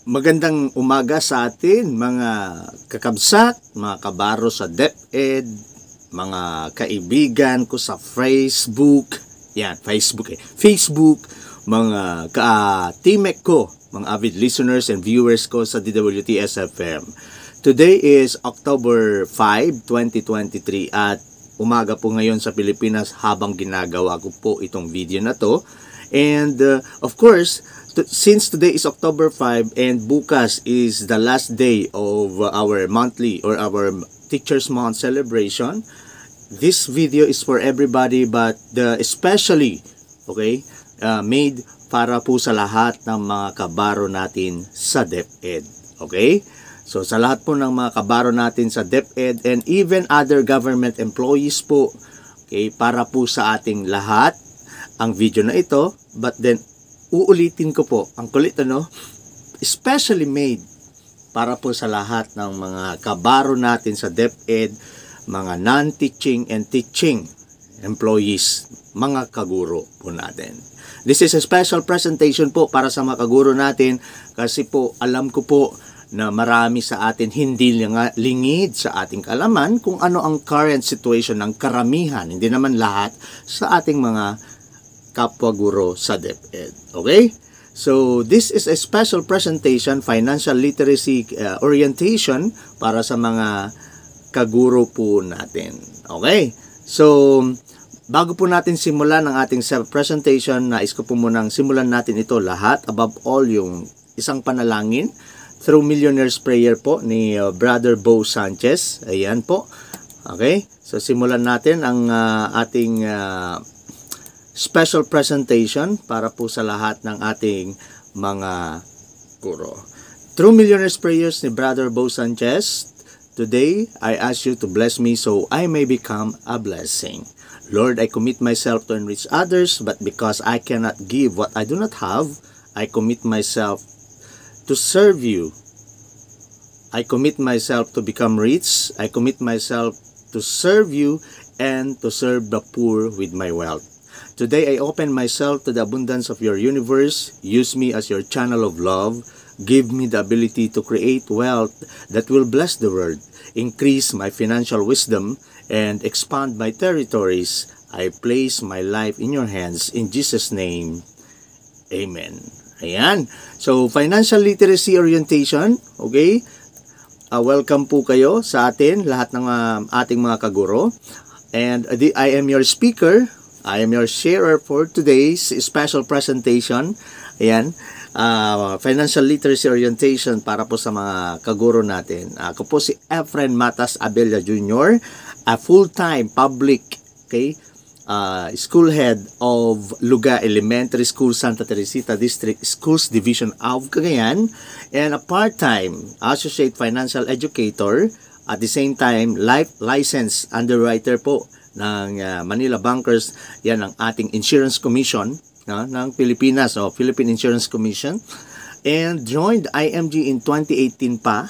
Magandang umaga sa atin mga kakabsat, mga kabaro sa DepEd, mga kaibigan ko sa Facebook, Facebook, mga ka-teammate ko, mga avid listeners and viewers ko sa DWTS-FM. Today is October 5, 2023 at umaga po ngayon sa Pilipinas habang ginagawa ko po itong video na to. And of course, since today is October 5 and bukas is the last day of our monthly or our Teachers Month celebration, this video is for everybody but especially made para po sa lahat ng mga kabaro natin sa DepEd. Okay? So sa lahat po ng mga kabaro natin sa DepEd and even other government employees po, okay, para po sa ating lahat ang video na ito, but then uulitin ko po, ang kulit especially made para po sa lahat ng mga kabaro natin sa DepEd, mga non-teaching and teaching employees, mga kaguro po natin. This is a special presentation po para sa mga kaguro natin kasi po alam ko po na marami sa atin hindi lingid sa ating kaalaman kung ano ang current situation ng karamihan, hindi naman lahat sa ating mga kapwa guro sa DepEd. Okay? So, this is a special presentation, financial literacy orientation para sa mga kaguro po natin. Okay? So, bago po natin simulan ang ating presentation, nais ko po munang simulan natin ito lahat. Above all, yung isang panalangin through Millionaire's Prayer po ni Brother Bo Sanchez. Ayan po. Okay? So, simulan natin ang ating special presentation para po sa lahat ng ating mga guro. Through Millionaire's Prayers ni Brother Bo Sanchez, today I ask you to bless me so I may become a blessing. Lord, I commit myself to enrich others, but because I cannot give what I do not have, I commit myself to serve you. I commit myself to become rich. I commit myself to serve you and to serve the poor with my wealth. Today, I open myself to the abundance of your universe. Use me as your channel of love. Give me the ability to create wealth that will bless the world. Increase my financial wisdom and expand my territories. I place my life in your hands. In Jesus' name, Amen. Ayan. So, financial literacy orientation. Okay? Welcome po kayo sa atin, lahat ng ating mga kaguro. And I am your speaker. I am your sharer for today's special presentation. Ayan, financial literacy orientation para po sa mga kaguro natin. Ako po si Efren Matas Abella Jr., a full-time public school head of Luga Elementary School, Santa Teresita District Schools Division of Cagayan, and a part-time associate financial educator, at the same time life license underwriter po ng Manila Bankers. Yan ang ating Insurance Commission ng Pilipinas, o Philippine Insurance Commission, and joined IMG in 2018 pa.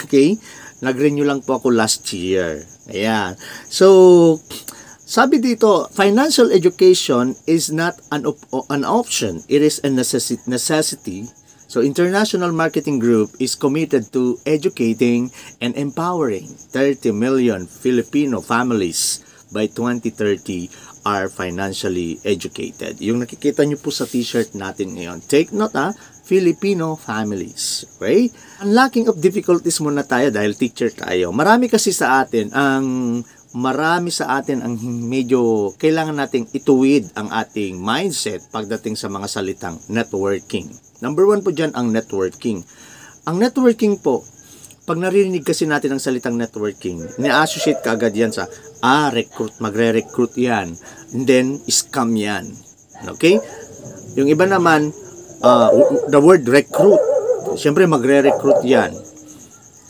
Okay, nag-renew lang po ako last year. Ayan, so sabi dito, financial education is not an option, it is a necessity. So International Marketing Group is committed to educating and empowering 30 million Filipino families by 2030 are financially educated. Yung nakikita nyo po sa t-shirt natin ngayon. Take note Filipino families. Okay? Unlocking of difficulties muna tayo dahil teacher tayo. Marami sa atin ang medyo kailangan nating ituwid ang ating mindset pagdating sa mga salitang networking. Number 1 po dyan ang networking. Ang networking po, pag narinig kasi natin ang salitang networking, ni-associate ka agad yan sa, magre-recruit yan. And then, scam yan. Okay? Yung iba naman, the word recruit, siyempre magre-recruit yan.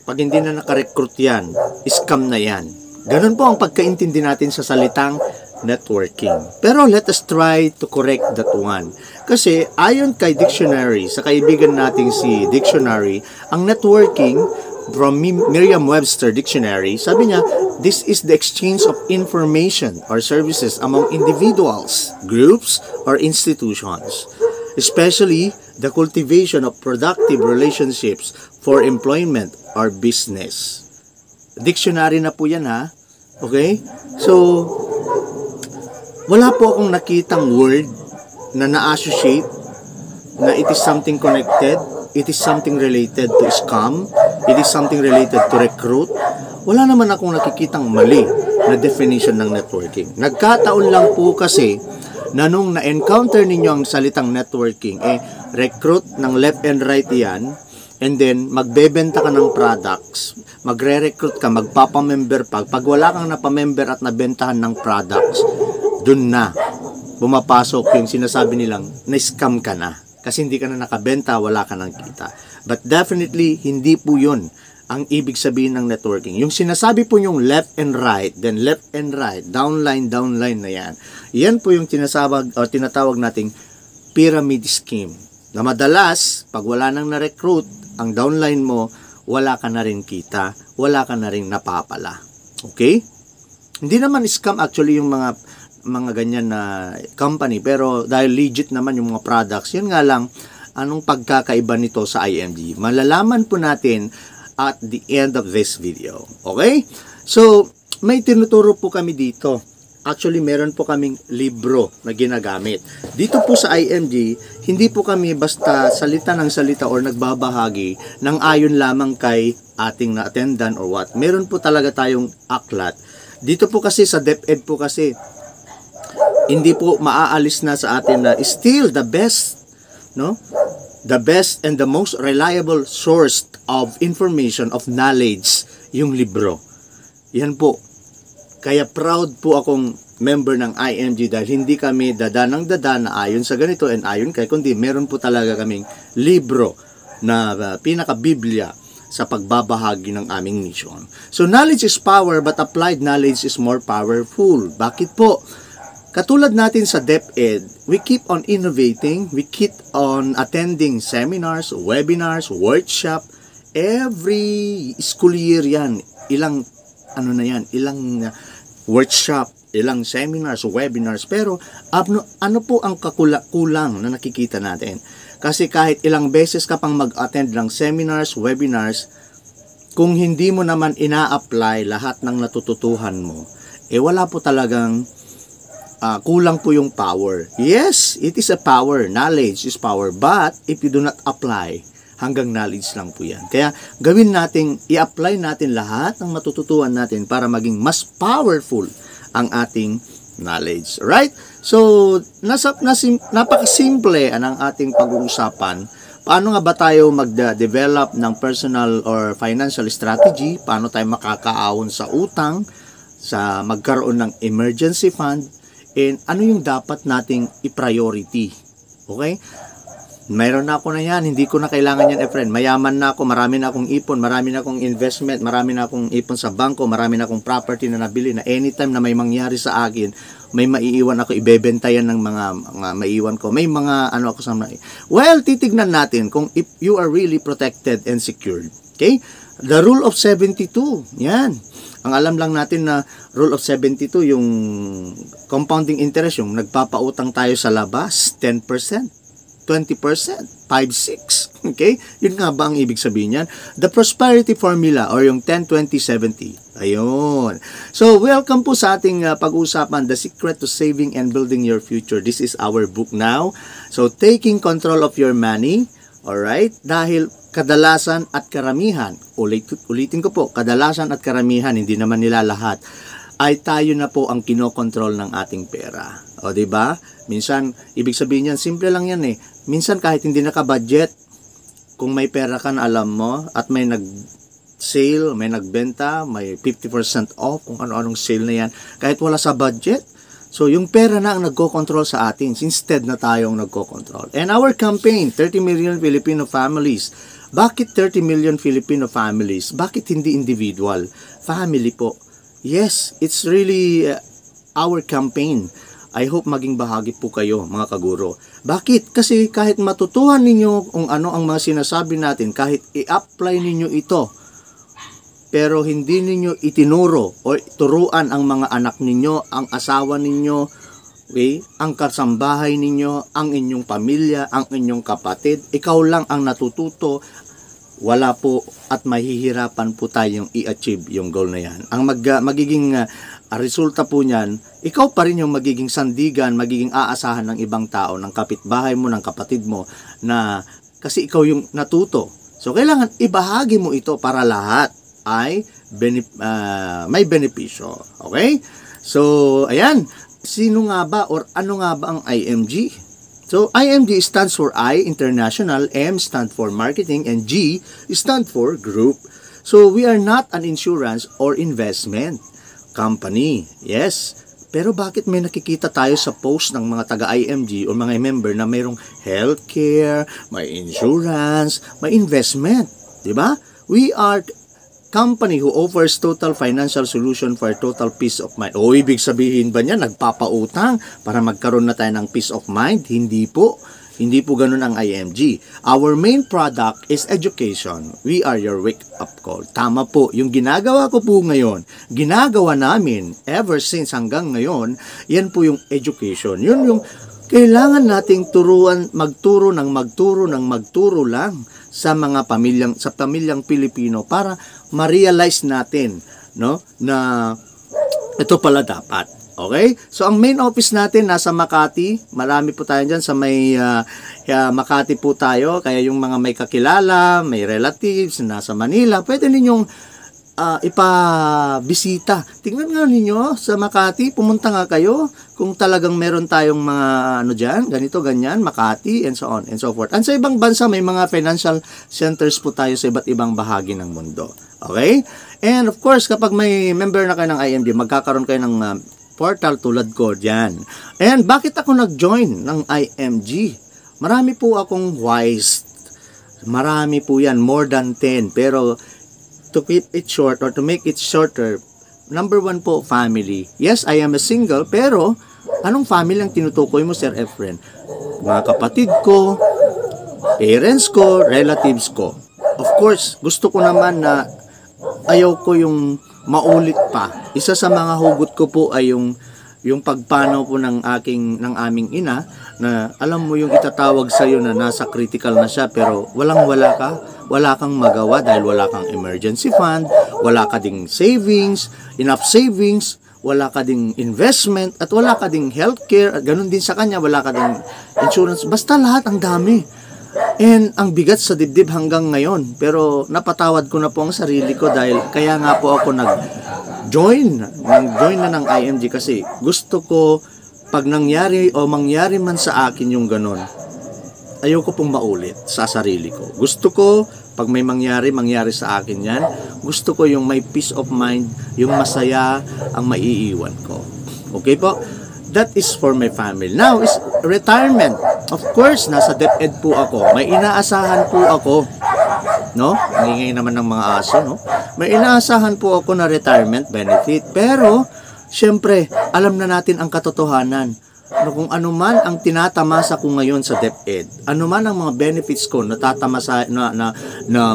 Pag hindi na naka-recruit yan, scam na yan. Ganun po ang pagkaintindi natin sa salitang networking. Pero let us try to correct that one. Kasi ayon kay dictionary, sa kaibigan nating si dictionary, ang networking from Merriam-Webster Dictionary, sabi niya, this is the exchange of information or services among individuals, groups, or institutions, especially the cultivation of productive relationships for employment or business. Dictionary na po yan, ha? Okay? So, wala po akong nakitang word na na-associate na it is something connected, it is something related to scam, it is something related to recruit. Wala naman akong nakikitang mali na definition ng networking. Nagkataon lang po kasi na nung na-encounter ninyo ang salitang networking, recruit ng left and right yan, and then magbebenta ka ng products, magre-recruit ka, magpapamember pa. Pag wala kang napamember at nabentahan ng products, dun na pumapasok yung sinasabi nilang na-scam ka na. Kasi hindi ka na nakabenta, wala ka nang kita. But definitely, hindi po yun ang ibig sabihin ng networking. Yung sinasabi po yung left and right, then left and right, downline na yan. Yan po yung tinatawag nating pyramid scheme. Na madalas, pag wala nang na-recruit, ang downline mo, wala ka na rin kita, wala ka na rin napapala. Okay? Hindi naman scam actually yung mga ganyan na company, pero dahil legit naman yung mga products, yun nga lang, anong pagkakaiba nito sa IMG? Malalaman po natin at the end of this video. Okay? So, may tinuturo po kami dito. Actually, meron po kaming libro na ginagamit. Dito po sa IMG, hindi po kami basta salita ng salita or nagbabahagi ng ayon lamang kay ating na-attendant or what. Meron po talaga tayong aklat. Dito po kasi sa DepEd po kasi, hindi po maaalis na sa atin na still the best, no? The best and the most reliable source of information, of knowledge, yung libro. Yan po. Kaya proud po akong member ng IMG dahil hindi kami dada na ayon sa ganito and ayon kay, kundi meron po talaga kaming libro na pinaka-Biblia sa pagbabahagi ng aming mission. So knowledge is power, but applied knowledge is more powerful. Bakit po? Katulad natin sa DepEd, we keep on innovating, we keep on attending seminars, webinars, workshop, every school year yan, ilang workshop, ilang seminars, webinars, pero ano po ang kulang na nakikita natin? Kasi kahit ilang beses ka pang mag-attend ng seminars, webinars, kung hindi mo naman ina-apply lahat ng natututuhan mo, wala po talagang kulang po yung power. Yes, it is a power. Knowledge is power. But, if you do not apply, hanggang knowledge lang po yan. Kaya, gawin natin, i-apply natin lahat ng matututuhan natin para maging mas powerful ang ating knowledge. Right? So, napakasimple ang ating pag-uusapan. Paano nga ba tayo mag-develop ng personal or financial strategy? Paano tayo makakaahon sa utang? Sa magkaroon ng emergency fund? And ano yung dapat nating i-priority? Okay? Mayroon na ako na yan, hindi ko na kailangan yan, friend. Mayaman na ako, marami na akong ipon, marami na akong investment, marami na akong ipon sa bangko, marami na akong property na nabili na anytime na may mangyari sa akin, may maiiwan ako, ibebenta yan ng mga maiiwan ko. May mga ako sa mga. Well, titignan natin kung if you are really protected and secured. Okay? The rule of 72. Yan. Ang alam lang natin na rule of 72, yung compounding interest, yung nagpapautang tayo sa labas, 10%, 20%, 5, 6. Okay? Yun nga ba ang ibig sabihin yan? The prosperity formula or yung 10, 20, 70. Ayun. So, welcome po sa ating pag-uusapan, The Secret to Saving and Building Your Future. This is our book now. So, taking control of your money. Alright? Dahil kadalasan at karamihan, ulitin ko po, kadalasan at karamihan, hindi naman nila lahat, ay tayo na po ang kinokontrol ng ating pera. O, diba? Minsan, ibig sabihin yan, simple lang yan eh. Minsan, kahit hindi naka-budget, kung may pera ka na alam mo, at may nag-sale, may nagbenta, may 50% off, kung ano-anong sale na yan, kahit wala sa budget, so, yung pera na ang nagko-control sa atin instead na tayong nagko-control. And our campaign, 30 million Filipino families. Bakit 30 million Filipino families? Bakit hindi individual? Family po. Yes, it's really our campaign. I hope maging bahagi po kayo, mga kaguro. Bakit? Kasi kahit matutuhan ninyo kung ano ang mga sinasabi natin, kahit i-apply ninyo ito, pero hindi ninyo itinuro o turuan ang mga anak ninyo, ang asawa ninyo, Okay? Ang kasambahay ninyo, ang inyong pamilya, ang inyong kapatid, ikaw lang ang natututo, wala po at mahihirapan po tayong i-achieve yung goal na yan. Ang magiging resulta po niyan, ikaw pa rin yung magiging sandigan, magiging aasahan ng ibang tao, ng kapitbahay mo, ng kapatid mo, na kasi ikaw yung natuto. So, kailangan ibahagi mo ito para lahat ay may benepisyo. Okay? So, ayan. Sino nga ba or ano nga ba ang IMG? So, IMG stands for I, International, M stands for Marketing, and G stands for Group. So, we are not an insurance or investment company. Yes. Pero bakit may nakikita tayo sa post ng mga taga-IMG o mga member na mayroong healthcare, may insurance, may investment? Diba? We are company who offers total financial solution for total peace of mind. O, ibig sabihin ba niya, nagpapautang para magkaroon na tayo ng peace of mind? Hindi po. Hindi po ganun ang IMG. Our main product is education. We are your wake-up call. Tama po. Yung ginagawa ko po ngayon, ginagawa namin ever since hanggang ngayon, yan po yung education. Yun yung kailangan nating turuan, magturo lang sa mga pamilyang Pilipino para ma-realize natin, no, na ito pala dapat. Okay? So, ang main office natin nasa Makati. Marami po tayo dyan sa may Makati po tayo. Kaya yung mga may kakilala, may relatives, nasa Manila, pwede ninyong ipabisita. Tingnan nga ninyo sa Makati, pumunta nga kayo kung talagang meron tayong mga dyan, ganito, ganyan, Makati, and so on, and so forth. And sa ibang bansa, may mga financial centers po tayo sa iba't ibang bahagi ng mundo. Okay? And of course, kapag may member na kayo ng IMG, magkakaroon kayo ng portal tulad ko dyan. And bakit ako nag-join ng IMG? Marami po akong whys. Marami po yan, more than 10. Pero to keep it short or to make it shorter, number 1 po, family. Yes, I am a single, pero anong family ang tinutukoy mo, Sir Efren? Mga kapatid ko, parents ko, relatives ko. Of course, gusto ko naman na ayaw ko yung maulit pa. Isa sa mga hugot ko po ay yung pagpanaw po ng aming ina, na alam mo yung itatawag sa iyo na nasa critical na siya pero wala kang magawa dahil wala kang emergency fund, wala ka ding enough savings, wala ka ding investment, at wala ka ding healthcare, at ganun din sa kanya, wala ka ding insurance, basta lahat ang dami. And ang bigat sa dibdib hanggang ngayon, pero napatawad ko na po ang sarili ko dahil kaya nga po ako nag-join na ng IMG kasi gusto ko pag mangyari man sa akin yung ganon, ayoko pong maulit sa sarili ko. Gusto ko pag may mangyari sa akin yan, gusto ko yung may peace of mind, yung masaya ang maiiwan ko. Okay po? That is for my family. Now is retirement. Of course, nasa DepEd po ako. May inaasahan po ako. No? Ngingay naman ng mga aso, no? May inaasahan po ako na retirement benefit. Pero, syempre, alam na natin ang katotohanan. Kung ano man ang tinatamasa ko ngayon sa DepEd, ano man ang mga benefits ko na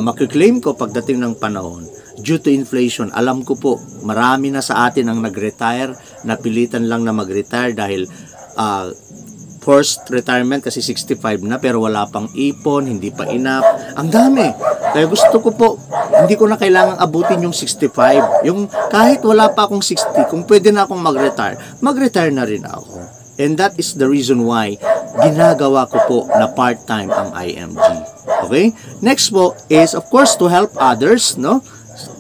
makiklaim ko pagdating ng panahon, due to inflation, alam ko po, marami na sa atin ang nag-retire, napilitan lang na mag-retire dahil forced retirement kasi 65 na pero wala pang ipon, hindi pa enough. Ang dami. Kaya gusto ko po, hindi ko na kailangang abutin yung 65. Yung kahit wala pa akong 60, kung pwede na akong mag-retire na rin ako. And that is the reason why ginagawa ko po na part-time ang IMG. Okay? Next po is, of course, to help others, no?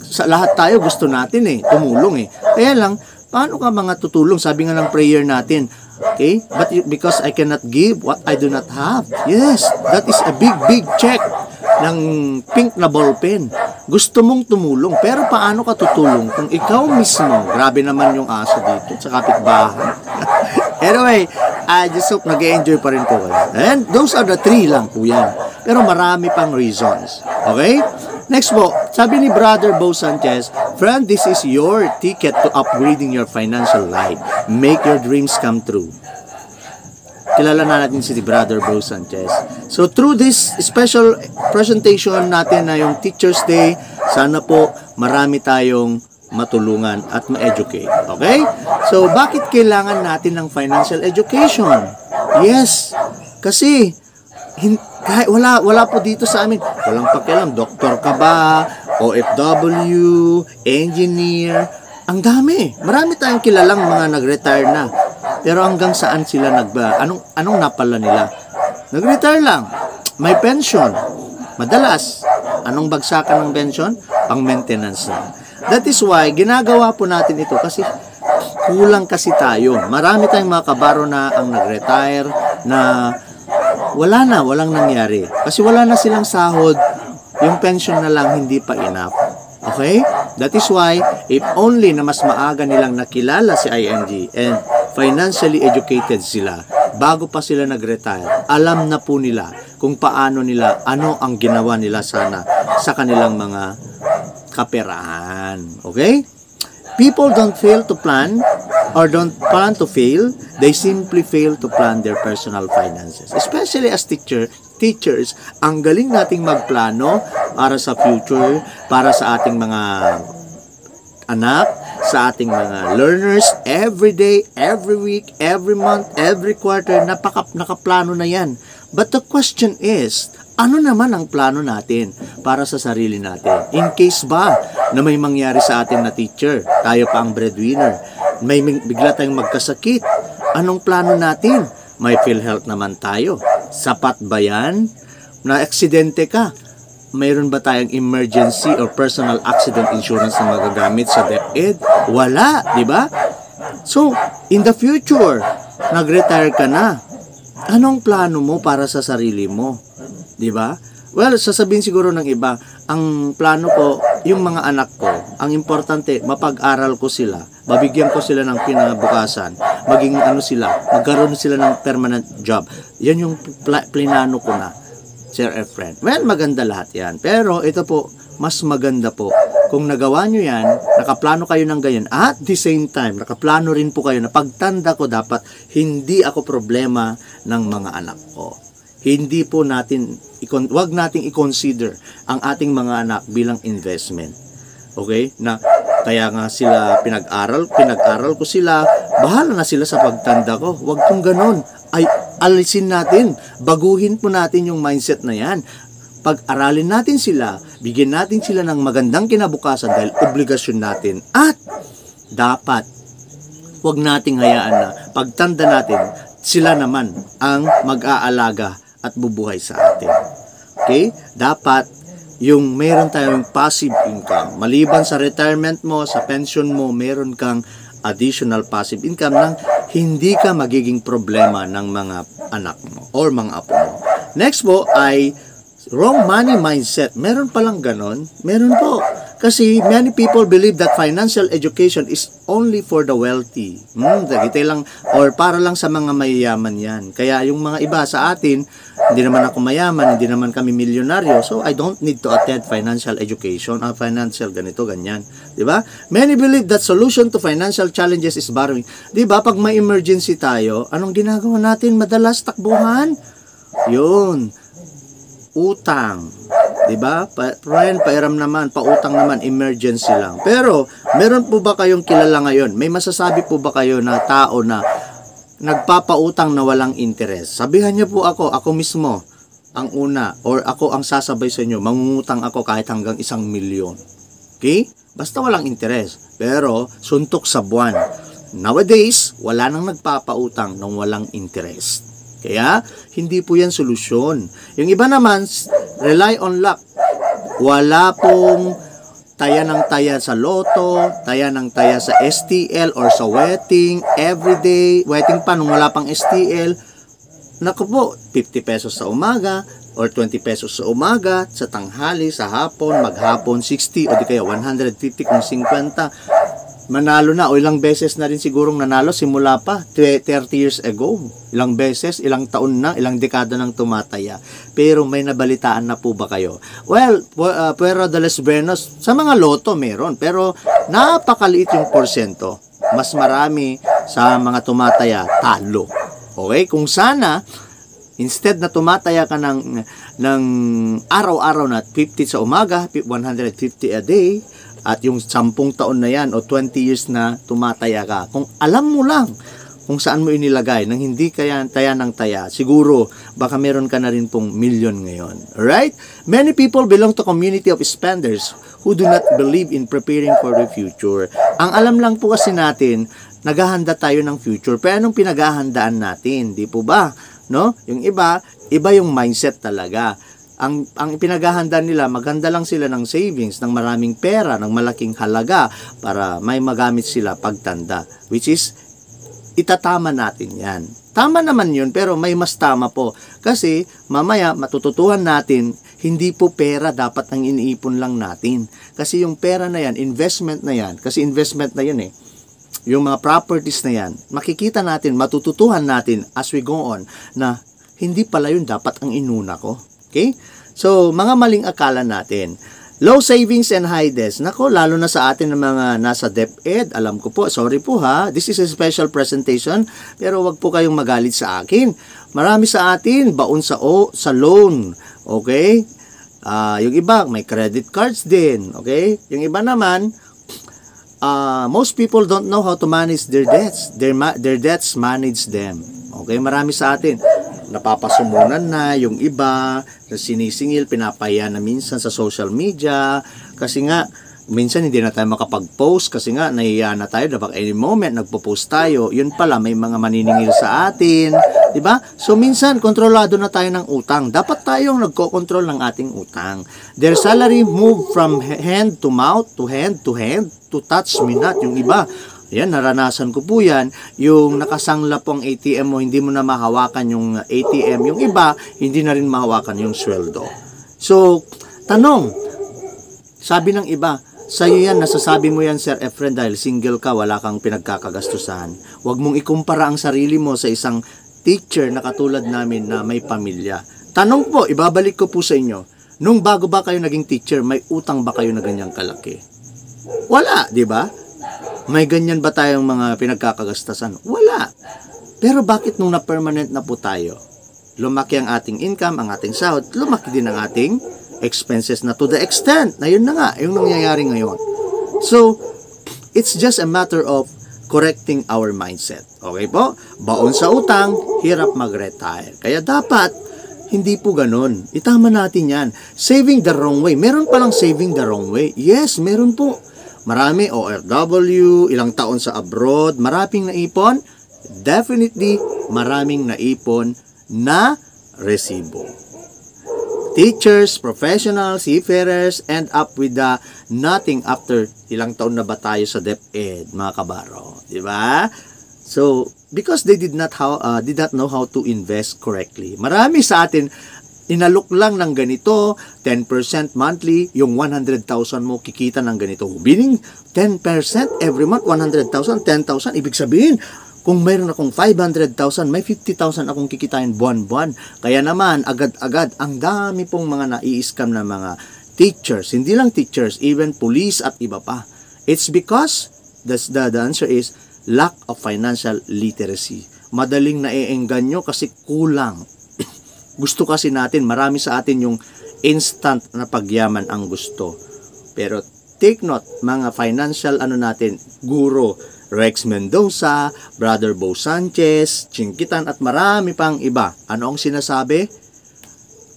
Sa lahat tayo gusto natin tumulong Kaya lang, paano ka mga tutulong? Sabi nga ng prayer natin, okay? But because I cannot give what I do not have. Yes, that is a big check ng pink na ballpen. Gusto mong tumulong, pero paano ka tutulong kung ikaw mismo? Grabe naman yung aso dito sa kapitbahay. Anyway, I just hope nag-enjoy pa rin po kayo. And those are the 3 lang po yan. Pero marami pang reasons. Okay? Next po, sabi ni Brother Bo Sanchez, friend, this is your ticket to upgrading your financial life. Make your dreams come true. Kilala na natin si Brother Bo Sanchez. So through this special presentation natin na yung Teacher's Day, sana po marami tayong matulungan at ma-educate. Okay? So, bakit kailangan natin ng financial education? Yes, kasi kahit wala po dito sa amin. Walang pakialam, doktor ka ba, OFW, engineer, ang dami. Marami tayong kilalang mga nag-retire na. Pero hanggang saan sila anong napala nila? Nag-retire lang. May pension. Madalas, anong bagsakan ng pension? Pang maintenance na. That is why, ginagawa po natin ito kasi kulang kasi tayo. Marami tayong mga kabaro na ang nag-retire na walang nangyari. Kasi wala na silang sahod, yung pension na lang hindi pa enough. Okay? That is why, if only na mas maaga nilang nakilala si ING and financially educated sila, bago pa sila nag-retire, alam na po nila kung ano ang ginawa nila sana sa kanilang mga kaperahan. Okay? People don't fail to plan or don't plan to fail. They simply fail to plan their personal finances. Especially as teachers, ang galing nating magplano para sa future, para sa ating mga anak, sa ating mga learners, every day, every week, every month, every quarter, nakaplano na yan. But the question is, ano naman ang plano natin para sa sarili natin? In case ba na may mangyari sa atin na teacher, tayo pa ang breadwinner, may bigla tayong magkasakit, anong plano natin? May PhilHealth naman tayo. Sapat ba yan? Na aksidente ka, mayroon ba tayong emergency or personal accident insurance na magagamit sa DepEd? Wala, di ba? So, in the future, nag-retire ka na. Anong plano mo para sa sarili mo? Di ba? Well, sasabihin siguro ng iba, ang plano ko, yung mga anak ko, ang importante, mapag-aral ko sila, mabigyan ko sila ng kinabukasan, magkaroon sila ng permanent job. Yan yung plinano ko na, Sir Efren. Well, maganda lahat yan. Pero ito po, mas maganda po, kung nagawa nyo yan, nakaplano kayo ng ganyan, at the same time, nakaplano rin po kayo na pagtanda ko dapat, hindi ako problema ng mga anak ko. Hindi po wag nating i-consider ang ating mga anak bilang investment. Okay? Na kaya nga sila pinag-aral ko sila, bahala na sila sa pagtanda ko. Wag kong ganon. Ay, alisin natin, baguhin po natin yung mindset na yan. Pag-aralin natin sila, bigyan natin sila ng magandang kinabukasan dahil obligasyon natin. At dapat, wag nating hayaan na pagtanda natin, sila naman ang mag-aalaga at bubuhay sa atin. Okay? Dapat, yung meron tayong passive income. Maliban sa retirement mo, sa pension mo, meron kang additional passive income nang hindi ka magiging problema ng mga anak mo or mga apo mo. Next po ay wrong money mindset. Meron palang ganon? Meron po. Kasi many people believe that financial education is only for the wealthy. Lang, or para lang sa mga mayayaman yan. Kaya yung mga iba sa atin, hindi naman ako mayaman, hindi naman kami milyonaryo, so I don't need to attend financial education, financial ganito, ganyan. Diba? Many believe that solution to financial challenges is borrowing. Diba? Pag may emergency tayo, anong ginagawa natin? Madalas takbuhan? Yun. Utang. Diba? Pairam naman, pautang naman, emergency lang. Pero, meron po ba kayong kilala ngayon? May masasabi po ba kayo na tao na nagpapautang na walang interes? Sabihan niyo po ako mismo, ang una, or ako ang sasabay sa inyo, mangungutang ako kahit hanggang 1 milyon. Okay? Basta walang interes. Pero, suntok sa buwan. Nowadays, wala nang nagpapautang ng walang interest. Kaya, hindi po yan solusyon. Yung iba naman, rely on luck. Wala pong taya ng taya sa loto, taya ng taya sa STL or sa wedding, everyday, wedding pa nung wala pang STL. Naku po, 50 pesos sa umaga or 20 pesos sa umaga, sa tanghali, sa hapon, maghapon, 60 o di kaya 150 kung 50. Manalo na o ilang beses na rin sigurong nanalo simula pa 30 years ago. Ilang beses, ilang taon na, ilang dekada nang tumataya. Pero may nabalitaan na po ba kayo? Well, Puero de los Buenos, sa mga loto meron, pero napakaliit yung porsyento. Mas marami sa mga tumataya, talo. Okay? Kung sana, instead na tumataya ka ng araw-araw na 50 sa umaga, 150 a day, At yung 10 taon na yan o 20 years na tumataya ka, kung alam mo lang kung saan mo inilagay nang hindi kaya taya ng taya, siguro baka meron ka na rin pong milyon ngayon. Alright? Many people belong to community of spenders who do not believe in preparing for the future. Ang alam lang po kasi natin, naghahanda tayo ng future. Pero anong pinaghahandaan natin? Di po ba? No? Yung iba yung mindset talaga. Ang pinaghahanda nila, maganda lang sila ng savings, ng maraming pera, ng malaking halaga para may magamit sila pagtanda. Which is, itatama natin yan. Tama naman yun, pero may mas tama po. Kasi, mamaya, matututuhan natin, hindi po pera dapat ang iniipon lang natin. Kasi yung pera na yan, investment na yan, kasi investment na yun yung mga properties na yan, makikita natin, matututuhan natin as we go on, na hindi pala yun dapat ang inuna ko. Okay? So, mga maling akala natin. Low savings and high debts. Nako, lalo na sa atin ng mga nasa DepEd. Alam ko po, sorry po ha. This is a special presentation. Pero wag po kayong magalit sa akin. Marami sa atin, baon sa loan. Okay? Yung iba, may credit cards din. Okay? Yung iba naman, most people don't know how to manage their debts. Their debts manage them. Okay? Marami sa atin, napapasumunan na yung iba, sinisingil, pinapaya na minsan sa social media, kasi nga, minsan hindi na tayo makapag-post, kasi nga, nahiya na tayo, dapat any moment, nagpo-post tayo, yun pala, may mga maniningil sa atin, di ba? So, minsan, kontrolado na tayo ng utang. Dapat tayong nagko-control ng ating utang. Their salary move from hand to mouth, to hand, to touch me not, yung iba. Yan, naranasan ko po yan. Yung nakasangla pong ATM mo, hindi mo na mahawakan yung ATM. Yung iba, hindi na rin mahawakan yung sweldo. So, tanong, sabi ng iba, sa'yo yan, nasasabi mo yan, Sir Efren, dahil single ka, wala kang pinagkakagastusan. Huwag mong ikumpara ang sarili mo sa isang teacher na katulad namin na may pamilya. Tanong po, ibabalik ko po sa inyo, nung bago ba kayo naging teacher, may utang ba kayo na ganyang kalaki? Wala, di ba? May ganyan ba tayong mga pinagkakagastasan? Wala. Pero bakit nung na-permanent na po tayo? Lumaki ang ating income, ang ating sahod, lumaki din ang ating expenses na to the extent na yun na nga, yung nangyayari ngayon. So, it's just a matter of correcting our mindset. Okay po? Baon sa utang, hirap mag-retire. Kaya dapat, hindi po ganun. Itama natin yan. Saving the wrong way. Meron palang saving the wrong way. Yes, meron po. Marami OFW, ilang taon sa abroad, maraming naipon, definitely maraming naipon na resibo. Teachers, professionals, seafarers end up with the nothing after ilang taon na ba tayo sa DepEd, mga kabaro, di ba? So, because they did not know how to invest correctly. Marami sa atin inalok lang ng ganito, 10% monthly, yung 100,000 mo kikita ng ganito. Meaning, 10% every month, 100,000, 10,000. Ibig sabihin, kung mayroon akong 500,000, may 50,000 akong kikitain buwan-buwan. Kaya naman, agad-agad, ang dami pong mga nai-scam na mga teachers. Hindi lang teachers, even police at iba pa. It's because, the answer is, lack of financial literacy. Madaling naiengganyo kasi kulang. Gusto kasi natin, marami sa atin yung instant na pagyaman ang gusto. Pero take note, mga financial natin, guro, Rex Mendoza, Brother Bo Sanchez, Chinkitan at marami pang iba. Ano ang sinasabi?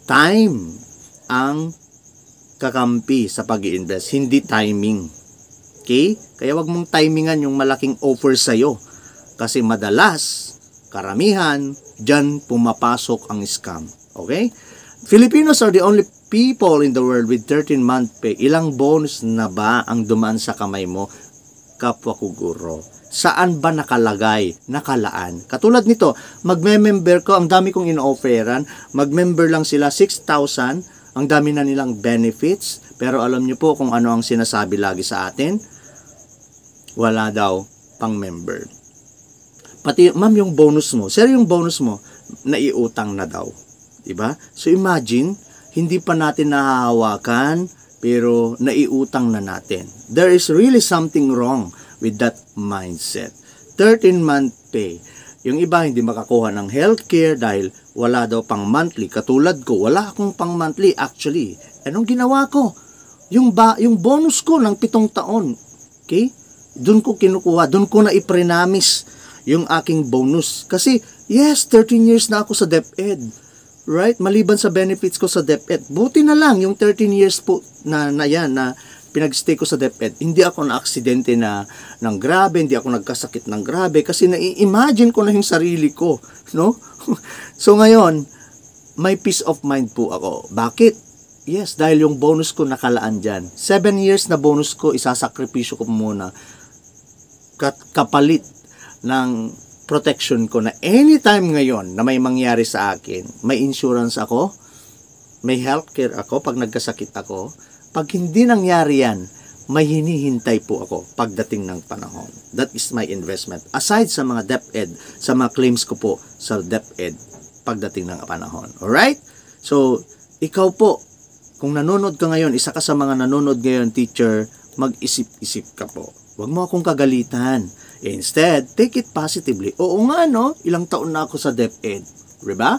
Time ang kakampi sa pag-i-invest, hindi timing. Okay? Kaya wag mong timingan yung malaking offer sa'yo. Kasi madalas, karamihan, dyan pumapasok ang scam. Okay? Filipinos are the only people in the world with 13-month pay. Ilang bonus na ba ang dumaan sa kamay mo, kapwa ko guro? Saan ba nakalagay, nakalaan? Katulad nito, magme-member ko, ang dami kong ino-offeran, mag-member lang sila 6,000, ang dami na nilang benefits, pero alam nyo po kung ano ang sinasabi lagi sa atin? Wala daw pang member. Pati, ma'am, yung bonus mo, sir, yung bonus mo, naiutang na daw. Diba? So, imagine, hindi pa natin nahahawakan, pero naiutang na natin. There is really something wrong with that mindset. 13-month pay. Yung iba, hindi makakuha ng healthcare dahil wala daw pang monthly. Katulad ko, wala akong pang monthly actually. Anong ginawa ko? yung bonus ko ng 7 taon. Okay? Doon ko kinukuha, doon ko na iprenamis yung aking bonus. Kasi, yes, 13 years na ako sa DepEd. Right? Maliban sa benefits ko sa DepEd. Buti na lang yung 13 years po na pinag-stay ko sa DepEd. Hindi ako na-aksidente ng grabe, hindi ako nagkasakit ng grabe kasi na-imagine ko na yung sarili ko, no? So ngayon, may peace of mind po ako. Bakit? Yes, dahil yung bonus ko nakalaan dyan. 7 years na bonus ko, isasakripisyo ko muna. Kapalit ng protection ko na anytime ngayon na may mangyari sa akin, may insurance ako, may healthcare ako pag nagkasakit ako. Pag hindi nangyari yan, may hinihintay po ako pagdating ng panahon. That is my investment. Aside sa mga DepEd, sa mga claims ko po sa DepEd pagdating ng panahon. Alright? So, ikaw po, kung nanonood ka ngayon, isa ka sa mga nanonood ngayon, teacher, mag-isip-isip ka po. Huwag mo akong kagalitan. Instead, take it positively. Oo nga, no? Ilang taon na ako sa DepEd. Diba?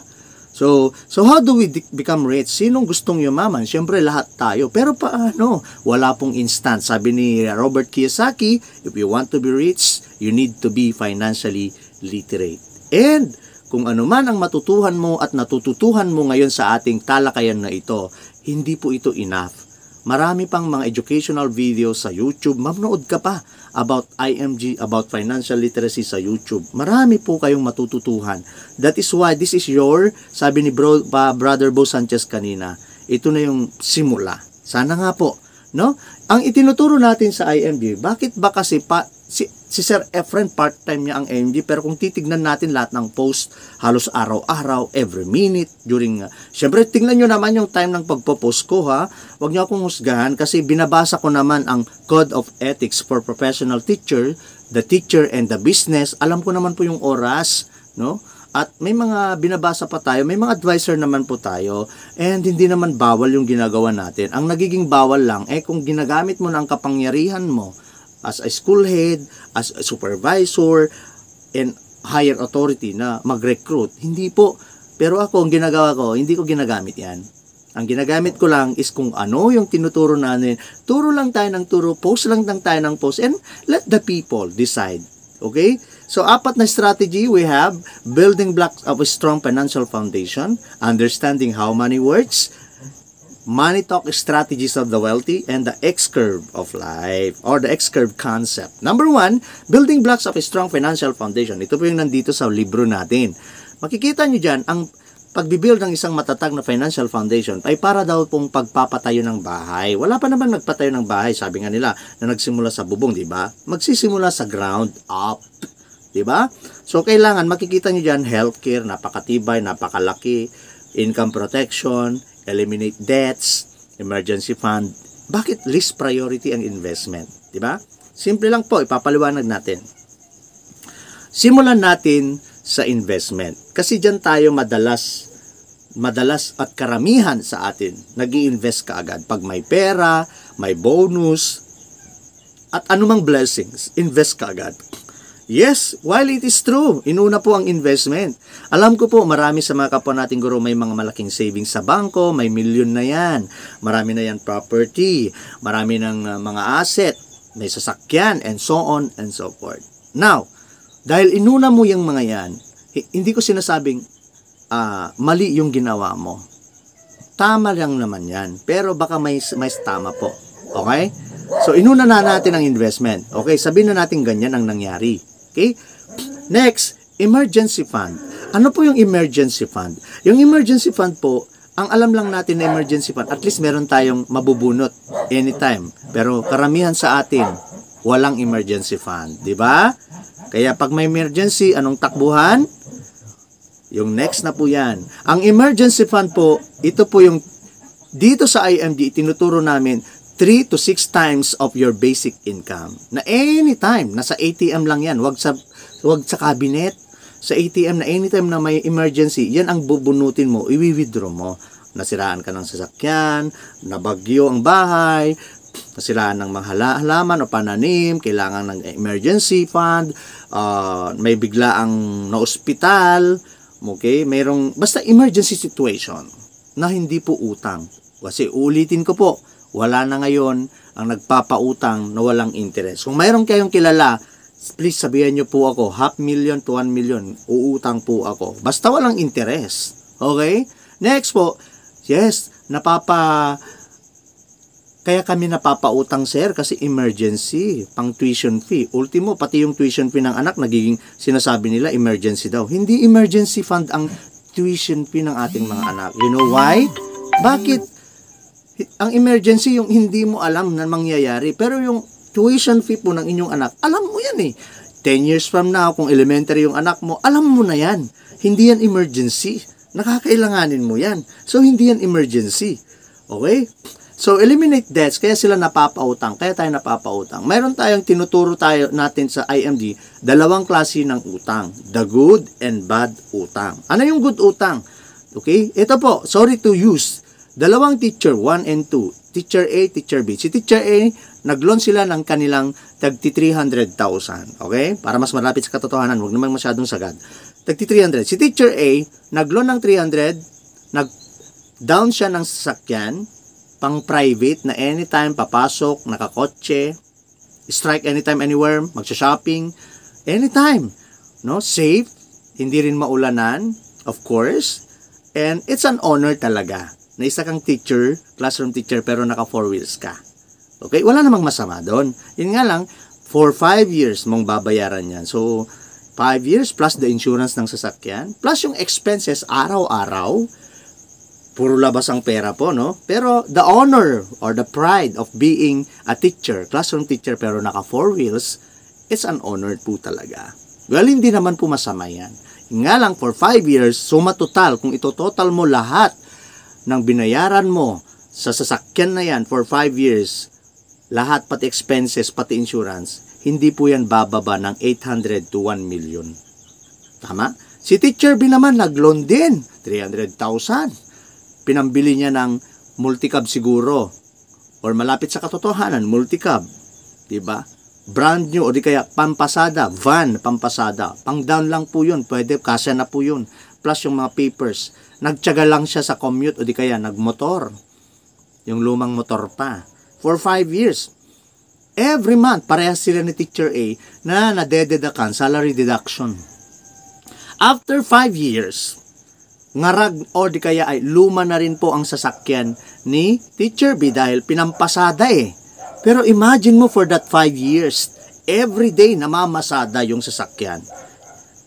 So how do we become rich? Sinong gustong yumaman? Siyempre, lahat tayo. Pero paano? Wala pong instant. Sabi ni Robert Kiyosaki, if you want to be rich, you need to be financially literate. And kung ano man ang matutuhan mo at natututuhan mo ngayon sa ating talakayan na ito, hindi po ito enough. Marami pang mga educational videos sa YouTube. Manood ka pa about IMG, about financial literacy sa YouTube. Marami po kayong matututuhan. That is why this is your, sabi ni Brother Bo Sanchez kanina, ito na yung simula. Sana nga po, no? Ang itinuturo natin sa IMG, bakit ba kasi si Sir Efren part-time niya ang IMG, pero kung titignan natin lahat ng post, halos araw-araw, every minute, during, syempre tingnan nyo naman yung time ng pagpo-post ko, ha? Huwag nyo akong husgahan kasi binabasa ko naman ang Code of Ethics for Professional Teacher, the teacher and the business. Alam ko naman po yung oras, no? At may mga binabasa pa tayo, may mga advisor naman po tayo, and hindi naman bawal yung ginagawa natin. Ang nagiging bawal lang, kung ginagamit mo ng kapangyarihan mo, as a school head, as a supervisor, and higher authority na mag-recruit. Hindi po. Pero ako, ang ginagawa ko, hindi ko ginagamit yan. Ang ginagamit ko lang is kung ano yung tinuturo natin. Turo lang tayo ng turo, post lang tayo ng post, and let the people decide. Okay? So, 4 na strategy we have: building blocks of a strong financial foundation, understanding how money works, money talk strategies of the wealthy, and the X-curve of life, or the X-curve concept. Number 1, building blocks of a strong financial foundation. Ito po yung nandito sa libro natin. Makikita nyo dyan, ang pagbibuild ng isang matatag na financial foundation ay para daw pong pagpapatayo ng bahay. Wala pa naman nagpatayo ng bahay, sabi nga nila, na nagsimula sa bubong, di ba? Magsisimula sa ground up, di ba? So, kailangan, makikita nyo dyan, healthcare, napakatibay, napakalaki, income protection, eliminate debts, emergency fund. Bakit least priority ang investment? Diba? Simple lang po, ipapaliwanag natin. Simulan natin sa investment. Kasi dyan tayo madalas at karamihan sa atin, nag-i-invest ka agad. Pag may pera, may bonus, at anumang blessings, invest ka agad. Yes, while it is true, inuna po ang investment. Alam ko po, marami sa mga kapwa nating guro may mga malaking savings sa bangko, may milyon na yan. Marami na yan property, marami ng mga asset, may sasakyan, and so on and so forth. Now, dahil inuna mo yung mga yan, hindi ko sinasabing mali yung ginawa mo. Tama lang naman yan, pero baka may tama po. Okay? So, inuna na natin ang investment. Okay, sabihin na natin ganyan ang nangyari. Okay? Next, emergency fund. Ano po yung emergency fund? Yung emergency fund po, ang alam lang natin na emergency fund, at least meron tayong mabubunot anytime. Pero karamihan sa atin, walang emergency fund. Diba? Kaya pag may emergency, anong takbuhan? Yung next na po yan. Ang emergency fund po, ito po yung, dito sa IMG, tinuturo namin, 3 to 6 times of your basic income. Na anytime, nasa ATM lang yan. Wag sa cabinet. Sa ATM na anytime na may emergency, yan ang bubunutin mo, i-withdraw mo. Nasiraan ka ng sasakyan, nabagyo ang bahay, nasiraan ng mga halaman o pananim, kailangan ng emergency fund, may bigla ang na-ospital, okay? Mayroong, basta emergency situation na hindi po utang. Kasi ulitin ko po, wala na ngayon ang nagpapautang na walang interest. Kung mayroon kayong kilala, please sabihan nyo po ako, 500,000 to 1 million, uutang po ako. Basta walang interest. Okay? Next po, yes, kaya kami napapautang, sir, kasi emergency, pang tuition fee. Ultimo, pati yung tuition fee ng anak, nagiging sinasabi nila, emergency daw. Hindi emergency fund ang tuition fee ng ating mga anak. You know why? Bakit? Ang emergency, yung hindi mo alam na mangyayari. Pero yung tuition fee po ng inyong anak, alam mo yan eh. 10 years from now, kung elementary yung anak mo, alam mo na yan. Hindi yan emergency. Nakakailanganin mo yan. So, hindi yan emergency. Okay? So, eliminate debts, kaya sila napapautang, kaya tayo napapautang. Mayroon tayong tinuturo natin sa IMD, dalawang klase ng utang, the good and bad utang. Ano yung good utang? Okay? Ito po, sorry to use, dalawang teacher, 1 and 2, teacher A, teacher B. Si teacher A, nag-loan sila ng kanilang tagti 300,000. Okay? Para mas malapit sa katotohanan, huwag naman masyadong sagad. Tagti 300. Si teacher A, nag-loan ng 300, nag-down siya ng sasakyan, pang private na anytime papasok, nakakotse, strike anytime anywhere, magsha-shopping, anytime. No? Safe, hindi rin maulanan, of course, and it's an honor talaga na isa kang teacher, classroom teacher, pero naka 4 wheels ka. Okay? Wala namang masama doon. Yun nga lang, for 5 years mong babayaran yan. So, 5 years plus the insurance ng sasakyan, plus yung expenses araw-araw, puro labas ang pera po, no? Pero the honor or the pride of being a teacher, classroom teacher, pero naka 4 wheels, it's an honor po talaga. Well, hindi naman po masama yan. Nga lang, for 5 years, suma total, kung ito-total mo lahat ng binayaran mo sa sasakyan na yan for 5 years, lahat, pati expenses, pati insurance, hindi po yan bababa ng 800 to 1 million. Tama? Si Teacher B naman, nag-loan din, 300,000. Pinambili niya ng multicab siguro or malapit sa katotohanan, multicab, diba? Brand new o di kaya pampasada, van, pampasada. Pang down lang po yun, pwede, kasya na po yun. Plus yung mga papers. Nagtyaga lang siya sa commute o di kaya nagmotor. Yung lumang motor pa. For 5 years. Every month, parehas sila ni Teacher A na nadededakan, salary deduction. After 5 years, ngarag o di kaya ay luma na rin po ang sasakyan ni Teacher B dahil pinampasada eh. Pero imagine mo for that 5 years, every day namamasada yung sasakyan.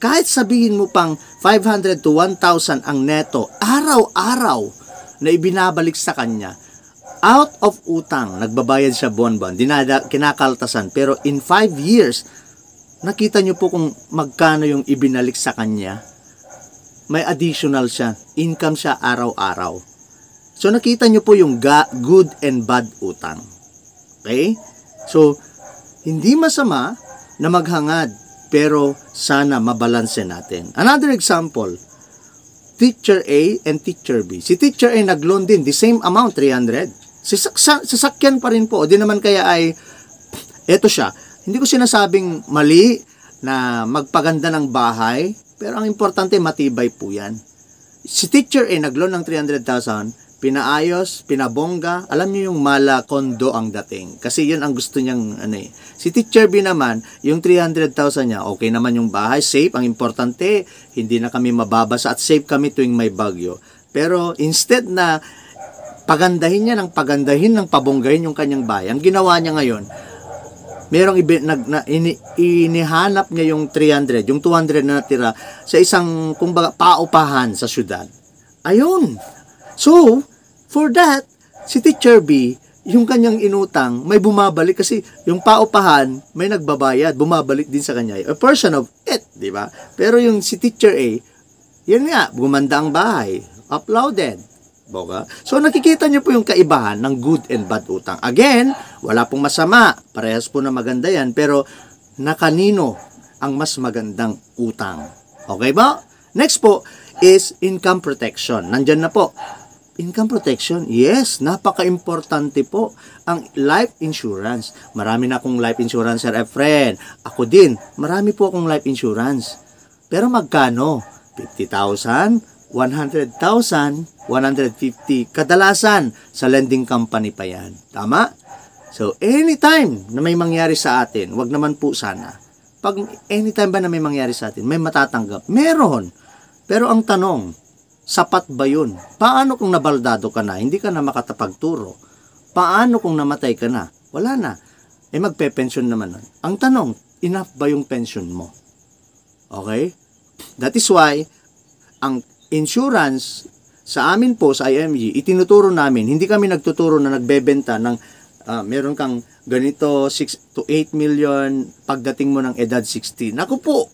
Kahit sabihin mo pang 500 to 1,000 ang neto, araw-araw na ibinabalik sa kanya, out of utang, nagbabayad siya buwan-buwan, kinakaltasan. Pero in 5 years, nakita nyo po kung magkano yung ibinalik sa kanya. May additional siya. Income siya araw-araw. So, nakita nyo po yung good and bad utang. Okay? So, hindi masama na maghangad, pero sana mabalanse natin. Another example, Teacher A and Teacher B. Si Teacher A nag-loan din, the same amount, 300. Sasakyan pa rin po. O di naman kaya ay, eto siya. Hindi ko sinasabing mali na magpaganda ng bahay, pero ang importante, matibay po yan. Si Teacher A, nag-loan ng 300,000, pinaayos, pinabongga, alam niyo yung mala kondo ang dating. Kasi yun ang gusto niyang, Si Teacher B naman, yung 300,000 niya, okay naman yung bahay, safe. Ang importante, hindi na kami mababasa at safe kami tuwing may bagyo. Pero instead na pagandahin niya ng pagandahin, ng pabonggahin yung kanyang bahay, ang ginawa niya ngayon, merong inihanap niya yung 300, yung 200 na natira sa isang, kumbaga, paupahan sa syudad. Ayun. So, for that, si Teacher B, yung kanyang inutang, may bumabalik kasi yung paupahan, may nagbabayad, bumabalik din sa kanya. A portion of it, di ba? Pero yung si Teacher A, yun nga, gumanda ang bahay, uploaded. Boga. So, nakikita nyo po yung kaibahan ng good and bad utang. Again, wala pong masama. Parehas po na maganda yan. Pero, nakanino ang mas magandang utang? Okay ba? Next po is income protection. Nandyan na po. Income protection, yes, napaka-importante po ang life insurance. Marami na akong life insurance, Sir Efren. Ako din, marami po akong life insurance. Pero magkano? 50,000, 100,000, 150, kadalasan sa lending company pa yan. Tama? So, anytime na may mangyari sa atin, wag naman po sana. Pag anytime ba na may mangyari sa atin, may matatanggap? Meron. Pero ang tanong, sapat ba yun? Paano kung nabaldado ka na, hindi ka na makatapagturo? Paano kung namatay ka na? Wala na. Magpe-pension naman. Ang tanong, enough ba yung pension mo? Okay? That is why, ang insurance sa amin po sa IMG, itinuturo namin, hindi kami nagtuturo na nagbebenta ng meron kang ganito 6 to 8 million pagdating mo ng edad 60. Naku po,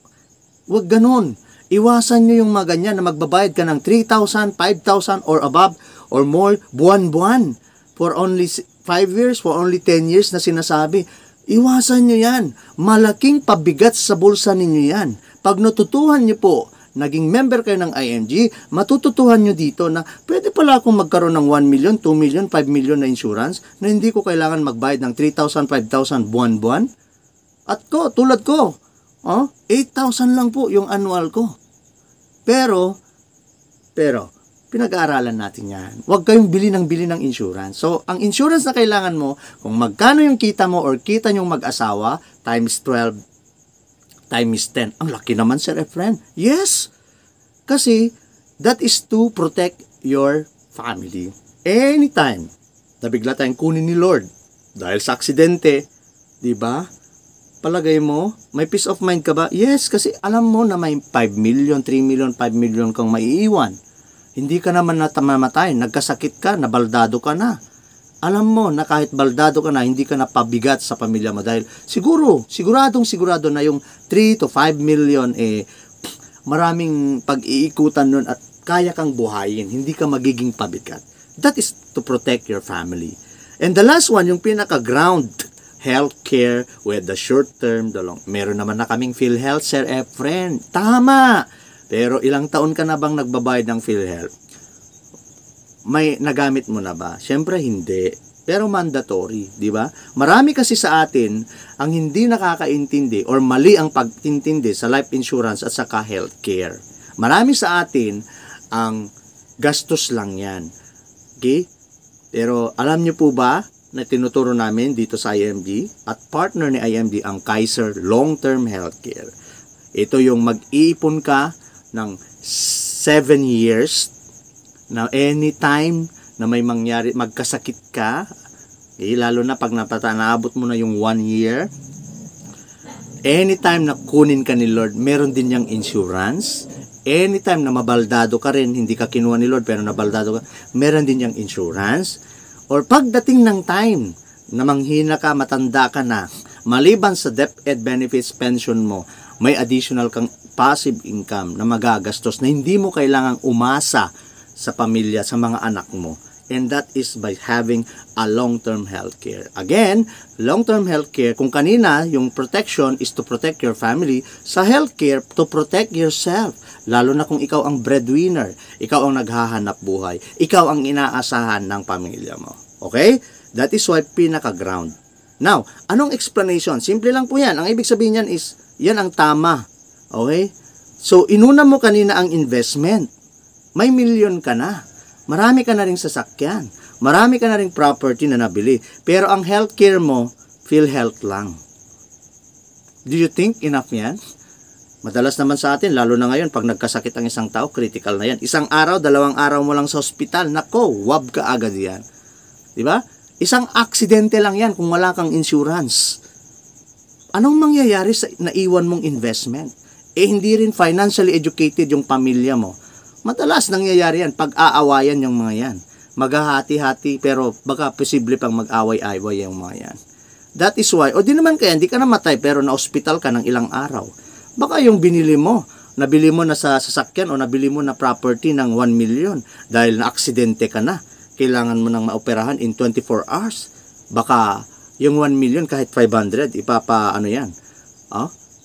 wag ganun. Iwasan nyo yung mga ganyan na magbabayad ka ng 3,000, 5,000 or above or more buwan-buwan for only 5 years, for only 10 years na sinasabi. Iwasan nyo yan. Malaking pabigat sa bulsa ninyo yan. Pag natutuhan nyo po, naging member kayo ng IMG, matututuhan nyo dito na pwede pala akong magkaroon ng 1 million, 2 million, 5 million na insurance na hindi ko kailangan magbayad ng 3,000, 5,000 buwan-buwan. At tulad ko, 8,000 lang po yung annual ko. Pero, pinag-aaralan natin yan. Huwag kayong bili ng insurance. So, ang insurance na kailangan mo, kung magkano yung kita mo or kita nyong mag-asawa, times 12, times 10. Ang laki naman, Sir Efren. Yes! Kasi, that is to protect your family. Anytime, nabigla tayong kunin ni Lord dahil sa aksidente, di ba? Palagay mo, may peace of mind ka ba? Yes, kasi alam mo na may 5 million, 3 million, 5 million kang maiiwan. Hindi ka naman natamamatay, nagkasakit ka, nabaldado ka na. Alam mo na kahit baldado ka na, hindi ka napabigat sa pamilya mo dahil siguradong na yung 3 to 5 million maraming pag-iikutan nun at kaya kang buhayin, hindi ka magiging pabigat. That is to protect your family. And the last one, yung pinaka-ground, healthcare with the short term, the long. Meron naman na kaming PhilHealth, Sir Efren. Tama! Pero ilang taon ka na bang nagbabayad ng PhilHealth? May nagamit mo na ba? Siyempre hindi. Pero mandatory, di ba? Marami kasi sa atin ang hindi nakakaintindi or mali ang pagtintindi sa life insurance at saka healthcare. Marami sa atin ang gastos lang yan. Okay? Pero alam niyo po ba na tinuturo namin dito sa IMG at partner ni IMG ang Kaiser Long-Term Healthcare. Ito yung mag-iipon ka ng 7 years na anytime na may mangyari, magkasakit ka, lalo na pag naabot mo na yung 1 year, anytime na kunin ka ni Lord, meron din niyang insurance. Anytime na mabaldado ka rin, hindi ka kinuha ni Lord pero nabaldado ka, meron din niyang insurance. Or pagdating ng time na manghina ka, matanda ka na, maliban sa death and benefits pension mo, may additional kang passive income na magagastos na hindi mo kailangang umasa sa pamilya, sa mga anak mo. And that is by having a long-term healthcare. Again, long-term healthcare, kung kanina yung protection is to protect your family, sa healthcare, to protect yourself. Lalo na kung ikaw ang breadwinner, ikaw ang naghahanap buhay, ikaw ang inaasahan ng pamilya mo. Okay? That is why pinaka-ground. Now, anong explanation? Simple lang po yan. Ang ibig sabihin yan is, yan ang tama. Okay? So, inuna mo kanina ang investment. May milyon ka na. Marami ka na ring sasakyan. Marami ka na ring property na nabili. Pero ang healthcare mo, PhilHealth lang. Do you think enough yan? Madalas naman sa atin, lalo na ngayon, pag nagkasakit ang isang tao, critical na yan. 1 araw, 2 araw mo lang sa ospital, nako, wab ka agad yan. Diba? Isang aksidente lang yan kung wala kang insurance. Anong mangyayari sa naiwan mong investment? Hindi rin financially educated yung pamilya mo. Madalas nangyayari yan, pag-aawayan yung mga yan. Maghahati-hati, pero baka posible pang mag-away-away yung mga yan. That is why, o di naman kaya, hindi ka namatay, pero na-hospital ka ng ilang araw. Baka yung binili mo, nabili mo na sa sasakyan o nabili mo na property ng 1 million dahil na-aksidente ka na. Kailangan mo nang maoperahan in 24 hours. Baka yung 1 million kahit 500, ano yan.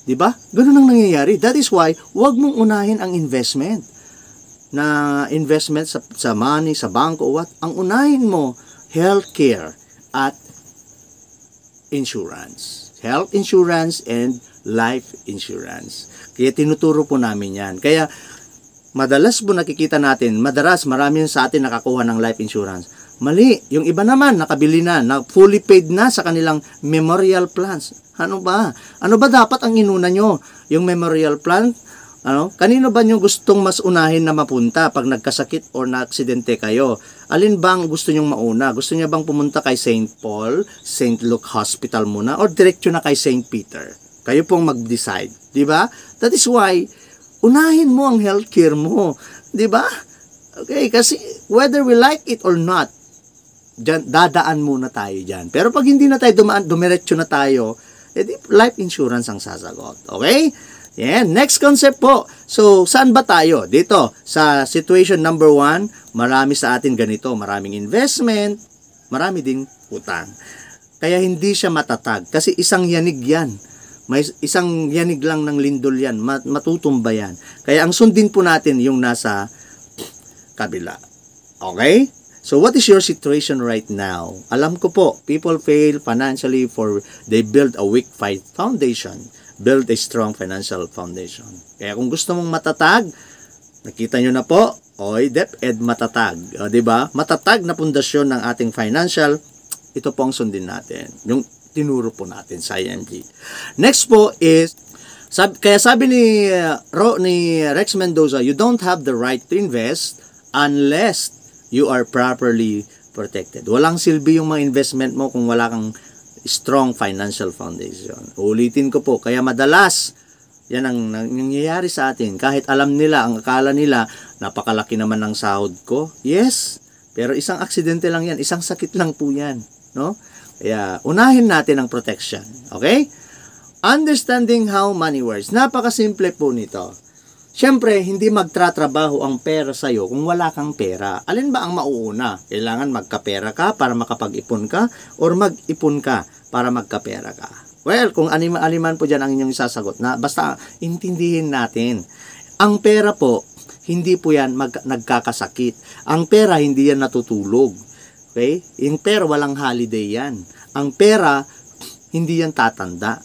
Diba? Ganun ang nangyayari. That is why, huwag mong unahin ang investment. Na investment sa money, sa bangko, what? Ang unahin mo, healthcare at insurance. Health insurance and life insurance. Kaya tinuturo po namin yan. Kaya, madalas po nakikita natin, marami sa atin nakakuha ng life insurance. Mali. Yung iba naman, nakabili na fully paid na sa kanilang memorial plans. Ano ba? Ano ba dapat ang inuna nyo? Yung memorial plan? Kanino ba nyo gustong mas unahin na mapunta pag nagkasakit or na-aksidente kayo? Alin bang gusto nyong mauna? Gusto nyo bang pumunta kay St. Paul, St. Luke Hospital muna, or diretso na kay St. Peter? Kayo pong mag-decide. Diba? That is why, unahin mo ang healthcare mo. Diba? Okay, kasi whether we like it or not, dadaan muna tayo dyan. Pero pag hindi na tayo dumiretso na tayo, edi life insurance ang sasagot. Okay? Yeah, next concept po. So, saan ba tayo? Dito, sa situation number 1, marami sa atin ganito, maraming investment, marami ding utang. Kaya hindi siya matatag. Kasi isang yanig yan. May isang yanig lang ng lindol yan. Matutumba yan. Kaya ang sundin po natin yung nasa kabila. Okay? So, what is your situation right now? Alam ko po, people fail financially for they build a weak foundation. Build a strong financial foundation. Kaya kung gusto mong matatag, nakita nyo na po, DepEd matatag. O, diba? Matatag na pundasyon ng ating financial, ito po ang sundin natin. Yung tinuro po natin sa IMG. Next po is, kaya sabi ni Rex Mendoza, you don't have the right to invest unless you are properly protected. Walang silbi yung mga investment mo kung wala kang strong financial foundation. Ulitin ko po, kaya madalas, yan ang nangyayari sa atin. Kahit alam nila, ang akala nila, napakalaki naman ng sahod ko. Yes, pero isang aksidente lang yan, isang sakit lang po yan. No? Kaya, unahin natin ang protection. Okay? Understanding how money works. Napakasimple po nito. Siyempre, hindi magtratrabaho ang pera sa'yo kung wala kang pera. Alin ba ang mauuna? Kailangan magkapera ka para makapag-ipon ka or mag-ipon ka para magkapera ka? Well, kung aliman po dyan ang inyong isasagot na basta intindihin natin. Ang pera po, hindi po yan nagkakasakit. Ang pera, hindi yan natutulog. Okay? Yung pera, walang holiday yan. Ang pera, hindi yan tatanda.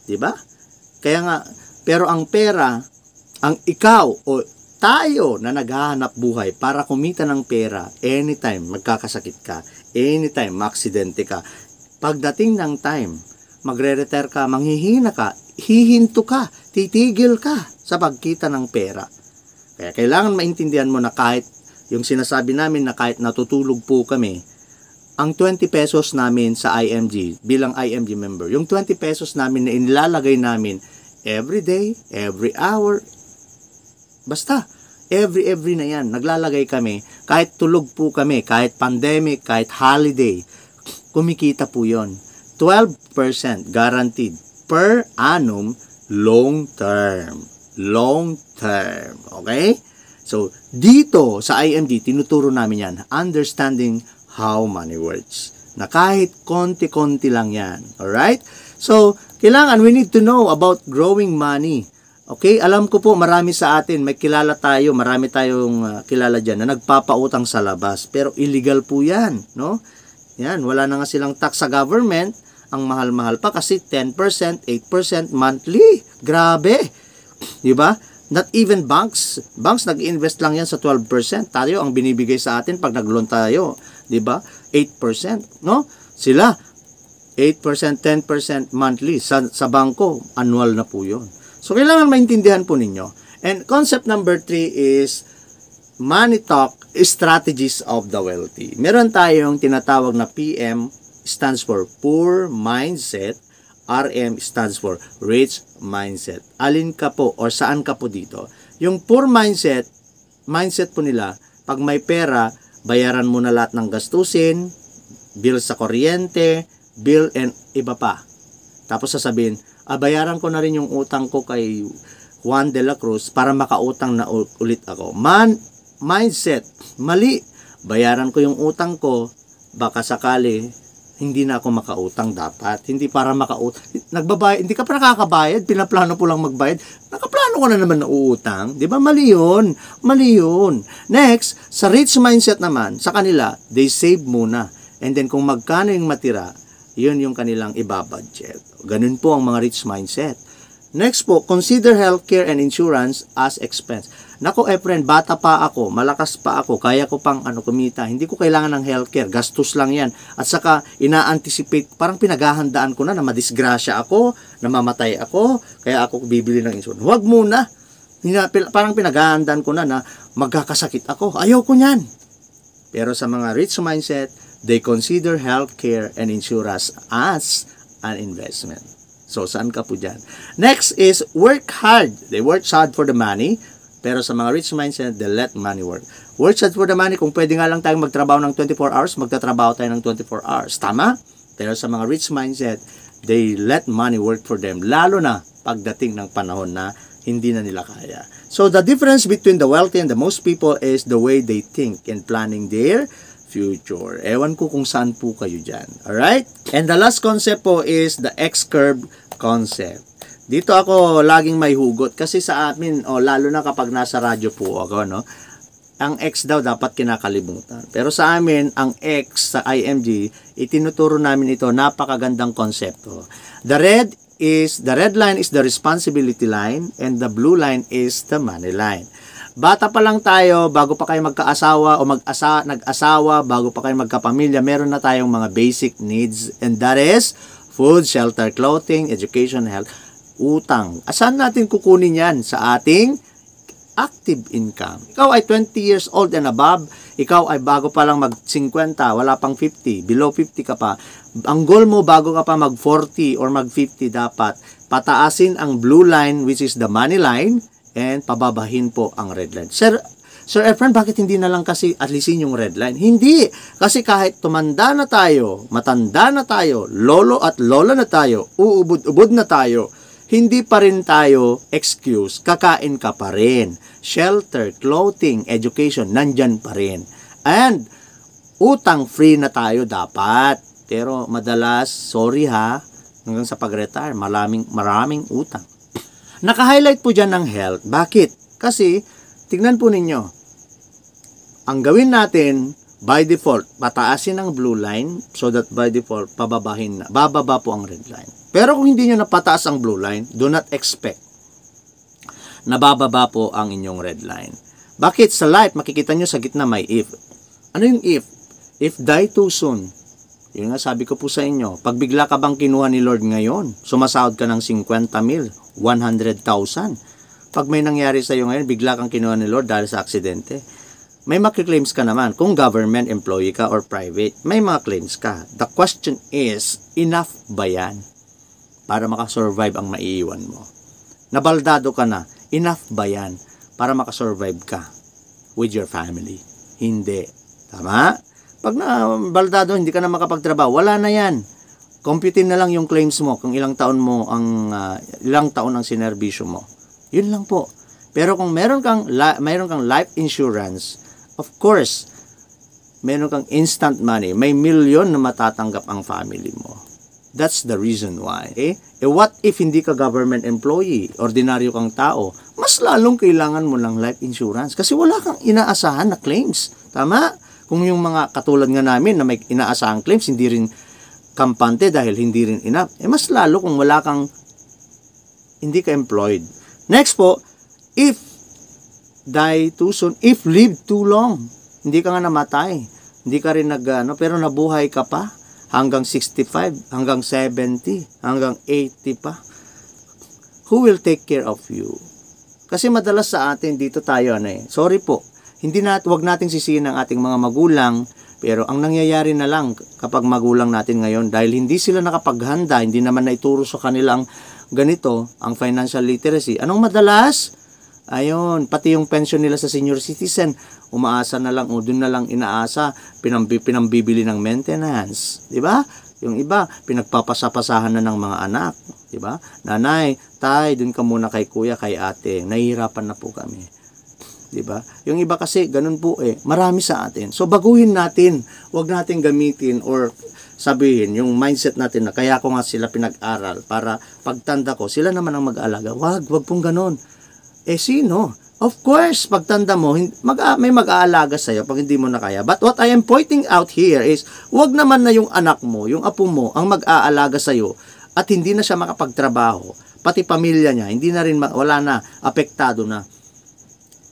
Diba? Kaya nga, pero ang pera, ang ikaw o tayo na naghahanap buhay para kumita ng pera, anytime magkakasakit ka, anytime maaksidente ka, pagdating ng time, magre-retire ka, manghihina ka, hihinto ka, titigil ka sa pagkita ng pera. Kaya kailangan maintindihan mo na kahit yung sinasabi namin na kahit natutulog po kami, ang 20 pesos namin sa IMG, bilang IMG member, yung 20 pesos namin na inilalagay namin every day, every hour, basta, every na yan, naglalagay kami, kahit tulog po kami, kahit pandemic, kahit holiday, kumikita po yon. 12% guaranteed per annum, long term. Long term. Okay? So, dito sa IMG, tinuturo namin yan, understanding how money works. Na kahit konti-konti lang yan. Alright? So, kailangan, we need to know about growing money. Okay, alam ko po marami sa atin, may kilala tayo, marami tayong kilala dyan na nagpapautang sa labas. Pero illegal po yan, no? Yan, wala na nga silang tax sa government. Ang mahal-mahal pa kasi 10%, 8% monthly. Grabe. Diba? Not even banks. Banks nag-invest lang yan sa 12%. Tayo ang binibigay sa atin pag nag-loan tayo. Diba? 8%, no? Sila, 8%, 10% monthly. Sa bangko, annual na po yun. So, kailangan maintindihan po ninyo. And concept number 3 is money talk strategies of the wealthy. Meron tayong tinatawag na PM stands for poor mindset, RM stands for rich mindset. Alin ka po or saan ka po dito? Yung poor mindset po nila, pag may pera, bayaran mo na lahat ng gastusin, bill sa kuryente, bill and iba pa. Tapos sasabihin, bayaran ko na rin yung utang ko kay Juan de la Cruz para makautang na ulit ako. Mindset, mali. Bayaran ko yung utang ko, baka sakali, hindi na ako makautang dapat. Hindi para makautang. Nagbabayad, hindi ka pa nakakabayad, pinaplano po lang magbayad. Nakaplano ko na naman na uutang. Di ba? Mali yun. Mali yun. Next, sa rich mindset naman, sa kanila, they save muna. And then kung magkano yung matira, yun yung kanilang ibabudget. Ganun po ang mga rich mindset. Next po, consider healthcare and insurance as expense. Nako, friend, bata pa ako, malakas pa ako, kaya ko pang kumita. Hindi ko kailangan ng healthcare, gastos lang yan. At saka, ina-anticipate, parang pinaghahandaan ko na madisgrasya ako, namamatay ako, kaya ako bibili ng insulin. Huwag muna. Parang pinaghahandaan ko na magkakasakit ako. Ayaw ko niyan. Pero sa mga rich mindset, they consider healthcare and insurance as an investment. So, saan ka po dyan? Next is work hard. They work hard for the money. Pero sa mga rich mindset, they let money work. Work hard for the money, kung pwede nga lang tayong magtrabaho ng 24 hours, magtatrabaho tayo ng 24 hours. Tama? Pero sa mga rich mindset, they let money work for them. Lalo na pagdating ng panahon na hindi na nila kaya. So, the difference between the wealthy and the most people is the way they think in planning their future. Ewan ko kung saan po kayo dyan. Alright? And the last concept po is the X-curve concept. Dito ako laging may hugot kasi sa amin, lalo na kapag nasa radyo po ako, no? Ang X daw dapat kinakalimutan. Pero sa amin, ang X sa IMG, itinuturo namin ito, napakagandang konsepto. The red line is the responsibility line and the blue line is the money line. Bata pa lang tayo, bago pa kayo magkaasawa o nag-asawa, bago pa kayo magkapamilya, meron na tayong mga basic needs, and that is food, shelter, clothing, education, health, utang. Asan natin kukunin yan? Sa ating active income. Ikaw ay 20 years old and above, ikaw ay bago pa lang mag-50, wala pang 50, below 50 ka pa. Ang goal mo bago ka pa mag-40 or mag-50, dapat pataasin ang blue line, which is the money line, and pababahin po ang red line. Sir Efren, bakit hindi na lang kasi alisin yung red line? Hindi. Kasi kahit tumanda na tayo, matanda na tayo, lolo at lola na tayo, uubod-ubod na tayo, hindi pa rin tayo excuse, kakain ka pa rin. Shelter, clothing, education, nandyan pa rin. And, utang free na tayo dapat. Pero madalas, sorry ha, hanggang sa pag-retire, maraming utang. Naka-highlight po dyan ng health. Bakit? Kasi, tignan po ninyo, ang gawin natin, by default, pataasin ang blue line so that by default, pababahin na. Bababa po ang red line. Pero kung hindi nyo napataas ang blue line, do not expect na bababa po ang inyong red line. Bakit? Sa life, makikita nyo sa gitna may if. Ano yung if? If die too soon. Yun nga sabi ko po sa inyo, pag bigla ka bang kinuha ni Lord ngayon, sumasahod ka ng 50 mil, 100,000. Pag may nangyari sa iyo ngayon, bigla kang kinuha ni Lord dahil sa aksidente, may makikclaims ka naman. Kung government employee ka or private, may mga claims ka. The question is, enough ba yan para makasurvive ang maiiwan mo? Nabaldado ka na, enough ba yan para makasurvive ka with your family? Hindi. Tama? Pag nabaldado, hindi ka na makapagtrabaho, wala na yan. Computin na lang yung claims mo kung ilang taon ang sinerbisyo mo. Yun lang po. Pero kung meron kang life insurance, of course, meron kang instant money, may milyon na matatanggap ang family mo. That's the reason why. What if hindi ka government employee, ordinaryo kang tao, mas lalong kailangan mo ng life insurance kasi wala kang inaasahan na claims. Tama? Kung yung mga katulad nga namin na may inaasahang claims, hindi rin kampante dahil hindi rin enough, mas lalo kung hindi ka employed. Next po, if die too soon, if live too long, hindi ka nga namatay, hindi ka rin pero nabuhay ka pa, hanggang 65, hanggang 70, hanggang 80 pa. Who will take care of you? Kasi madalas sa atin, dito tayo, sorry po, wag nating sisihin ang ating mga magulang, pero ang nangyayari na lang kapag magulang natin ngayon, dahil hindi sila nakapaghanda, hindi naman naituro sa kanilang ganito, ang financial literacy. Anong madalas? Ayun, pati yung pension nila sa senior citizen, umaasa na lang o doon na lang inaasa, pinambibili ng maintenance, di ba? Yung iba, pinagpapasapasahan na ng mga anak, di ba? Nanay, tay, doon ka muna kay kuya, kay ate, nahihirapan na po kami. Di ba? Yung iba kasi, ganun po marami sa atin. So, baguhin natin, wag natin gamitin or sabihin, yung mindset natin na kaya ko nga sila pinag-aral para pagtanda ko, sila naman ang mag-aalaga. Wag pong ganun. Sino? Of course, pagtanda mo, may mag-aalaga sa'yo pag hindi mo na kaya. But what I am pointing out here is, wag naman na yung anak mo, yung apo mo, ang mag-aalaga sa'yo at hindi na siya makapagtrabaho. Pati pamilya niya, hindi na rin, wala na, apektado na.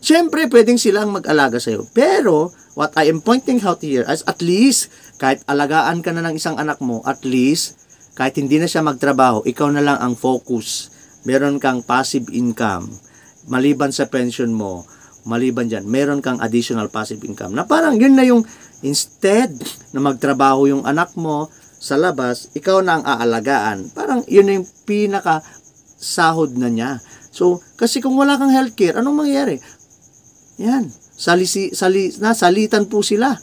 Siyempre, pwedeng silang mag-alaga sa'yo. Pero, what I am pointing out here is at least, kahit alagaan ka na ng isang anak mo, at least, kahit hindi na siya magtrabaho, ikaw na lang ang focus. Meron kang passive income. Maliban sa pension mo, maliban dyan, meron kang additional passive income. Na parang yun na yung, instead na magtrabaho yung anak mo sa labas, ikaw na ang aalagaan. Parang yun na yung pinaka sahod na niya. So, kasi kung wala kang healthcare, anong mangyayari? Yan. Salitan po sila.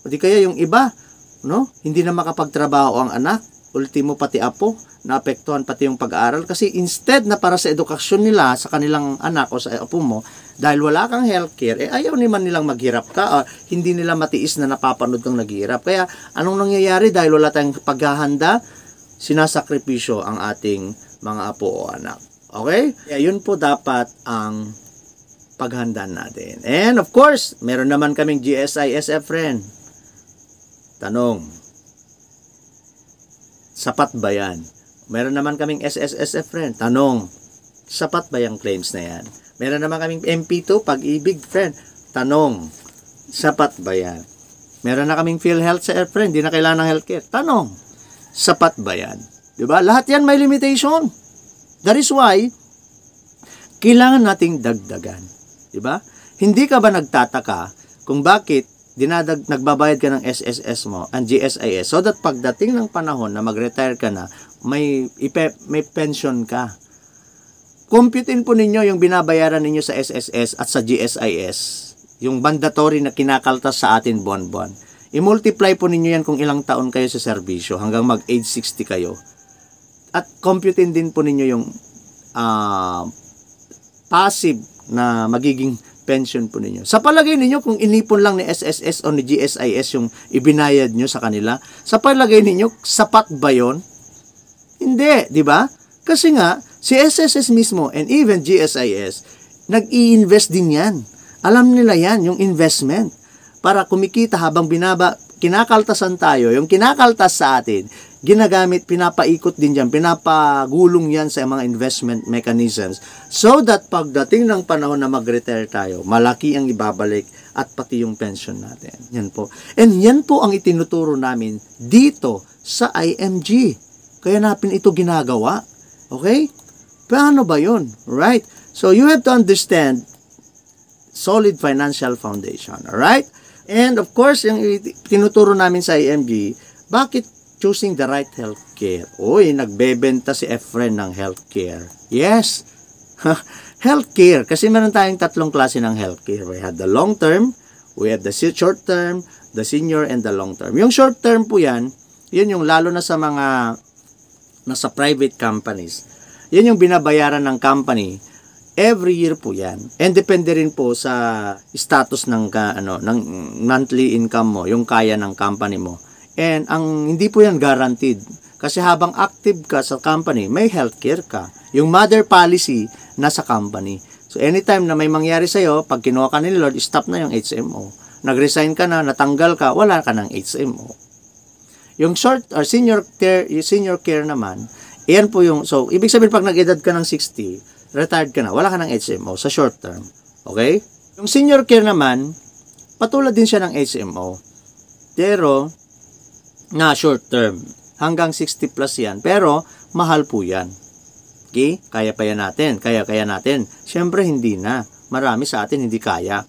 O di kaya yung iba, no? Hindi na makapagtrabaho ang anak. Ultimo pati apo. Naapektuhan pati yung pag-aaral. Kasi instead na para sa edukasyon nila sa kanilang anak o sa apo mo, dahil wala kang healthcare, ayaw naman nilang maghirap ka. Hindi nila matiis na napapanood kang naghihirap. Kaya anong nangyayari dahil wala tayong paghahanda? Sinasakripisyo ang ating mga apo o anak. Okay? Kaya yun po dapat ang paghandaan natin. And of course, meron naman kaming GSISF friend. Tanong, sapat ba yan? Meron naman kaming SSSF friend. Tanong, sapat ba yung claims na yan? Meron naman kaming MP2, Pag-ibig friend. Tanong, sapat ba yan? Meron na kaming PhilHealth sa friend, di na kailangan ng healthcare. Tanong, sapat ba yan? Diba? Lahat yan may limitation. That is why, kailangan nating dagdagan. Diba? Hindi ka ba nagtataka kung bakit nagbabayad ka ng SSS mo, ang GSIS, so that pagdating ng panahon na mag-retire ka na, may pension ka. Computein po ninyo yung binabayaran ninyo sa SSS at sa GSIS, yung mandatory na kinakaltas sa atin buwan-buwan. I-multiply po ninyo yan kung ilang taon kayo sa serbisyo hanggang mag-age 60 kayo. At computein din po ninyo yung passive na magiging pension po ninyo. Sa palagay ninyo, kung inipon lang ni SSS o ni GSIS yung ibinayad nyo sa kanila, sa palagay ninyo, sapat ba yun? Hindi, di ba? Kasi nga, si SSS mismo and even GSIS, nag-i-invest din yan. Alam nila yan, yung investment. Para kumikita habang kinakaltasan tayo, yung kinakaltas sa atin, ginagamit, pinapaikot din dyan, pinapagulong yan sa mga investment mechanisms so that pagdating ng panahon na mag-retire tayo, malaki ang ibabalik at pati yung pension natin. Yan po. And yan po ang itinuturo namin dito sa IMG. Kaya natin ito ginagawa. Okay? Paano ba yun? Right? So you have to understand solid financial foundation. Alright? And of course, yung tinuturo namin sa IMG, bakit choosing the right healthcare? Uy, nagbebenta si Efren ng healthcare. Yes, healthcare. Kasi meron tayong tatlong klase ng healthcare. We have the long term, we have the short term, the senior, and the long term. Yung short term po yan, yun yung lalo na sa mga nasa private companies. Yan yung binabayaran ng company. Every year po yan. And depende rin po sa status ng monthly income mo, yung kaya ng company mo. And hindi po yan guaranteed. Kasi habang active ka sa company, may healthcare ka. Yung mother policy, nasa company. So anytime na may mangyari sa'yo, pag kinuha ka ni Lord, stop na yung HMO. Nag-resign ka na, natanggal ka, wala ka ng HMO. Yung short or senior care naman, yan po yung, so ibig sabihin pag nag-edad ka ng 60, retired ka na, wala ka ng HMO sa short term. Okay? Yung senior care naman, patulad din siya ng HMO. Pero, na short term. Hanggang 60 plus yan. Pero, mahal po yan. Okay? Kaya pa yan natin. Kaya natin. Siyempre, hindi na. Marami sa atin hindi kaya.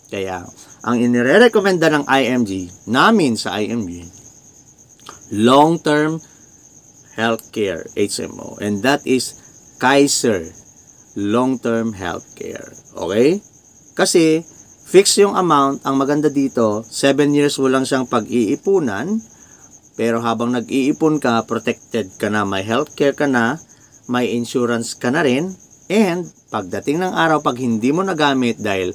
Kaya, ang inirekomenda ng IMG, namin sa IMG, long-term healthcare, HMO. And that is Kaiser long-term healthcare. Okay? Kasi, fix yung amount. Ang maganda dito, 7 years mo lang siyang pag-iipunan. Pero habang nag-iipon ka, protected ka na, may healthcare ka na, may insurance ka na rin, and pagdating ng araw, pag hindi mo nagamit dahil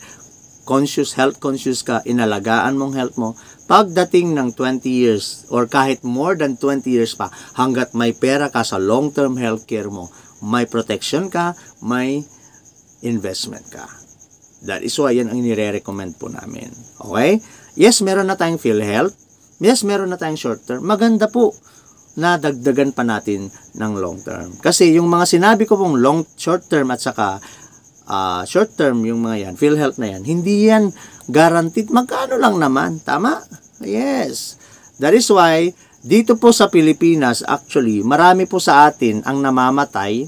health conscious ka, inalagaan mong health mo, pagdating ng 20 years or kahit more than 20 years pa, hanggat may pera ka sa long-term healthcare mo, may protection ka, may investment ka. That is why yan ang nire-recommend po namin. Okay? Yes, meron na tayong PhilHealth. Yes, meron na tayong short term. Maganda po na dagdagan pa natin ng long term. Kasi yung mga sinabi ko pong short term at saka short term, yung mga yan, PhilHealth na yan, hindi yan guaranteed. Magkano lang naman, tama? Yes. That is why, dito po sa Pilipinas, actually, marami po sa atin ang namamatay,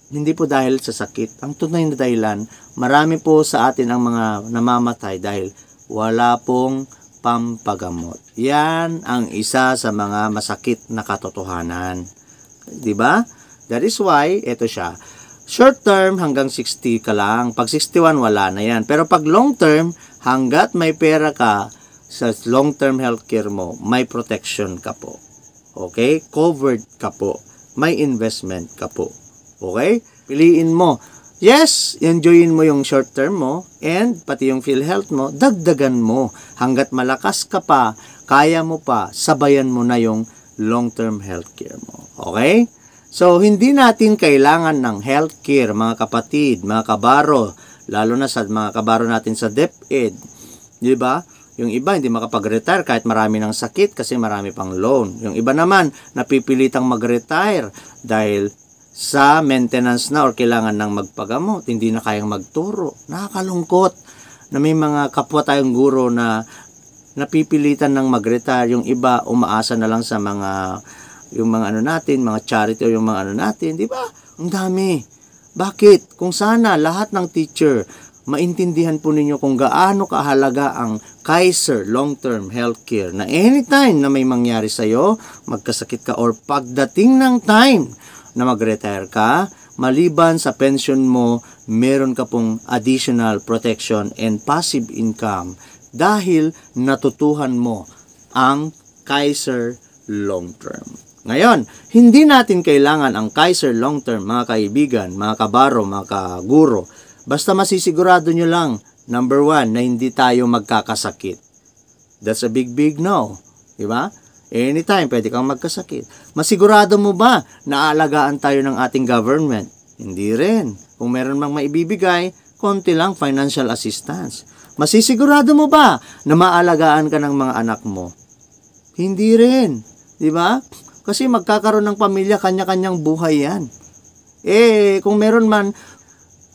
hindi po dahil sa sakit. Ang tunay na dahilan, marami po sa atin ang mga namamatay dahil wala pong pampagamot. Yan ang isa sa mga masakit na katotohanan. Diba? That is why, ito siya. Short term, hanggang 60 ka lang. Pag 61, wala na yan. Pero pag long term, hanggat may pera ka sa long term healthcare mo, may protection ka po. Okay? Covered ka po. May investment ka po. Okay? Piliin mo. Yes, enjoyin mo yung short term mo and pati yung PhilHealth mo, dagdagan mo. Hanggat malakas ka pa, kaya mo pa, sabayan mo na yung long term healthcare mo. Okay? So, hindi natin kailangan ng healthcare, mga kapatid, mga kabaro, lalo na sa mga kabaro natin sa DepEd. Di ba? Yung iba, hindi makapag-retire kahit marami ng sakit kasi marami pang loan. Yung iba naman, napipilitang mag-retire dahil sa maintenance na or kailangan ng magpagamot, hindi na kayang magturo. Nakakalungkot na may mga kapwa tayong guro na napipilitan ng mag-retire. Yung iba, umaasa na lang sa yung mga ano natin, mga charity o yung mga ano natin, di ba? Ang dami. Bakit? Kung sana lahat ng teacher, maintindihan po ninyo kung gaano kahalaga ang Kaiser Long-Term Healthcare na anytime na may mangyari sa'yo, magkasakit ka or pagdating ng time na mag-retire ka, maliban sa pension mo, meron ka pong additional protection and passive income dahil natutuhan mo ang Kaiser Long-Term. Ngayon, hindi natin kailangan ang Kaiser Long-Term, mga kaibigan, mga kabaro, mga kaguro. Basta masisigurado nyo lang, number 1, na hindi tayo magkakasakit. That's a big no. Diba? Anytime, pwede kang magkasakit. Masigurado mo ba na aalagaan tayo ng ating government? Hindi rin. Kung meron mang maibibigay, konti lang financial assistance. Masisigurado mo ba na maalagaan ka ng mga anak mo? Hindi rin. Diba? Kasi magkakaroon ng pamilya, kanya-kanyang buhay yan. Kung meron man,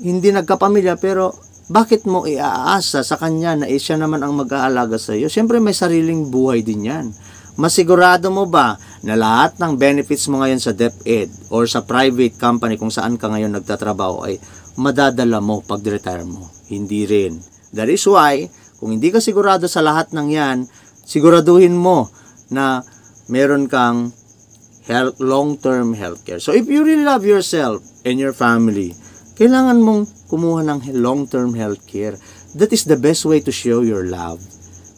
hindi nagkapamilya, pero bakit mo iaasa sa kanya na siya naman ang mag-aalaga sa iyo? Siyempre may sariling buhay din yan. Masigurado mo ba na lahat ng benefits mo ngayon sa DepEd or sa private company kung saan ka ngayon nagtatrabaho ay madadala mo pag retire mo? Hindi rin. That is why, kung hindi ka sigurado sa lahat ng yan, siguraduhin mo na meron kang long-term healthcare. So, if you really love yourself and your family, kailangan mong kumuha ng long-term healthcare. That is the best way to show your love.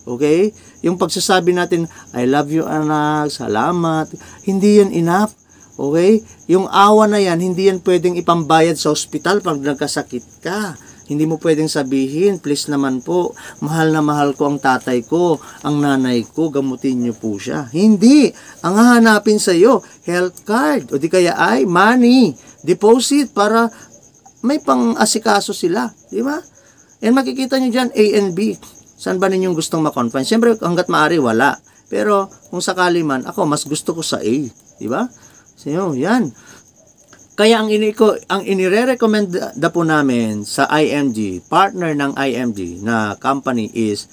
Okay? Yung pagsasabi natin, I love you anak, salamat, hindi yan enough. Okay? Yung awa na yan, hindi yan pwedeng ipambayad sa ospital pag nagkasakit ka. Hindi mo pwedeng sabihin, please naman po, mahal na mahal ko ang tatay ko, ang nanay ko, gamutin niyo po siya. Hindi. Ang hahanapin sa iyo, health card, o di kaya ay money, deposit, para may pang-asikaso sila. Di ba? And makikita niyo dyan, A and B. Saan ba ninyong gustong ma-confine? Siyempre, hanggat maaari, wala. Pero, kung sakali man, ako, mas gusto ko sa A. Di ba? So, yan. Kaya ang inire-recommend po namin sa IMG, partner ng IMG na company is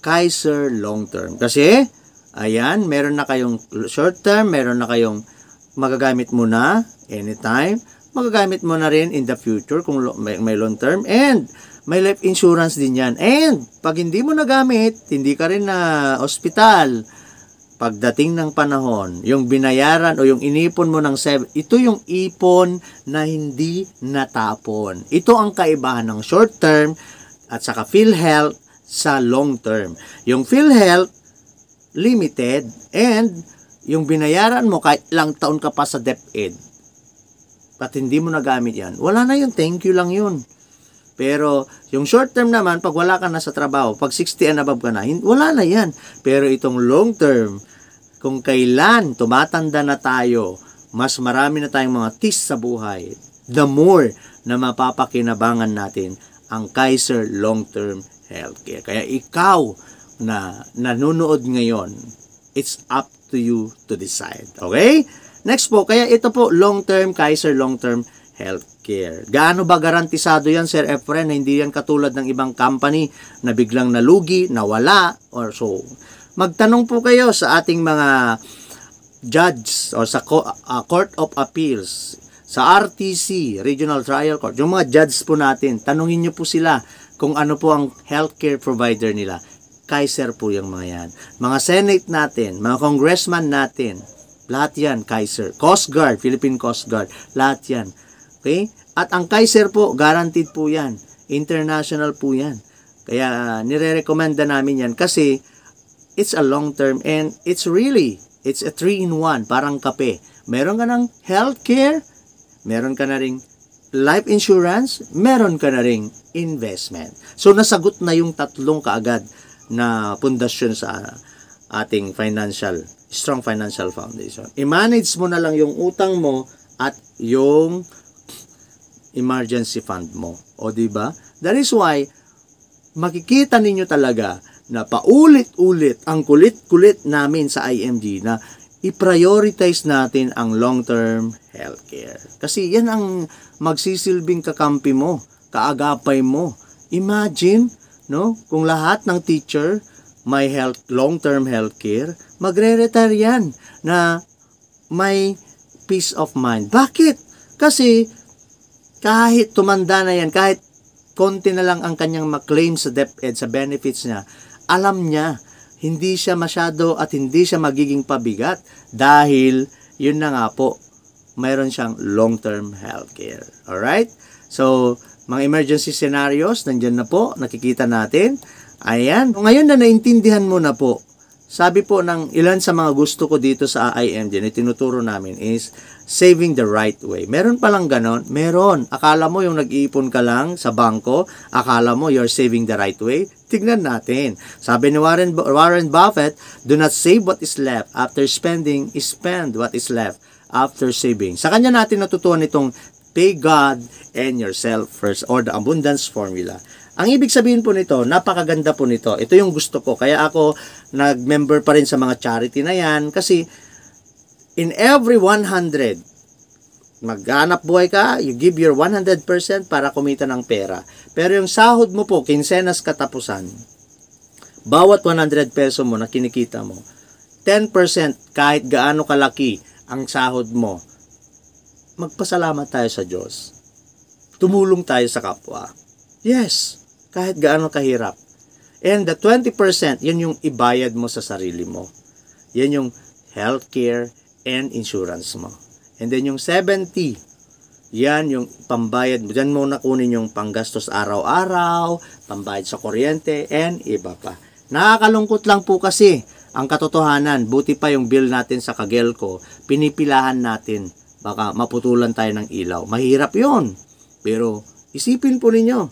Kaiser Long Term. Kasi, ayan, meron na kayong short term, meron na kayong magagamit mo na anytime, magagamit mo na rin in the future kung may long term, and may life insurance din yan. And, pag hindi mo nagamit, hindi ka rin na hospital, pagdating ng panahon, yung binayaran o yung inipon mo ng ito yung ipon na hindi natapon. Ito ang kaibahan ng short term at saka PhilHealth sa long term. Yung PhilHealth, limited, and yung binayaran mo kahit ilang taon ka pa sa DepEd, at hindi mo nagamit yan, wala na yun, thank you lang yun. Pero, yung short term naman, pag wala ka na sa trabaho, pag 60 and above ka na, wala na yan. Pero itong long term, kung kailan tumatanda na tayo, mas marami na tayong mga tis sa buhay, the more na mapapakinabangan natin ang Kaiser Long-Term Healthcare. Kaya ikaw na nanonood ngayon, it's up to you to decide. Okay? Next po, kaya ito po, long-term, Kaiser Long-Term Healthcare. healthcare. Gaano ba garantisado yan, Sir Efren, na hindi yan katulad ng ibang company na biglang nalugi, nawala, or so. Magtanong po kayo sa ating mga judge o sa Court of Appeals, sa RTC, Regional Trial Court, yung mga judge po natin, tanungin nyo po sila kung ano po ang healthcare provider nila. Kaiser po yung mga yan. Mga Senate natin, mga congressman natin, lahat yan, Kaiser. Coast Guard, Philippine Coast Guard, lahat yan. Okay? At ang Kaiser po, guaranteed po yan. International po yan. Kaya nire-recommenda namin yan kasi it's a long term and it's a 3-in-1, parang kape. Meron ka ng healthcare, meron ka na ring life insurance, meron ka na ring investment. So nasagot na yung tatlong kaagad na pundasyon sa ating strong financial foundation. I-manage mo na lang yung utang mo at yung emergency fund mo. O diba? That is why makikita ninyo talaga na paulit-ulit ang kulit-kulit namin sa IMG na i-prioritize natin ang long-term healthcare. Kasi yan ang magsisilbing kakampi mo, kaagapay mo. Imagine, no, kung lahat ng teacher may long-term healthcare, magre-retire yan na may peace of mind. Bakit? Kasi kahit tumanda na yan, kahit konti na lang ang kanyang maklaim sa DepEd, sa benefits niya, alam niya, hindi siya masyado at hindi siya magiging pabigat dahil yun na nga po, mayroon siyang long-term healthcare. Alright? So, mga emergency scenarios, nandyan na po, nakikita natin. Ayan. Ngayon na naintindihan mo na po, sabi po ng ilan sa mga gusto ko dito sa IMG na tinuturo namin is saving the right way. Meron palang ganon? Meron. Akala mo yung nag-iipon ka lang sa bangko, akala mo you're saving the right way? Tignan natin. Sabi ni Warren Buffett, do not save what is left after spending, spend what is left after saving. Sa kanya natin natutuhan itong pay God and yourself first or the abundance formula. Ang ibig sabihin po nito, napakaganda po nito. Ito yung gusto ko. Kaya ako nag-member pa rin sa mga charity na yan kasi in every 100, maghanap buhay ka, you give your 100% para kumita ng pera. Pero yung sahod mo po, kinsenas katapusan, bawat 100 peso mo na kinikita mo, 10% kahit gaano kalaki ang sahod mo, magpasalamat tayo sa Diyos. Tumulong tayo sa kapwa. Yes, kahit gaano kahirap. And the 20%, yan yung ibayad mo sa sarili mo. Yan yung healthcare and insurance mo. And then yung 70, yan yung pambayad mo. Diyan mo nakunin yung panggastos araw-araw, pambayad sa kuryente, and iba pa. Nakakalungkot lang po kasi ang katotohanan. Buti pa yung bill natin sa Kagelco, pinipilahan natin. Baka maputulan tayo ng ilaw. Mahirap yon. Pero isipin po ninyo,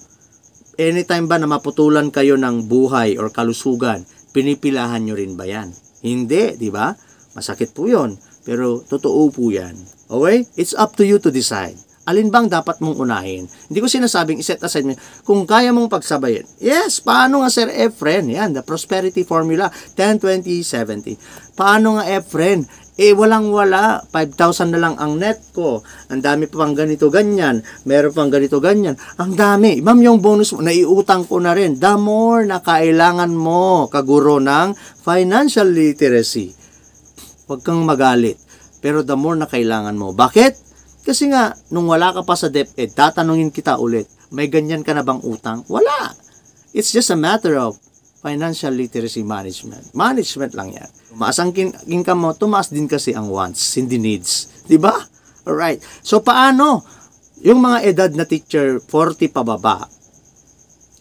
anytime ba na maputulan kayo ng buhay or kalusugan, pinipilahan nyo rin ba yan? Hindi, di ba? Masakit po yon. Pero totoo po yan. Okay? It's up to you to decide. Alin bang dapat mong unahin? Hindi ko sinasabing iset aside mo. Kung kaya mong pagsabayin. Yes, paano nga Sir Efren? Yan, the prosperity formula. 10, 20, 70. Paano nga Efren? Walang-wala. 5,000 na lang ang net ko. Ang dami pa pang ganito, ganyan. Meron pang ganito, ganyan. Ang dami. Ma'am, yung bonus mo, naiutang ko na rin. The more na kailangan mo, kaguro ng financial literacy. Huwag kang magalit. Pero the more na kailangan mo. Bakit? Kasi nga, nung wala ka pa sa DepEd, tatanungin kita ulit, may ganyan ka na bang utang? Wala. It's just a matter of financial literacy management. Management lang yan. Tumaas ang income mo, tumaas din kasi ang wants, hindi needs. Diba? Alright. So, paano? Yung mga edad na teacher, 40 pababa,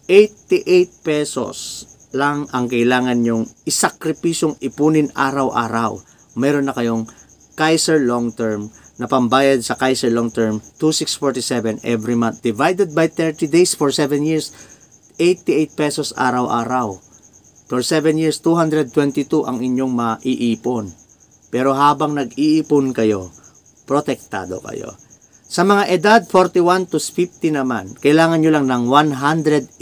88 pesos lang ang kailangan nyong isakripisyong ipunin araw-araw. Meron na kayong Kaiser Long Term na pambayad sa Kaiser Long Term, 2,647 every month. Divided by 30 days for 7 years, 88 pesos araw-araw. For 7 years, 222 ang inyong maiipon. Pero habang nag-iipon kayo, protektado kayo. Sa mga edad 41 to 50 naman, kailangan nyo lang ng 118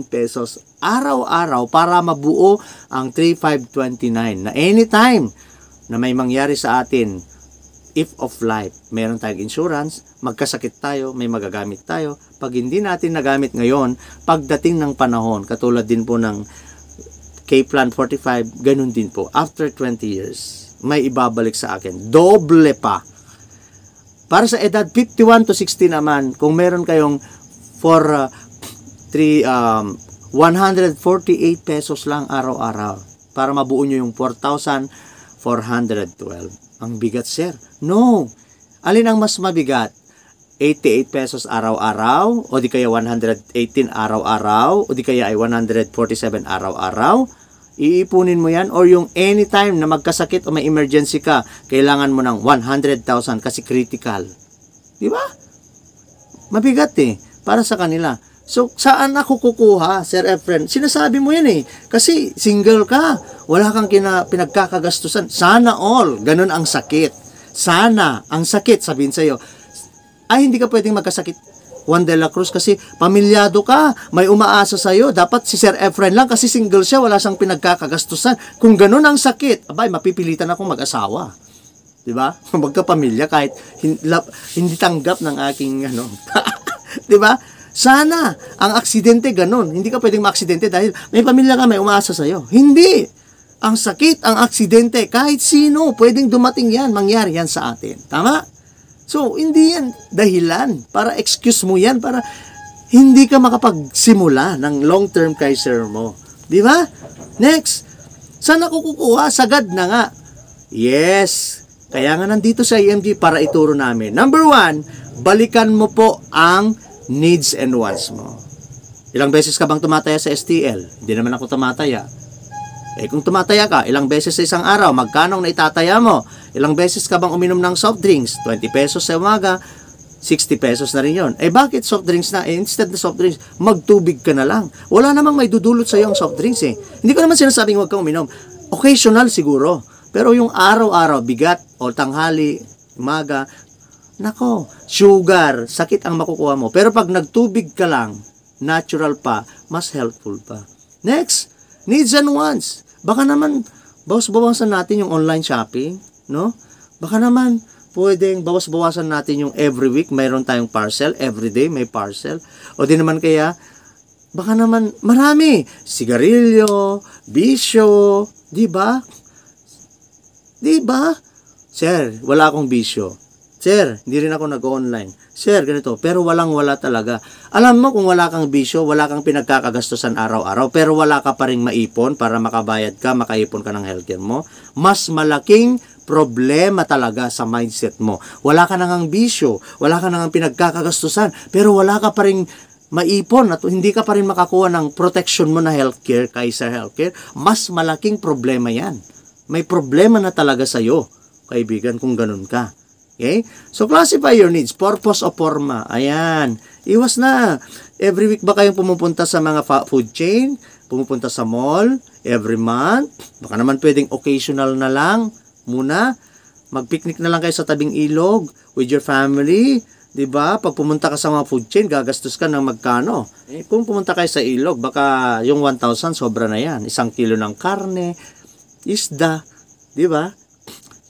pesos araw-araw para mabuo ang 3,529 na anytime na may mangyari sa atin, if of life. Meron tayong insurance, magkasakit tayo, may magagamit tayo. Pag hindi natin nagamit ngayon, pagdating ng panahon, katulad din po ng K-Plan 45, ganun din po. After 20 years, may ibabalik sa akin. Doble pa. Para sa edad 51 to 60 naman, kung meron kayong for 148 pesos lang araw-araw para mabuo nyo yung 4,412. Ang bigat, sir. No. Alin ang mas mabigat? 88 pesos araw-araw, o di kaya 118 araw-araw, o di kaya ay 147 araw-araw? Iipunin mo yan, or yung anytime na magkasakit o may emergency ka, kailangan mo ng 100,000 kasi critical. Di ba? Mabigat eh, para sa kanila. So, saan ako kukuha, Sir Efren? Sinasabi mo yan eh, kasi single ka, wala kang pinagkakagastusan. Sana all, ganun ang sakit. Sana, ang sakit, sabihin sa'yo, ay hindi ka pwedeng magkasakit, Juan de la Cruz, kasi pamilyado ka, may umaasa sa'yo. Dapat si Sir Efren lang kasi single siya, wala siyang pinagkakagastusan. Kung ganun ang sakit, abay, mapipilitan akong mag-asawa. Diba? Magkapamilya kahit hindi tanggap ng aking, diba? Sana, ang aksidente ganun. Hindi ka pwedeng maaksidente dahil may pamilya ka, may umaasa sa'yo. Hindi. Ang sakit, ang aksidente, kahit sino, pwedeng dumating yan, mangyari yan sa atin. Tama? So, hindi yan dahilan para excuse mo yan para hindi ka makapagsimula ng long-term kaiser mo. Di ba? Next, saan ako kukuha? Sagad na nga. Yes. Kaya nga nandito sa EMG para ituro namin. Number 1, balikan mo po ang needs and wants mo. Ilang beses ka bang tumataya sa STL? Hindi naman ako tumataya. Kung tumataya ka, ilang beses sa isang araw, magkano na itataya mo? Ilang beses ka bang uminom ng soft drinks? 20 pesos sa umaga, 60 pesos na rin yun. Bakit soft drinks na? Instead na soft drinks, magtubig ka na lang. Wala namang may dudulot sa iyo ang soft drinks eh. Hindi ko naman sinasabing huwag kang uminom. Occasional siguro. Pero yung araw-araw, bigat o tanghali, umaga, nako, sugar, sakit ang makukuha mo. Pero pag nagtubig ka lang, natural pa, mas helpful pa. Next, needs and wants. Baka naman, bawas-bawasan natin yung online shopping, no? Baka naman, pwedeng bawas-bawasan natin yung every week, mayroon tayong parcel, every day may parcel. O di naman kaya, baka naman, marami. Sigarilyo, bisyo, di ba? Di ba? Sir, wala akong bisyo. Sir, hindi rin ako nag-online. Sir, ganito. Pero walang-wala talaga. Alam mo kung wala kang bisyo, wala kang pinagkakagastusan araw-araw, pero wala ka pa rin maipon para makabayad ka, makaipon ka ng healthcare mo, mas malaking problema talaga sa mindset mo. Wala ka nang bisyo, wala ka nang pinagkakagastusan, pero wala ka pa rin maipon at hindi ka pa rin makakuha ng protection mo na healthcare, Kaiser Healthcare, mas malaking problema yan. May problema na talaga sa'yo, kaibigan, kung ganun ka. Okay? So, classify your needs. Purpose o forma. Ayan. Iwas na. Every week ba kayong pumupunta sa mga food chain? Pumupunta sa mall? Every month? Baka naman pwedeng occasional na lang. Muna. Mag-picnic na lang kayo sa tabing ilog with your family. Diba? Pag pumunta ka sa mga food chain, gagastos ka ng magkano. Kung pumunta kayo sa ilog, baka yung 1,000 sobra na yan. 1 kilo ng karne, isda. Diba?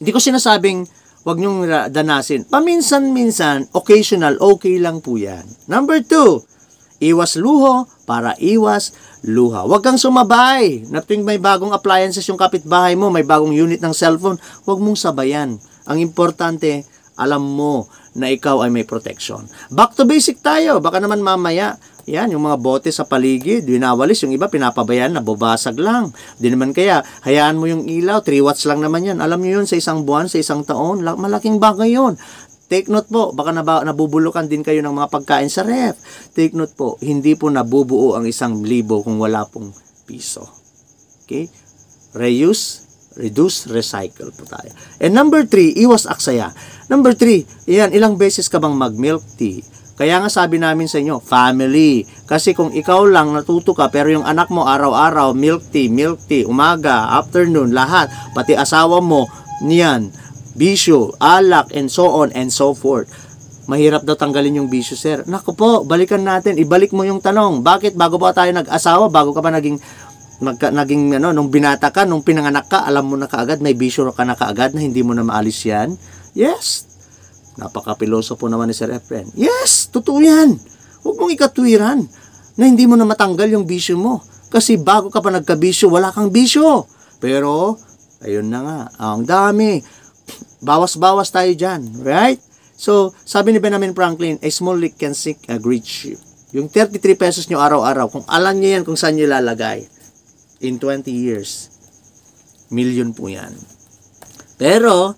Hindi ko sinasabing huwag niyong danasin. Paminsan-minsan, occasional, okay lang po yan. Number 2, iwas luho para iwas luha. Huwag kang sumabay. Naping may bagong appliances yung kapitbahay mo, may bagong unit ng cellphone, huwag mong sabayan. Ang importante, alam mo na ikaw ay may protection. Back to basic tayo. Baka naman mamaya, yan, yung mga bote sa paligid, winawalis, yung iba pinapabayaan, nababasag lang. Di naman kaya, hayaan mo yung ilaw, 3 watts lang naman yan. Alam nyo yun, sa isang buwan, sa isang taon, malaking bagay yun. Take note po, baka nabubulukan din kayo ng mga pagkain sa ref. Take note po, hindi po nabubuo ang 1,000 kung wala pong piso. Okay? Reuse, reduce, recycle po tayo. And number 3, iwas aksaya. Number 3, yan, ilang beses ka bang mag-milk tea? Kaya nga sabi namin sa inyo, family. Kasi kung ikaw lang natuto ka, pero yung anak mo araw-araw, milk tea, umaga, afternoon, lahat, pati asawa mo, niyan, bisyo, alak, and so on and so forth. Mahirap daw tanggalin yung bisyo, sir. Naku po, balikan natin, ibalik mo yung tanong. Bakit bago pa tayo nag-asawa, bago ka pa naging nung binata ka, nung pinanganak ka, alam mo na kaagad, may bisyo ka na kaagad na hindi mo na maalis yan. Yes. Napakapiloso po naman ni Sir Efren. Yes, totoo yan. Huwag mong ikatwiran na hindi mo na matanggal yung bisyo mo. Kasi bago ka pa nagkabisyo, wala kang bisyo. Pero, ayun na nga, ang dami. Bawas-bawas tayo dyan, right? So, sabi ni Benjamin Franklin, a small leak can sink a great ship. Yung 33 pesos nyo araw-araw, kung alam nyo yan kung saan nyo lalagay, in 20 years, million po yan. Pero,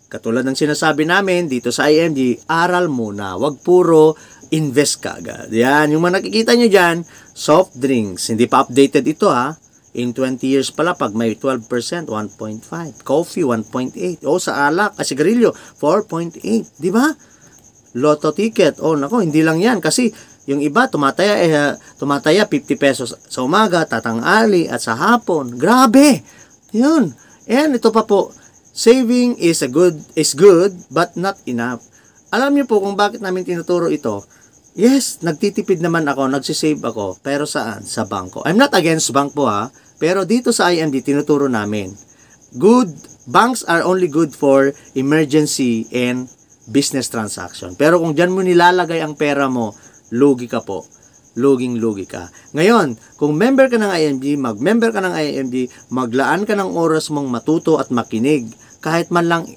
katulad ng sinasabi namin dito sa IMG, aral muna. Wag puro invest ka agad. Yan, yung mga nakikita nyo dyan, soft drinks. Hindi pa updated ito ha. In 20 years pala, pag may 12%, 1.5. Coffee, 1.8. O sa alak, sigarilyo, 4.8. Di ba? Lotto ticket. O nako, hindi lang yan. Kasi yung iba, tumataya 50 pesos sa umaga, tatanghali, at sa hapon. Grabe! Yun. And ito pa po, saving is good, but not enough. Alam niyo po kung bakit namin tinuturo ito? Yes, nagtitipid naman ako, nagsisave ako. Pero saan? Sa bangko. I'm not against bank po ha. Pero dito sa IMD, tinuturo namin. Banks are only good for emergency and business transaction. Pero kung dyan mo nilalagay ang pera mo, lugi ka po. Luging-lugi ka. Ngayon, kung member ka ng IMG, mag-member ka ng IMG, maglaan ka ng oras mong matuto at makinig. Kahit man lang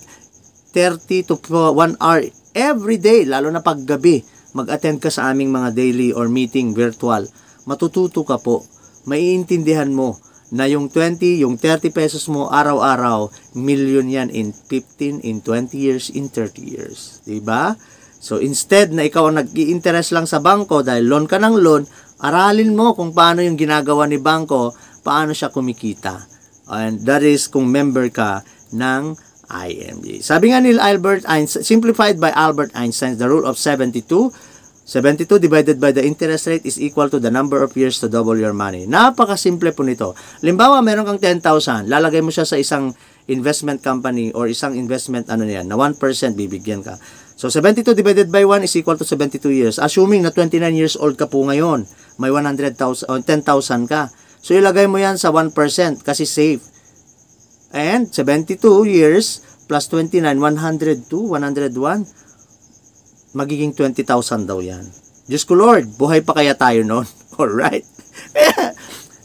30 to 1 hour every day, lalo na paggabi, mag-attend ka sa aming mga daily or meeting virtual. Matututo ka po. Maiintindihan mo na yung 20, yung 30 pesos mo araw-araw, million yan in 15, in 20 years, in 30 years. Diba? So, instead na ikaw ang nag-i-interest lang sa bangko dahil loan ka ng loan, aralin mo kung paano yung ginagawa ni bangko, paano siya kumikita. And that is kung member ka ng IMG. Sabi nga ni Albert Einstein, simplified by Albert Einstein, the rule of 72 divided by the interest rate is equal to the number of years to double your money. Napakasimple po nito. Limbawa, meron kang 10,000, lalagay mo siya sa isang investment company or isang investment na 1%, bibigyan ka. So, 72 divided by 1 is equal to 72 years. Assuming na 29 years old ka po ngayon, may 100,000 o 10,000 ka. So, ilagay mo yan sa 1% kasi safe. And 72 years plus 29, 102, 101, magiging 20,000 daw yan. Diyos ko Lord, buhay pa kaya tayo noon? Alright?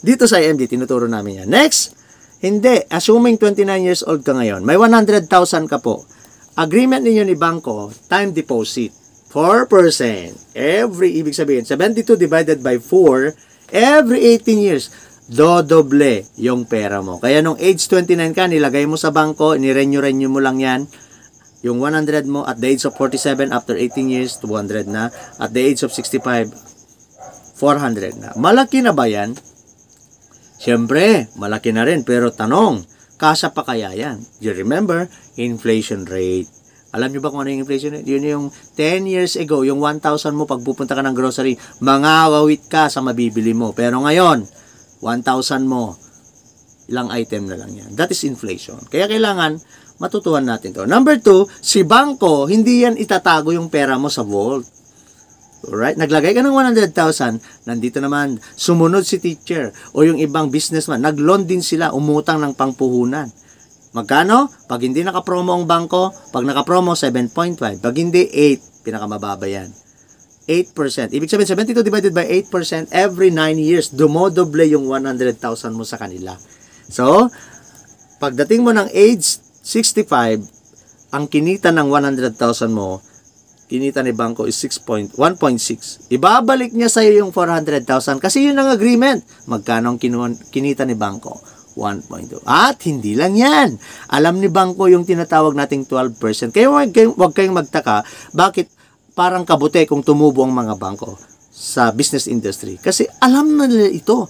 Dito sa IMD, tinuturo namin yan. Next, hindi. Assuming 29 years old ka ngayon, may 100,000 ka po. Agreement ninyo ni Bangko, time deposit, 4%. Ibig sabihin, 72 divided by 4, every 18 years, dodoble yung pera mo. Kaya nung age 29 ka, nilagay mo sa bangko, nirenew mo lang yan. Yung 100 mo at the age of 47, after 18 years, 200 na. At the age of 65, 400 na. Malaki na ba yan? Siyempre, malaki na rin. Pero tanong, kasya pa kaya yan? You remember, inflation rate. Alam nyo ba kung ano yung inflation rate? Yun yung 10 years ago, yung 1,000 mo, pag pupunta ka ng grocery, mangawawit ka sa mabibili mo. Pero ngayon, 1,000 mo, ilang item na lang yan. That is inflation. Kaya kailangan, matutuhan natin to. Number 2, si bangko, hindi yan itatago yung pera mo sa vault. Alright? Naglagay ka ng 100,000, nandito naman, sumunod si teacher o yung ibang businessman, nag-loan din sila, umutang ng pangpuhunan. Magkano? Pag hindi nakapromo ang bangko, pag nakapromo, 7.5. Pag hindi, 8. Pinakamababa yan. 8%. Ibig sabihin, 72 divided by 8%, every 9 years, dumodoble yung 100,000 mo sa kanila. So, pagdating mo ng age 65, ang kinita ng 100,000 mo, kinita ni bangko is 1.6. Ibabalik niya sa'yo yung 400,000 kasi yun ang agreement. Magkano ang kinita ni bangko? 1.2. At hindi lang yan. Alam ni bangko yung tinatawag nating 12%. Kaya huwag kayong magtaka, bakit parang kabute kung tumubo ang mga bangko sa business industry. Kasi alam na nila ito.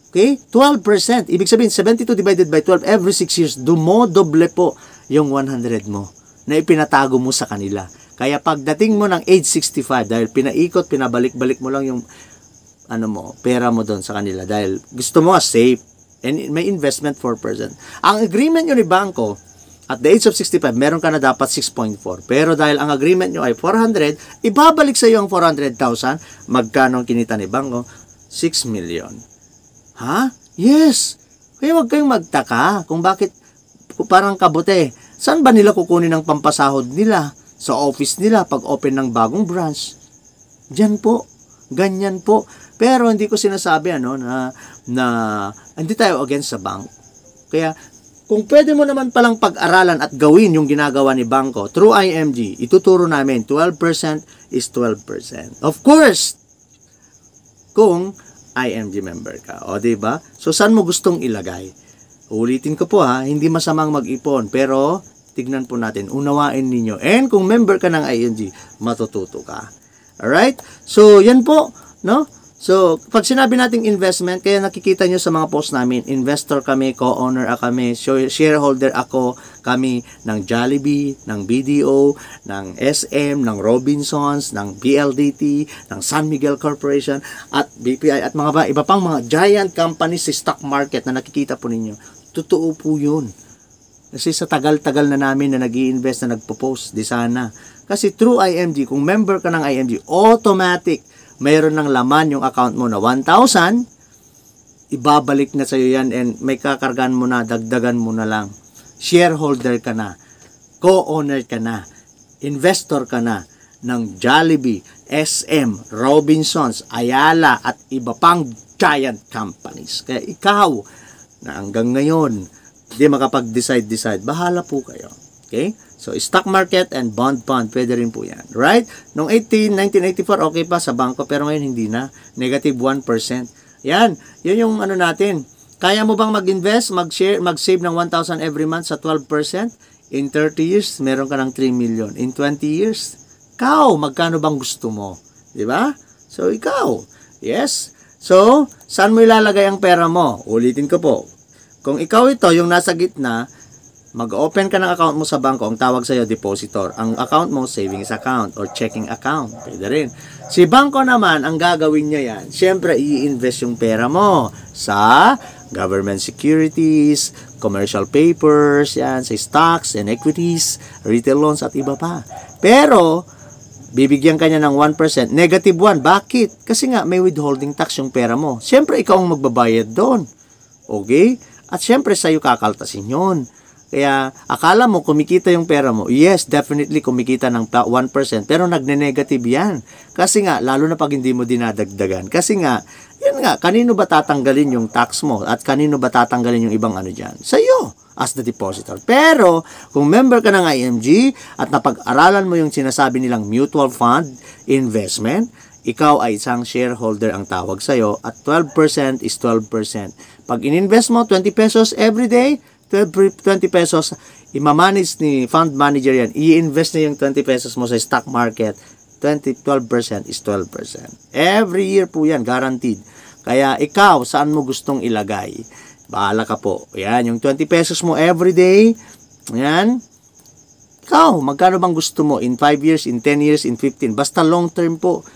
Okay? 12%. Ibig sabihin, 72 divided by 12 every 6 years, dumodoble po yung 100 mo na ipinatago mo sa kanila. Kaya pagdating mo ng age 65, dahil pinaikot, pinabalik-balik mo lang yung pera mo doon sa kanila dahil gusto mo safe and may investment 4%. Ang agreement nyo ni Bangko, at the age of 65, meron ka na dapat 6.4. Pero dahil ang agreement nyo ay 400, ibabalik sa iyo ang 400,000. Magkano ang kinita ni Bangko? 6 million. Ha? Yes. Kaya huwag kayong magtaka kung bakit parang kabute. Saan ba nila kukunin ang pampasahod nila? Sa office nila pag open ng bagong branch. Diyan po. Ganyan po. Pero hindi ko sinasabi na hindi tayo against sa bank. Kaya kung pwede mo naman palang pag-aralan at gawin yung ginagawa ni Bangko through IMG, ituturo namin 12% is 12%. Of course, kung IMG member ka. O, diba? So, saan mo gustong ilagay? Ulitin ko po hindi masamang mag-ipon. Pero, tignan po natin, unawain ninyo. And kung member ka ng IMG, matututo ka. Alright? So, yan po, no? So, pag sinabi nating investment, kaya nakikita nyo sa mga post namin, investor kami, co-owner kami, shareholder kami ng Jollibee, ng BDO, ng SM, ng Robinsons, ng PLDT, ng San Miguel Corporation, at BPI, at mga iba pang mga giant companies sa stock market na nakikita po ninyo. Totoo po yun. Kasi sa tagal-tagal na namin na nag-i-invest na nagpo-post, di sana. Kasi through IMG, kung member ka ng IMG, automatic, mayroon ng laman yung account mo na 1,000, ibabalik na sa'yo yan and may kakargan mo na, dagdagan mo na lang. Shareholder ka na, co-owner ka na, investor ka na ng Jollibee, SM, Robinsons, Ayala at iba pang giant companies. Kaya ikaw na hanggang ngayon hindi makapag-decide, bahala po kayo. Okay? So, stock market and bond fund, pwede rin po yan. Right? Noong 1984, okay pa sa bangko, pero ngayon hindi na. Negative 1%. Yan. Yun yung natin. Kaya mo bang mag-invest, mag-save ng 1,000 every month sa 12%? In 30 years, meron ka ng 3 million. In 20 years, magkano bang gusto mo? Diba? So, ikaw. Yes. So, saan mo ilalagay ang pera mo? Ulitin ko po. Kung ikaw ito, yung nasa gitna, mag-open ka ng account mo sa bangko, ang tawag sa'yo, depositor. Ang account mo, savings account or checking account. Pwede rin. Si bangko naman, ang gagawin niya yan, syempre, i-invest yung pera mo sa government securities, commercial papers, yan, sa stocks and equities, retail loans, at iba pa. Pero, bibigyan ka niya ng 1%, negative 1. Bakit? Kasi nga, may withholding tax yung pera mo. Syempre, ikaw ang magbabayad doon. Okay? At syempre, sa'yo kakaltasin yun. Kaya, akala mo kumikita yung pera mo. Yes, definitely kumikita ng 1%. Pero nagne-negative yan. Kasi nga, lalo na pag hindi mo dinadagdagan. Kasi nga, yan nga, kanino ba tatanggalin yung tax mo? At kanino ba tatanggalin yung ibang dyan? Sa'yo, as the depositor. Pero, kung member ka ng IMG at napag-aralan mo yung sinasabi nilang mutual fund investment, ikaw ay isang shareholder ang tawag sa'yo at 12% is 12%. Pag in-invest mo 20 pesos every day, 20 pesos, imamanage ni fund manager yan, i-invest na yung 20 pesos mo sa stock market, 12% is 12%. Every year po yan, guaranteed. Kaya ikaw, saan mo gustong ilagay? Bahala ka po. Yan, yung 20 pesos mo every day, yan, ikaw, magkano bang gusto mo? In 5 years, in 10 years, in 15, basta long term po.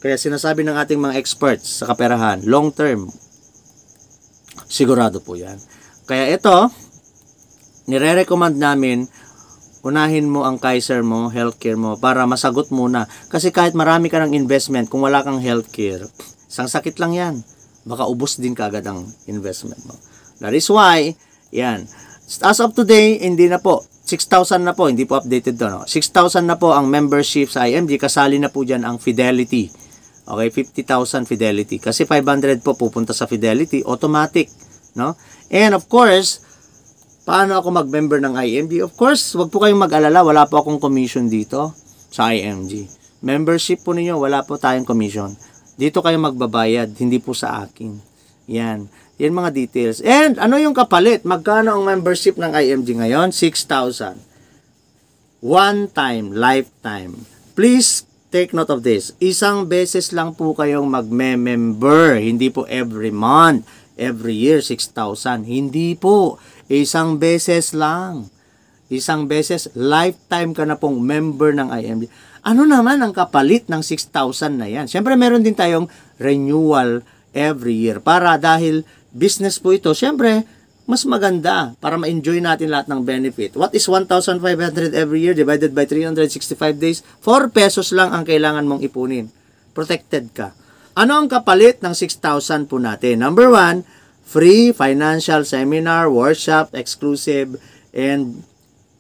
Kaya sinasabi ng ating mga experts sa kaperahan, long term, sigurado po yan. Kaya ito, nire-recommend namin, unahin mo ang Kaiser mo, healthcare mo, para masagot muna. Kasi kahit marami ka ng investment, kung wala kang healthcare, isang sakit lang yan. Baka ubos din kaagad ang investment mo. That is why, yan. As of today, hindi na po. 6,000 na po, hindi po updated to. No? 6,000 na po ang membership sa IMG. Kasali na po dyan ang Fidelity. Okay, 50,000 Fidelity. Kasi 500 po pupunta sa Fidelity, automatic. No? And of course, paano ako mag-member ng IMG? Of course, wag po kayong mag-alala, wala po akong commission dito sa IMG. Membership po ninyo, wala po tayong commission. Dito kayo magbabayad, hindi po sa akin. Yan. Yan mga details. And ano yung kapalit? Magkano ang membership ng IMG ngayon? 6,000. One time, lifetime. Please take note of this. Isang beses lang po kayong magme-member. Hindi po every month. Every year, 6,000. Hindi po. Isang beses lang. Isang beses, lifetime ka na pong member ng IMG. Ano naman ang kapalit ng 6,000 na yan? Siyempre, meron din tayong renewal every year. Para dahil business po ito, siyempre, mas maganda para ma-enjoy natin lahat ng benefit. What is 1,500 every year divided by 365 days? 4 pesos lang ang kailangan mong ipunin. Protected ka. Ano ang kapalit ng 6,000 po natin? Number 1, free financial seminar, workshop, exclusive And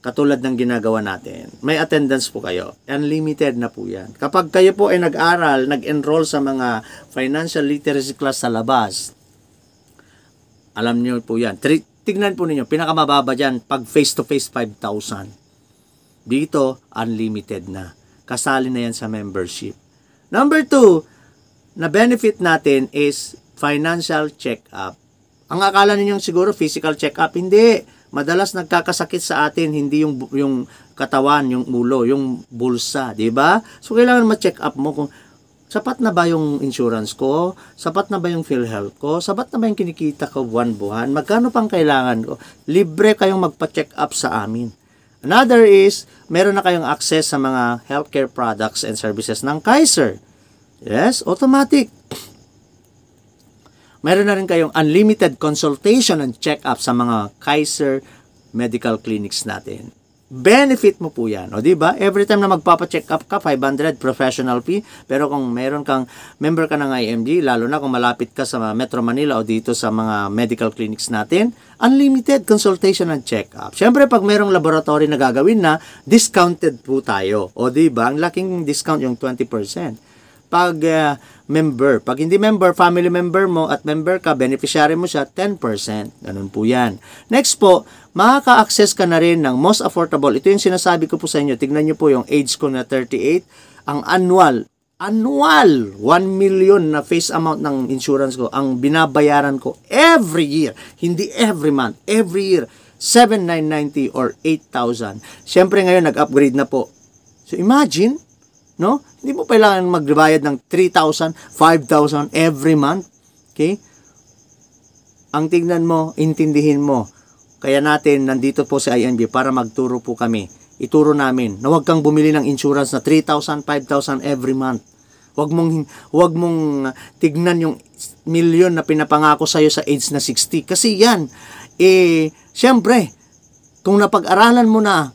katulad ng ginagawa natin, may attendance po kayo. Unlimited na po yan. Kapag kayo po ay nag-aral, nag-enroll sa mga financial literacy class sa labas, alam niyo po yan. Tignan po ninyo, pinakamababa dyan, pag face-to-face 5,000. Dito, unlimited na. Kasali na yan sa membership. Number 2, na benefit natin is financial check-up. Ang akala ninyo siguro physical check-up, hindi. Madalas nagkakasakit sa atin, hindi yung katawan, yung ulo, yung bulsa, di ba? So, kailangan ma-check up mo kung sapat na ba yung insurance ko? Sapat na ba yung PhilHealth ko? Sapat na ba yung kinikita ko buwan-buwan? Magkano pang kailangan ko? Libre kayong magpa-check up sa amin. Another is, meron na kayong access sa mga healthcare products and services ng Kaiser. Yes, automatic. Meron na rin kayong unlimited consultation and check-up sa mga Kaiser medical clinics natin. Benefit mo po yan. O diba? Every time na magpapa-check up ka, 500 professional fee. Pero kung meron kang member ka ng IMG, lalo na kung malapit ka sa Metro Manila o dito sa mga medical clinics natin, unlimited consultation and check-up. Siyempre, pag merong laboratory na gagawin na, discounted po tayo. O diba? Ang laking discount yung 20%. Pag member, pag hindi member, family member mo at member ka, beneficiary mo siya, 10%. Ganun po yan. Next po, makaka-access ka na rin ng most affordable. Ito yung sinasabi ko po sa inyo. Tignan nyo po yung age ko na 38. Ang annual, 1 million na face amount ng insurance ko, ang binabayaran ko every year. Hindi every month, every year. 7,990 or 8,000. Siyempre ngayon, nag-upgrade na po. So imagine, no? Hindi mo kailangan magbayad ng 3,000, 5,000 every month. Okay? Ang tignan mo, intindihin mo. Kaya natin, nandito po sa INB para magturo po kami. Ituro namin na huwag kang bumili ng insurance na 3,000, 5,000 every month. Huwag mong tignan yung milyon na pinapangako sa'yo sa age na 60. Kasi yan, syempre, kung napag-aralan mo na,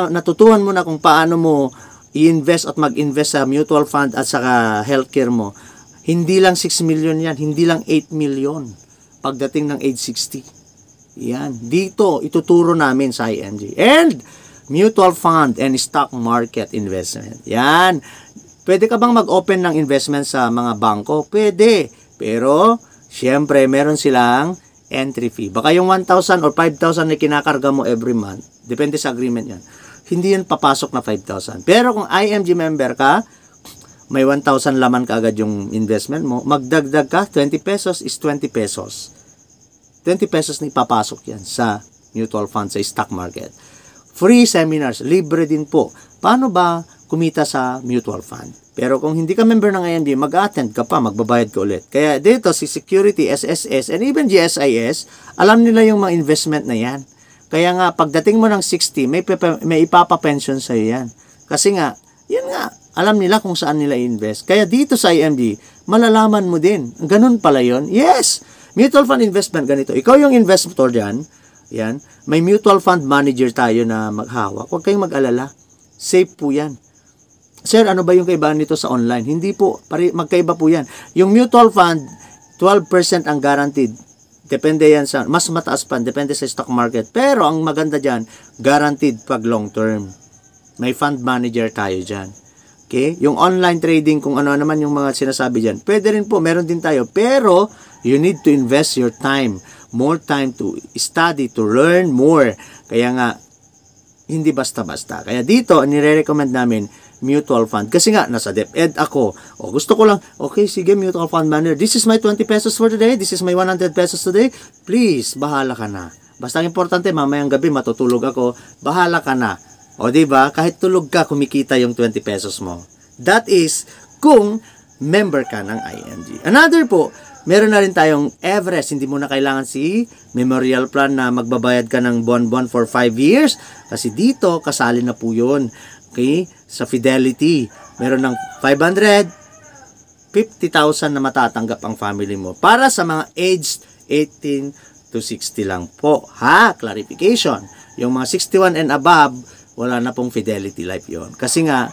natutuhan mo na kung paano mo i-invest at mag-invest sa mutual fund at saka healthcare mo, hindi lang 6 million yan, hindi lang 8 million pagdating ng age 60. Yan. Dito, ituturo namin sa IMG. And, mutual fund and stock market investment. Yan. Pwede ka bang mag-open ng investment sa mga bangko? Pwede. Pero, syempre, meron silang entry fee. Baka yung 1,000 or 5,000 na kinakarga mo every month, depende sa agreement yan, hindi yan papasok na 5,000. Pero kung IMG member ka, may 1,000 laman ka agad yung investment mo, magdagdag ka, 20 pesos is 20 pesos. 20 pesos na ipapasok yan sa mutual fund, sa stock market. Free seminars, libre din po. Paano ba kumita sa mutual fund? Pero kung hindi ka member ng IMG, mag-attend ka pa, magbabayad ka ulit. Kaya dito, si Security, SSS, and even GSIS, alam nila yung mga investment na yan. Kaya nga, pagdating mo ng 60, may ipapapension sa'yo yan. Kasi nga, yan nga, alam nila kung saan nila invest. Kaya dito sa IMG, malalaman mo din. Ganun pala yun. Yes! Mutual fund investment, ganito. Ikaw yung investor dyan, yan, may mutual fund manager tayo na maghawak. Huwag kayong mag-alala. Safe po yan. Sir, ano ba yung kaibahan nito sa online? Hindi po. Magkaiba po yan. Yung mutual fund, 12% ang guaranteed. Depende yan sa, mas mataas pa, depende sa stock market. Pero ang maganda dyan, guaranteed pag long term. May fund manager tayo dyan. Okay? Yung online trading, kung ano naman yung mga sinasabi dyan, pwede rin po, meron din tayo. Pero, you need to invest your time. More time to study, to learn more. Kaya nga, hindi basta-basta. Kaya dito, nire-recommend namin, mutual fund. Kasi nga, nasa DepEd ako. O, gusto ko lang, okay, sige, mutual fund manager. This is my 20 pesos for today. This is my 100 pesos today. Please, bahala ka na. Basta importante, mamayang gabi, matutulog ako. Bahala ka na. O, diba? Kahit tulog ka, kumikita yung 20 pesos mo. That is, kung member ka ng IMG. Another po, meron na rin tayong Everest. Hindi mo na kailangan si Memorial Plan na magbabayad ka ng buwan-buwan for 5 years. Kasi dito, kasali na po yun. Okay? Sa Fidelity. Meron ng 550,000 na matatanggap ang family mo. Para sa mga aged 18 to 60 lang po. Ha? Clarification. Yung mga 61 and above, wala na pong Fidelity Life yon. Kasi nga,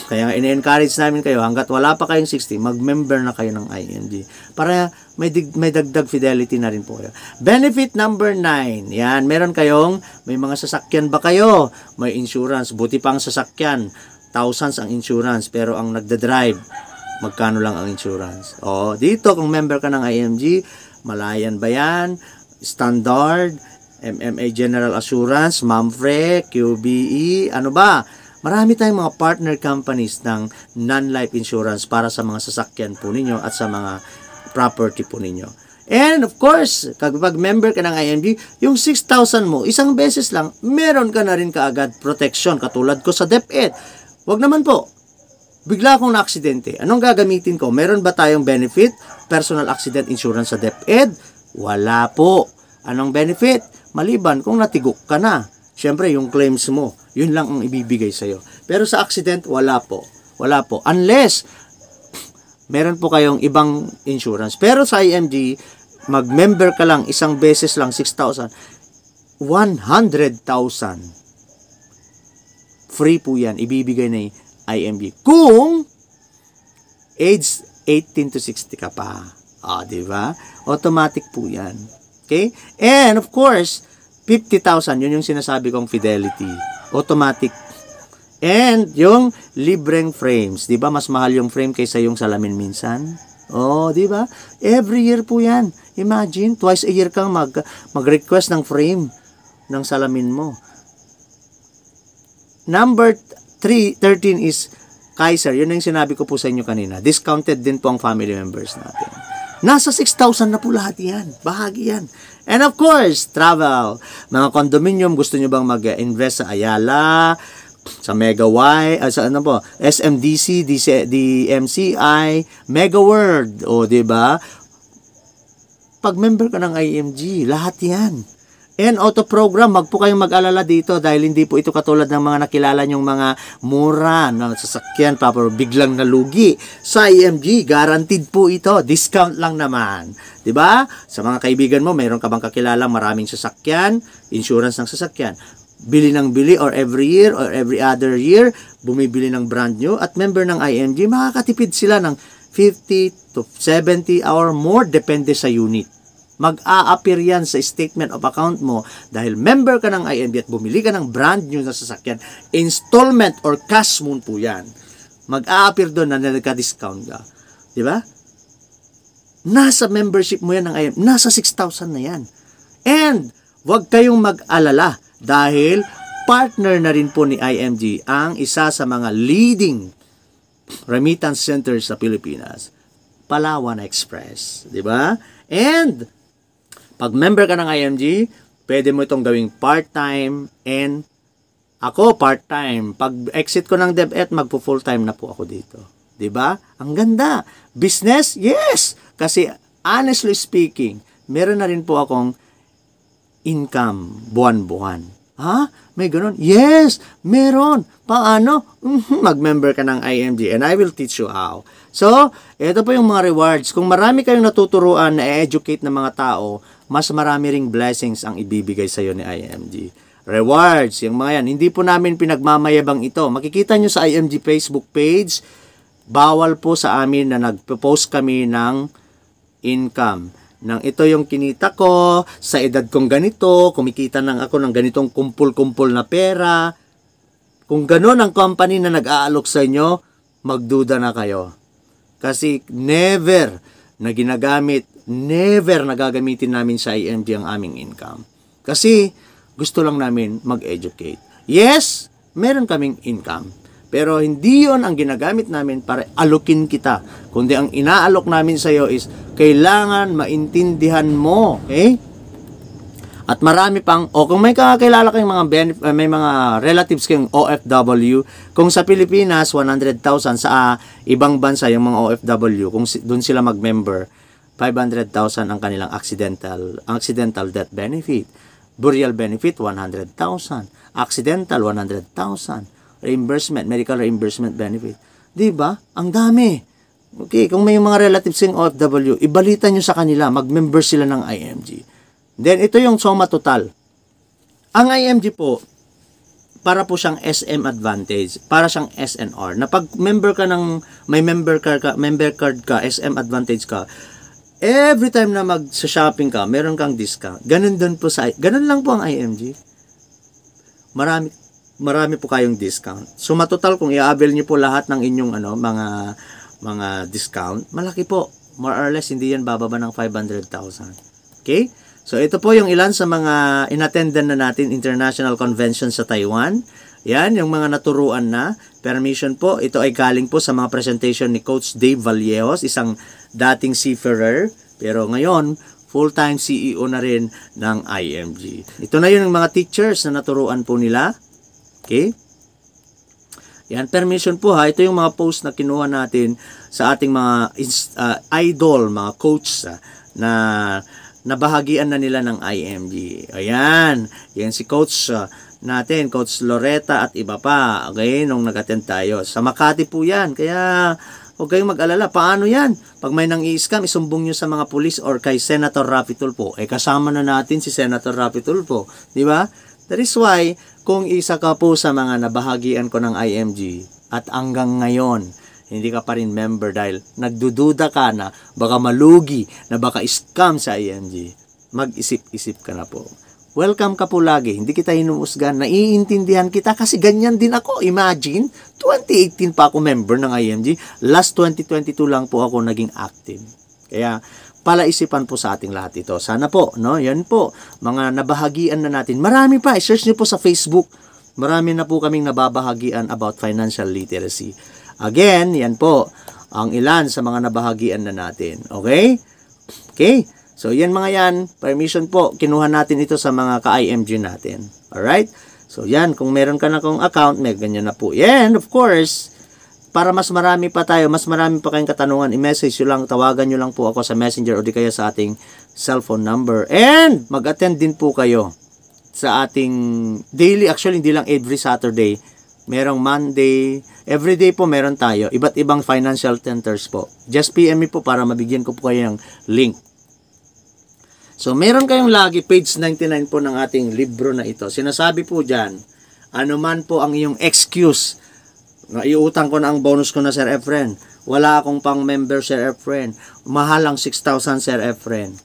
Kaya ini-encourage namin kayo, hanggat wala pa kayong 60, mag-member na kayo ng IMG. Para may dagdag fidelity na rin po kayo. Benefit number 9. Yan, meron kayong, may mga sasakyan ba kayo? May insurance. Buti pang sasakyan. Thousands ang insurance. Pero ang nagda-drive, magkano lang ang insurance? O, dito kung member ka ng IMG, Malayan ba yan? Standard, MMA General Assurance, Mamfre, QBE, ano ba? Marami tayong mga partner companies ng non-life insurance para sa mga sasakyan po ninyo at sa mga property po ninyo. And of course, kapag member ka ng IMG, yung 6,000 mo, isang beses lang, meron ka na rin kaagad protection katulad ko sa DepEd. Wag naman po. Bigla akong na-aksidente. Anong gagamitin ko? Meron ba tayong benefit? Personal accident insurance sa DepEd? Wala po. Anong benefit? Maliban kung natigok ka na. Siyempre, yung claims mo, yun lang ang ibibigay sa'yo. Pero sa accident, wala po. Wala po. Unless, meron po kayong ibang insurance. Pero sa IMG, mag-member ka lang, isang beses lang, 6,000. 100,000. Free po yan. Ibibigay na yung IMG. Kung age 18 to 60 ka pa. Diba? Automatic po yan. Okay? And of course, 50,000, yun yung sinasabi kong fidelity. Automatic. And yung libreng frames. Diba? Mas mahal yung frame kaysa yung salamin minsan. Diba? Every year po yan. Imagine, twice a year kang mag-request ng frame ng salamin mo. Number 13 is Kaiser. Yun yung sinabi ko po sa inyo kanina. Discounted din po ang family members natin. Nasa 6,000 na po lahat yan. Bahagi yan. And of course, travel. Mga condominium, gusto nyo bang mag-invest sa Ayala, sa Mega Y, sa ano po, SMDC, DMCI, Mega World, diba? Pag member ka ng IMG, lahat yan. And auto program, wag po kayong mag-alala dito dahil hindi po ito katulad ng mga nakilala nyong mga mura na sasakyan pa pero biglang nalugi. Sa IMG, guaranteed po ito. Discount lang naman. 'Di ba? Sa mga kaibigan mo, mayroon ka bang kakilala maraming sasakyan, insurance ng sasakyan. Bili ng bili or every year or every other year, bumibili ng brand new at member ng IMG, makakatipid sila ng 50 to 70 or more depende sa unit. Mag-a-appear yan sa statement of account mo dahil member ka ng IMG at bumili ka ng brand new na sasakyan. Installment or cash moon po yan. Mag-a-appear doon na nagka-discount ka. Diba? Nasa membership mo yan ng IMG. Nasa 6,000 na yan. And, wag kayong mag-alala dahil partner na rin po ni IMG ang isa sa mga leading remittance centers sa Pilipinas. Palawan Express. Diba? And, pag member ka ng IMG, pwede mo itong gawing part-time and ako part-time. Pag exit ko ng DepEd, magpo-full-time na po ako dito. 'Di ba? Ang ganda. Business? Yes! Kasi honestly speaking, meron na rin po akong income buwan-buwan. Ha? May ganun? Yes! Meron! Paano? Mag-member ka ng IMG and I will teach you how. So, ito po yung mga rewards. Kung marami kayong natuturuan na educate ng mga tao, mas marami ring blessings ang ibibigay sa iyo ni IMG. Rewards, yung mga yan. Hindi po namin pinagmamayabang ito. Makikita nyo sa IMG Facebook page, bawal po sa amin na nagpo-post kami ng income. Nang ito yung kinita ko, sa edad kong ganito, kumikita nang ako ng ganitong kumpul-kumpul na pera. Kung gano'n ang company na nag-aalok sa inyo, magduda na kayo. Kasi never na ginagamit, never na gagamitin namin sa IMG ang aming income. Kasi gusto lang namin mag-educate. Yes, meron kaming income. Pero hindi yon ang ginagamit namin para alukin kita. Kundi ang inaalok namin sa iyo is kailangan maintindihan mo. Okay? At marami pang, kung may kakilala kayong may mga relatives kayong OFW, kung sa Pilipinas, 100,000, sa ibang bansa, yung mga OFW, kung doon sila mag-member, 500,000 ang kanilang accidental death benefit. Burial benefit, 100,000. Accidental, 100,000. Reimbursement, medical reimbursement benefit. Diba? Ang dami. Okay, kung may mga relatives kayong OFW, ibalita nyo sa kanila, mag-member sila ng IMG. Then, ito yung soma total. Ang IMG po, para po siyang SM Advantage, para siyang SNR. Na pag member ka ng, may member card ka, SM Advantage ka, every time na mag-shopping ka, meron kang discount. Ganun lang po ang IMG. Marami po kayong discount. So matotal kung i-avail niyo po lahat ng inyong mga discount, malaki po. More or less hindi yan bababa ng 500,000. Okay? So, ito po yung ilan sa mga inattendan na natin international convention sa Taiwan. Yan, yung mga naturuan na. Permission po, ito ay galing po sa mga presentation ni Coach Dave Vallejos, isang dating seafarer. Pero ngayon, full-time CEO na rin ng IMG. Ito na yun yung mga teachers na naturuan po nila. Okay? Yan, permission po ha. Ito yung mga post na kinuha natin sa ating mga idol, mga coach na nabahagian na nila ng IMG. Ayan. Yan si coach natin, Coach Loretta at iba pa. Okay, nung nag-attend tayo. Sa Makati po yan. Kaya huwag kayong mag-alala. Paano yan? Pag may nang i-scam, isumbong nyo sa mga pulis or kay Senator Raffy Tulfo. Kasama na natin si Senator Raffy Tulfo. Di ba? That is why, kung isa ka po sa mga nabahagian ko ng IMG at hanggang ngayon, hindi ka pa rin member dahil nagdududa ka na baka malugi, na baka scam sa IMG, mag-isip-isip ka na po. Welcome ka po lagi. Hindi kita hinuusgan. Naiintindihan kita kasi ganyan din ako. Imagine, 2018 pa ako member ng IMG. Last 2022 lang po ako naging active. Kaya, palaisipan po sa ating lahat ito. Sana po, no? Yan po. Mga nabahagian na natin. Marami pa. I-search nyo po sa Facebook. Marami na po kaming nababahagian about financial literacy. Again, yan po ang ilan sa mga nabahagian na natin. Okay? Okay? So, yan mga yan. Permission po. Kinuha natin ito sa mga ka-IMG natin. Alright? So, yan. Kung meron ka na kong account, may ganyan na po. And, of course, para mas marami pa tayo, mas marami pa kayong katanungan, i-message nyo lang, tawagan nyo lang po ako sa Messenger o di kaya sa ating cellphone number. And, mag-attend din po kayo sa ating daily, actually, hindi lang every Saturday, merong Monday, everyday po meron tayo, iba't ibang financial centers po. Just PM me po para mabigyan ko po kayo ng link. So, meron kayong lagi, page 99 po ng ating libro na ito. Sinasabi po dyan, ano man po ang iyong excuse, na iutang ko na ang bonus ko na Sir Efren, wala akong pang member Sir Efren, mahal ang 6,000 Sir Efren,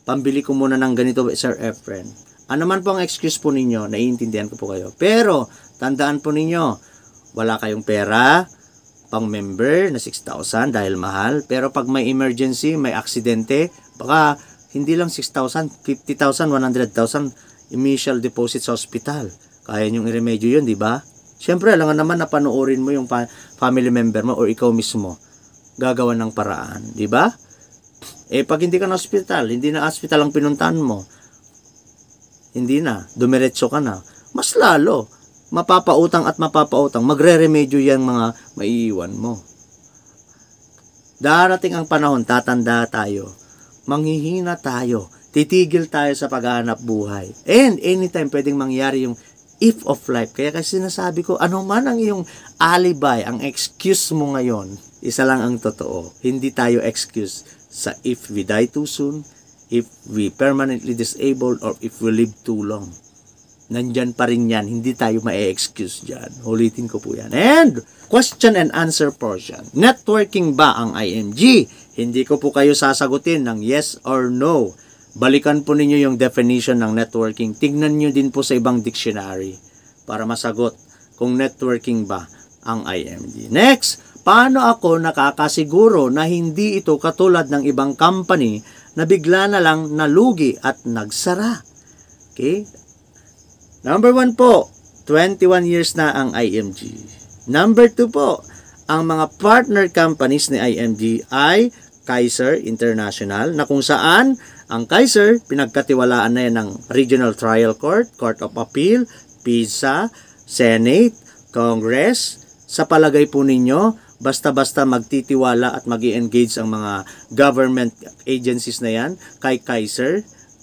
pambili ko muna ng ganito Sir Efren. Ano man po ang excuse po ninyo, naiintindihan ko po kayo. Pero, tandaan po ninyo, wala kayong pera, pang member na 6,000 dahil mahal. Pero pag may emergency, may aksidente, baka hindi lang 6,000, 50,000, 100,000 initial deposit sa hospital. Kaya nyong i-remedyo yun, di ba? Siyempre, alam nga naman na panoorin mo yung family member mo or ikaw mismo gagawa ng paraan, di ba? Pag hindi ka na hospital, hindi na hospital ang pinuntahan mo, hindi na, dumiretso ka na, mas lalo, mapapautang at mapapautang, magre-remedyo yan mga maiiwan mo. Darating ang panahon, tatanda tayo, manghihina tayo, titigil tayo sa paghahanap buhay. And anytime pwedeng mangyari yung if of life. Kaya kasi sinasabi ko, ano man ang iyong alibi, ang excuse mo ngayon, isa lang ang totoo. Hindi tayo excuse sa if we die too soon, if we permanently disabled, or if we live too long. Nandyan pa rin yan. Hindi tayo ma-excuse dyan. Ulitin ko po yan. And, question and answer portion. Networking ba ang IMG? Hindi ko po kayo sasagutin ng yes or no. Balikan po ninyo yung definition ng networking. Tignan nyo din po sa ibang dictionary para masagot kung networking ba ang IMG. Next, paano ako nakakasiguro na hindi ito katulad ng ibang company na bigla na lang nalugi at nagsara? Okay? Number 1 po, 21 years na ang IMG. Number 2 po, ang mga partner companies ni IMG ay Kaiser International, na kung saan ang Kaiser, pinagkatiwalaan na yan ng Regional Trial Court, Court of Appeal, PISA, Senate, Congress. Sa palagay po ninyo, basta-basta magtitiwala at mag-i-engage ang mga government agencies na yan kay Kaiser.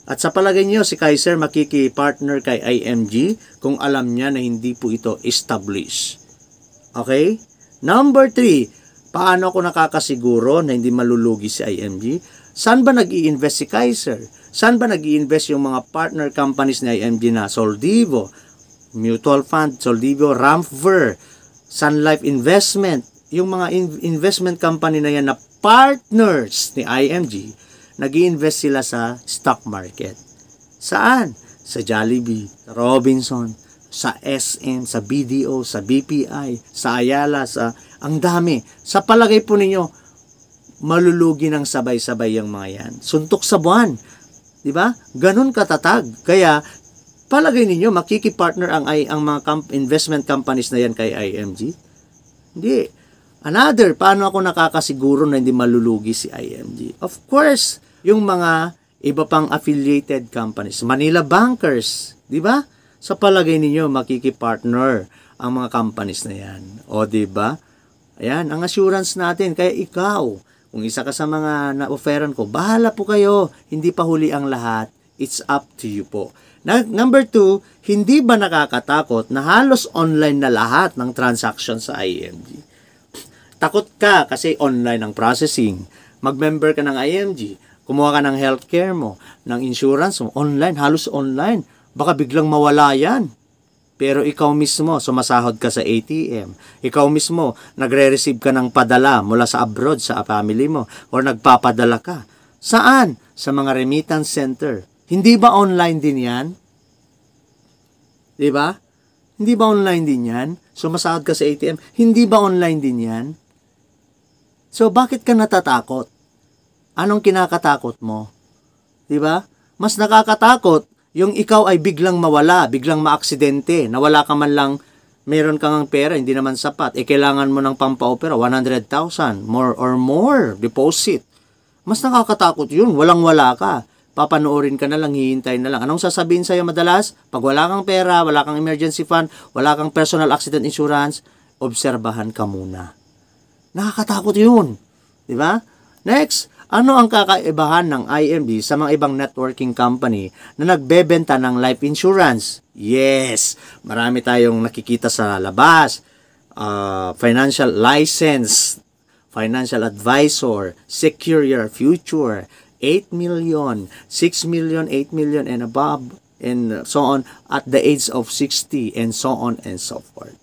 At sa palagay niyo, si Kaiser makiki-partner kay IMG kung alam niya na hindi po ito established. Okay? Number 3, paano ko nakakasiguro na hindi malulugi si IMG? Saan ba nag-i-invest si Kaiser? Saan ba nag-i-invest yung mga partner companies ni IMG na Soldivo, Mutual Fund, Soldivio, Ramfer, Sun Life Investment, yung mga investment company na yan na partners ni IMG, nag-i-invest sila sa stock market. Saan? Sa Jollibee, sa Robinson, sa SM, sa BDO, sa BPI, sa Ayala, ang dami. Sa palagay po ninyo, malulugi ng sabay-sabay yung mga yan. Suntok sa buwan. Di ba? Ganun katatag. Kaya, palagay ninyo, makikipartner ang mga investment companies na yan kay IMG? Hindi. Another, paano ako nakakasiguro na hindi malulugi si IMG? Of course, yung mga iba pang affiliated companies, Manila Bankers, di ba? Sa palagay ninyo, makikipartner ang mga companies na yan. O, di ba? Ayan, ang assurance natin. Kaya ikaw, kung isa ka sa mga na-offeran ko, bahala po kayo. Hindi pa huli ang lahat. It's up to you po. Number 2, hindi ba nakakatakot na halos online na lahat ng transaction sa IMG? Takot ka kasi online ang processing. Mag-member ka ng IMG. Kumuha ka ng healthcare mo, ng insurance mo, online, halos online. Baka biglang mawala yan. Pero ikaw mismo, sumasahod ka sa ATM. Ikaw mismo, nagre-receive ka ng padala mula sa abroad, sa family mo, or nagpapadala ka. Saan? Sa mga remittance center. Hindi ba online din yan? Di ba? Hindi ba online din yan? Sumasahod ka sa ATM. Hindi ba online din yan? So, bakit ka natatakot? Anong kinakatakot mo? Di ba? Mas nakakatakot yung ikaw ay biglang mawala, biglang maaksidente, nawala ka man lang, meron kang pera, hindi naman sapat, kailangan mo ng pampa-opera, 100,000, more deposit. Mas nakakatakot yun, walang-wala ka. Papanoorin ka na lang, hihintayin na lang. Anong sasabihin sa'yo madalas? Pag wala kang pera, wala kang emergency fund, wala kang personal accident insurance, obserbahan ka muna. Nakakatakot yun. Di ba? Next, ano ang kakaibahan ng IMB sa mga ibang networking company na nagbebenta ng life insurance? Yes, marami tayong nakikita sa labas. Financial license, financial advisor, secure your future, 8 million, 6 million, 8 million and above, and so on, at the age of 60, and so on and so forth.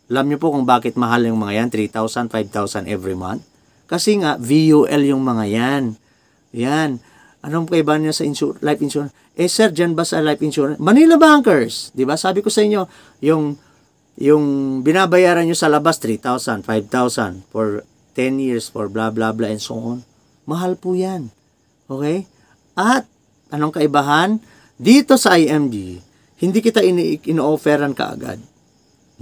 Alam niyo po kung bakit mahal yung mga yan, 3,000, 5,000 every month? Kasi nga, VUL yung mga yan. Yan. Anong kaibahan niya sa life insurance? Sir, dyan ba sa life insurance? Manila Bankers. Diba? Sabi ko sa inyo, yung binabayaran nyo sa labas, 3,000, 5,000 for 10 years, for blah, blah, blah, and so on. Mahal po yan. Okay? At, anong kaibahan? Dito sa IMG, hindi kita ino-offeran kaagad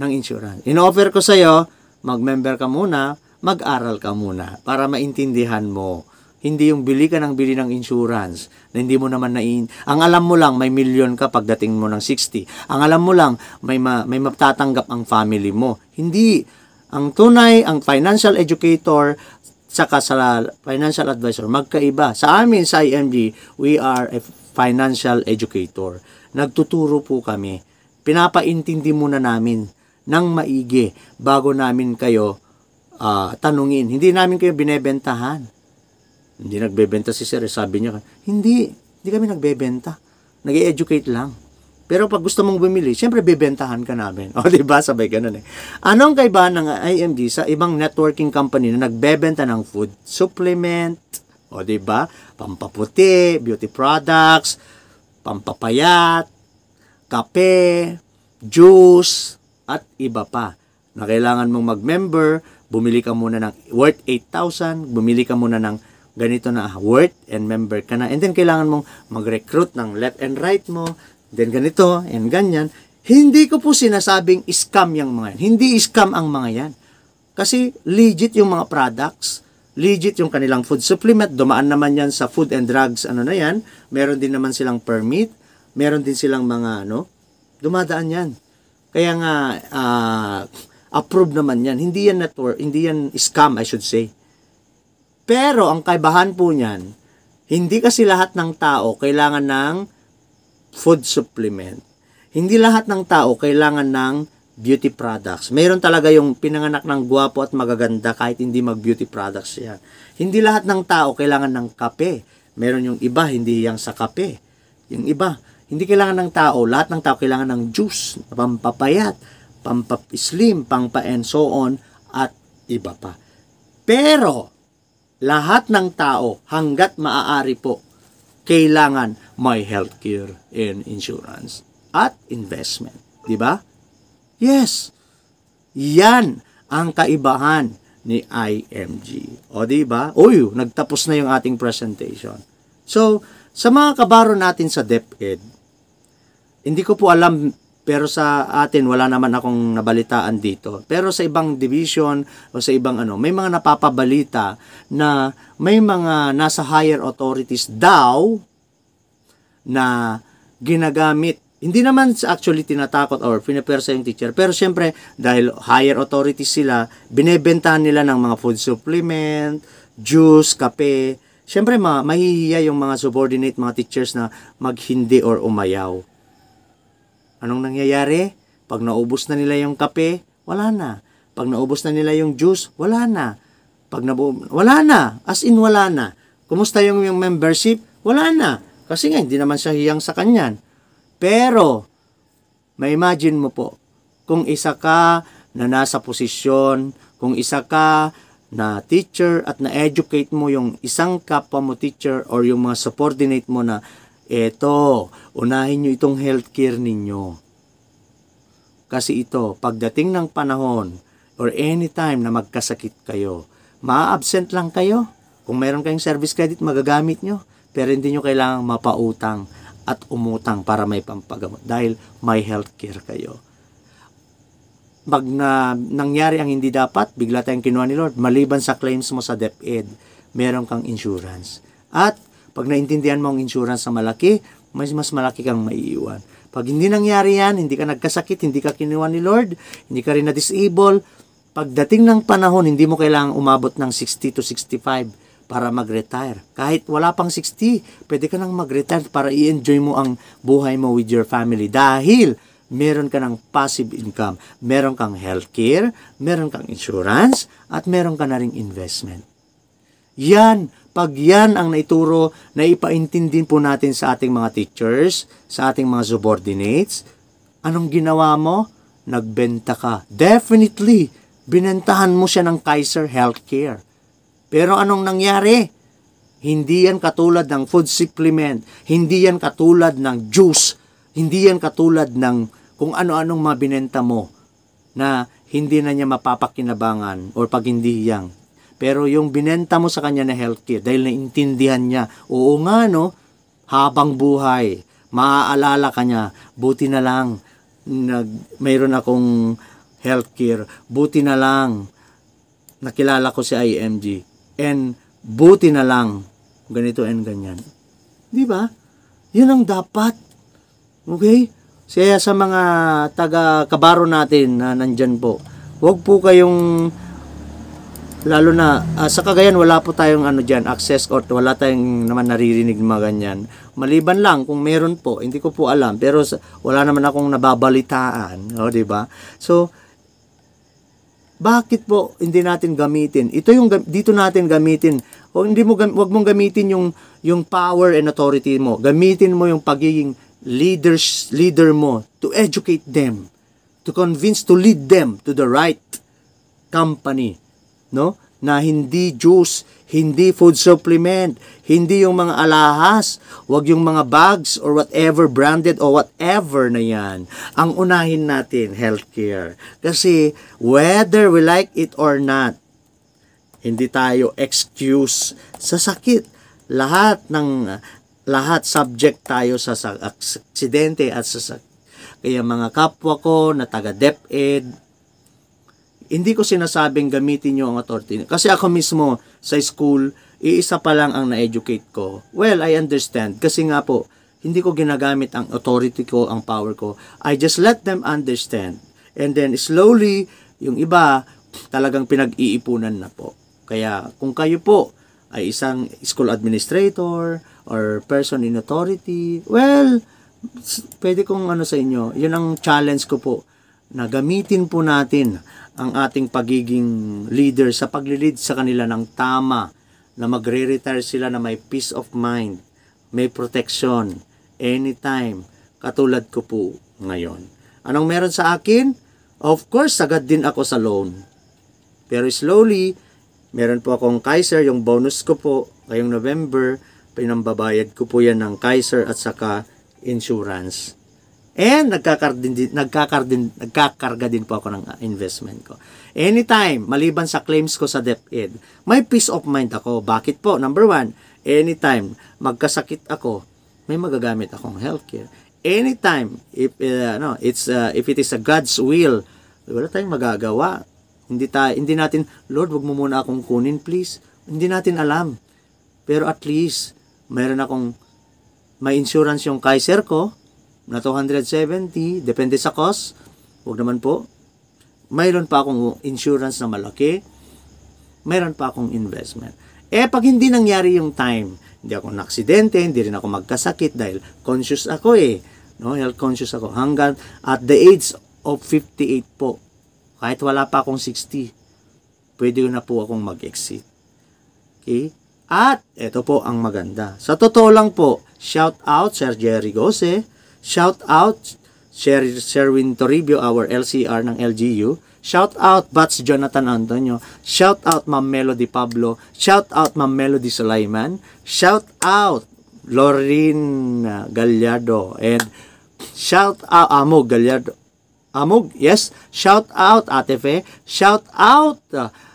ng insurance. Ino-offer ko sa'yo, mag-member ka muna, mag-aral ka muna para maintindihan mo. Hindi yung bili ka ng bili ng insurance na hindi mo naman ang alam mo lang may milyon ka pagdating mo ng 60. Ang alam mo lang may matatanggap ang family mo. Hindi. Ang tunay, ang financial educator saka sa financial advisor, magkaiba. Sa amin sa IMG, we are a financial educator. Nagtuturo po kami. Pinapaintindi muna namin ng maigi bago namin kayo tanungin. Hindi namin kayo binebentahan. Hindi nagbebenta si Sir. Sabi niya, hindi kami nagbebenta. Nag-educate lang. Pero pag gusto mong bumili, syempre bebentahan ka namin. O, diba? Sabay ganun eh. Anong kaibahan ng IMG sa ibang networking company na nagbebenta ng food supplement? O, diba? Pampaputi, beauty products, pampapayat, kape, juice, at iba pa. Na kailangan mong mag-member, bumili ka muna ng worth 8,000, bumili ka muna ng ganito na worth and member ka na. And then kailangan mong mag-recruit ng left and right mo, then ganito and ganyan. Hindi ko po sinasabing scam yung mga yan. Hindi scam ang mga yan. Kasi legit yung mga products, legit yung kanilang food supplement, dumaan naman yan sa food and drugs, ano na yan, meron din naman silang permit, meron din silang mga, dumadaan yan. Kaya nga, approved naman yan. Hindi yan network, hindi yan scam, I should say. Pero, ang kaibahan po niyan, hindi kasi lahat ng tao kailangan ng food supplement. Hindi lahat ng tao kailangan ng beauty products. Mayroon talaga yung pinanganak ng gwapo at magaganda kahit hindi mag-beauty products yan. Hindi lahat ng tao kailangan ng kape. Meron yung iba, hindi yang sa kape. Yung iba, Hindi kailangan ng tao, lahat ng tao kailangan ng juice, pampapayat, pampap-slim, and so on, at iba pa. Pero, lahat ng tao, hanggat maaari po, kailangan may healthcare and insurance at investment. Di ba? Yes. Yan ang kaibahan ni IMG. O di ba? Uy, nagtapos na yung ating presentation. So, sa mga kabaro natin sa DepEd, hindi ko po alam, pero sa atin wala naman akong nabalitaan dito. Pero sa ibang division o sa ibang may mga napapabalita na may mga nasa higher authorities daw na ginagamit. Hindi naman actually tinatakot or pinapersa yung teacher. Pero syempre, dahil higher authorities sila, binebentahan nila ng mga food supplement, juice, kape. Syempre, mahihiya yung mga subordinate, mga teachers na maghindi or umayaw. Anong nangyayari? Pag naubos na nila yung kape, wala na. Pag naubos na nila yung juice, wala na. Wala na. As in, wala na. Kumusta yung membership? Wala na. Kasi nga, hindi naman siya hiyang sa kanyan. Pero, ma-imagine mo po, kung isa ka na nasa posisyon, kung isa ka na teacher at na-educate mo yung isang kapwa mo teacher or yung mga subordinate mo na eto, unahin nyo itong healthcare ninyo. Kasi ito, pagdating ng panahon or anytime na magkasakit kayo, ma-absent lang kayo. Kung meron kayong service credit, magagamit nyo. Pero hindi nyo kailangang mapautang at umutang para may pampagamot dahil may healthcare kayo. Pag nangyari ang hindi dapat, bigla tayong kinuha ni Lord, maliban sa claims mo sa DepEd, meron kang insurance. At pag naintindihan mo ang insurance na malaki, mas malaki kang maiiwan. Pag hindi nangyari yan, hindi ka nagkasakit, hindi ka kinuha ni Lord, hindi ka rin na-disable, pagdating ng panahon, hindi mo kailangang umabot ng 60 to 65 para mag-retire. Kahit wala pang 60, pwede ka nang mag-retire para i-enjoy mo ang buhay mo with your family. Dahil meron ka ng passive income, meron kang healthcare, meron kang insurance, at meron ka na ring investment. Yan, pag yan ang naituro, na ipaintindi po natin sa ating mga teachers, sa ating mga subordinates, anong ginawa mo? Nagbenta ka. Definitely, binentahan mo siya ng Kaiser Healthcare. Pero anong nangyari? Hindi yan katulad ng food supplement, hindi yan katulad ng juice, hindi yan katulad ng kung ano-anong mabinenta mo na hindi na niya mapapakinabangan or pag hindi yang. Pero yung binenta mo sa kanya na healthcare dahil naintindihan niya, oo nga no, habang buhay, maaalala ka niya, buti na lang mayroon akong healthcare, buti na lang nakilala ko si IMG, and buti na lang ganito and ganyan. Di ba? Yun ang dapat. Okay? Kaya sa mga taga-kabaro natin na nandyan po, huwag po kayong, lalo na, sa Cagayan, wala po tayong access or wala tayong naman naririnig mga ganyan. Maliban lang kung meron po, hindi ko po alam, pero wala naman akong nababalitaan. O, diba? So, bakit po hindi natin gamitin? Ito yung dito natin gamitin. O wag mong gamitin yung power and authority mo. Gamitin mo yung pagiging leader mo to educate them, to convince, to lead them to the right company, no? Na hindi juice, hindi food supplement, hindi yung mga alahas, wag yung mga bags or whatever branded or whatever na yan. Ang unahin natin, healthcare. Kasi whether we like it or not, hindi tayo excuse sa sakit. Lahat subject tayo sa aksidente at sa kaya mga kapwa ko na taga DepEd, hindi ko sinasabing gamitin nyo ang authority. Kasi ako mismo sa school, iisa pa lang ang na-educate ko. Well, I understand. Kasi nga po, hindi ko ginagamit ang authority ko, ang power ko. I just let them understand. And then slowly, yung iba, talagang pinag-iipunan na po. Kaya kung kayo po ay isang school administrator or person in authority, well, pwede kong sa inyo, yun ang challenge ko po, na gamitin po natin ang ating pagiging leader sa pag-lead sa kanila ng tama, na magre-retire sila na may peace of mind, may protection, anytime, katulad ko po ngayon. Anong meron sa akin? Of course, sagad din ako sa loan. Pero slowly, meron po akong Kaiser, yung bonus ko po, ngayong November, pinambabayad ko po yan ng Kaiser at saka insurance. And nagkakarga din po ako ng investment ko. Anytime, maliban sa claims ko sa DepEd, may peace of mind ako. Bakit po? Number one, anytime magkasakit ako, may magagamit akong healthcare. Anytime, if it is a God's will, wala tayong magagawa. Hindi natin, Lord, wag mo muna akong kunin, please. Hindi natin alam. Pero at least, may insurance yung Kaiser ko, na 270, depende sa cost. Huwag naman po. Mayroon pa akong insurance na malaki. Mayroon pa akong investment. Pag hindi nangyari yung time, hindi ako na-aksidente, hindi rin ako magkasakit dahil conscious ako no? Health conscious ako. Hanggang at the age of 58 po, kahit wala pa akong 60, pwede na po akong mag-exit. Okay? At ito po ang maganda. Sa totoo lang po, shout out Sir Jerry Gose, shout out Sherwin Toribio, our LCR ng LGU. Shout out Bats Jonathan Antonio. Shout out Ma'am Melody Pablo. Shout out Ma'am Melody Sulaiman. Shout out Lorin Gallardo. And shout out Amog Gallardo. Amog, yes. Shout out Ate Fe. Shout out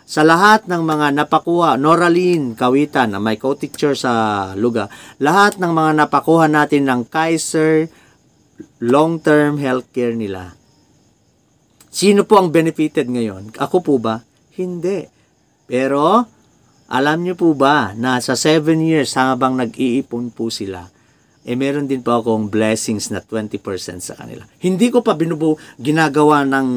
sa lahat ng mga napakuha, Noraline Kawitan, na may co-teacher sa Luga. Lahat ng mga napakuha natin ng Kaiser long-term healthcare nila. Sino po ang benefited ngayon? Ako po ba? Hindi. Pero, alam niyo po ba na sa 7 years habang nag-iipon po sila, meron din po akong blessings na 20% sa kanila. Hindi ko pa ginagawa ng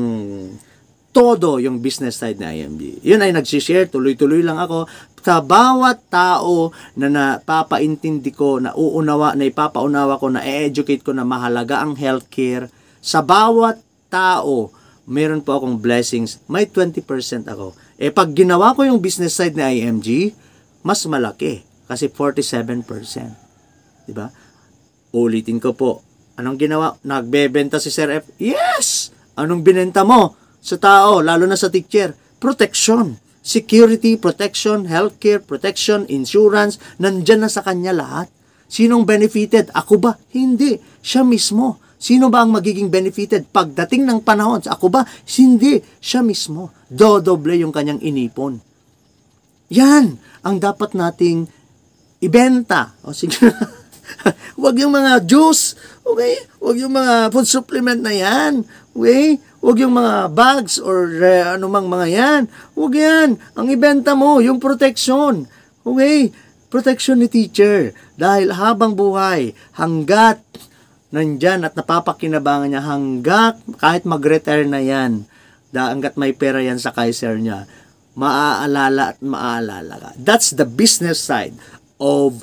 todo yung business side na IMG. Yun ay nagsishare, tuloy-tuloy lang ako. Sa bawat tao na napapaintindi ko, na ipapaunawa ko, na educate ko na mahalaga ang healthcare, sa bawat tao, meron po akong blessings, may 20% ako. Pag ginawa ko yung business side na IMG, mas malaki, kasi 47%. Diba? Ulitin ko po, anong ginawa? Nagbebenta si Sir F? Yes! Anong binenta mo sa tao, lalo na sa teacher? Protection. Security, protection, healthcare, protection, insurance, nandyan na sa kanya lahat. Sinong benefited? Ako ba? Hindi. Siya mismo. Sino ba ang magiging benefited? Pagdating ng panahon, ako ba? Hindi. Siya mismo. Dodoble yung kanyang inipon. Yan ang dapat nating ibenta. O sige. Huwag yung mga juice. Okay? Huwag yung mga food supplement na yan. Okay? Huwag yung mga bags or anumang mga yan. Huwag yan. Ang ibenta mo, yung protection. Okay? Protection ni teacher. Dahil habang buhay, hanggat nandyan at napapakinabangan niya, hanggat kahit mag-retire na yan, hanggat may pera yan sa Kaiser niya, maaalala at maaalala ka. That's the business side of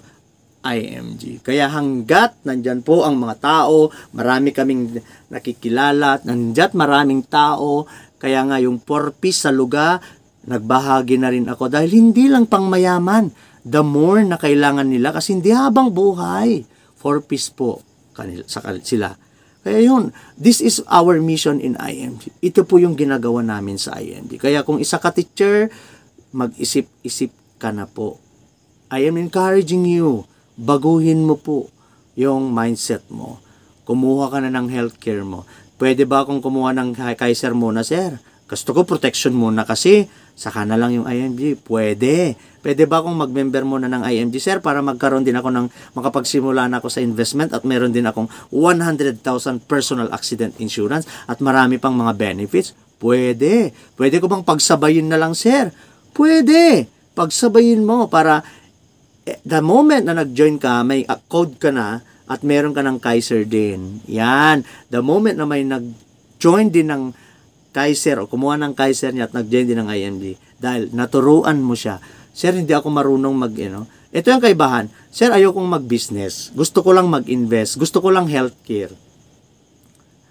IMG. Kaya hanggat nandyan po ang mga tao, marami kaming nakikilala, nandyan maraming tao, kaya nga yung purpose sa Luga, nagbahagi na rin ako dahil hindi lang pang mayaman, the more na kailangan nila kasi hindi habang buhay, purpose po sila. Kaya yun, this is our mission in IMG. Ito po yung ginagawa namin sa IMG. Kaya kung isa ka teacher, mag-isip-isip ka na po. I am encouraging you, baguhin mo po yung mindset mo. Kumuha ka na ng healthcare mo. Pwede ba akong kumuha ng Kaiser muna, sir? Gusto ko protection muna kasi saka na lang yung IMG. Pwede. Pwede ba akong mag-member muna ng IMG, sir, para magkaroon din ako makapagsimula na ako sa investment at meron din akong 100,000 personal accident insurance at marami pang mga benefits? Pwede. Pwede ko bang pagsabayin na lang, sir? Pwede. Pagsabayin mo para the moment na nag-join ka, may code ka na at meron ka ng Kaiser din. Yan. The moment na may nag-join din ng Kaiser o kumuha ng Kaiser niya at nag-join din ng IMG dahil naturuan mo siya. Sir, hindi ako marunong ito yung kaibahan. Sir, ayokong mag-business. Gusto ko lang mag-invest. Gusto ko lang healthcare.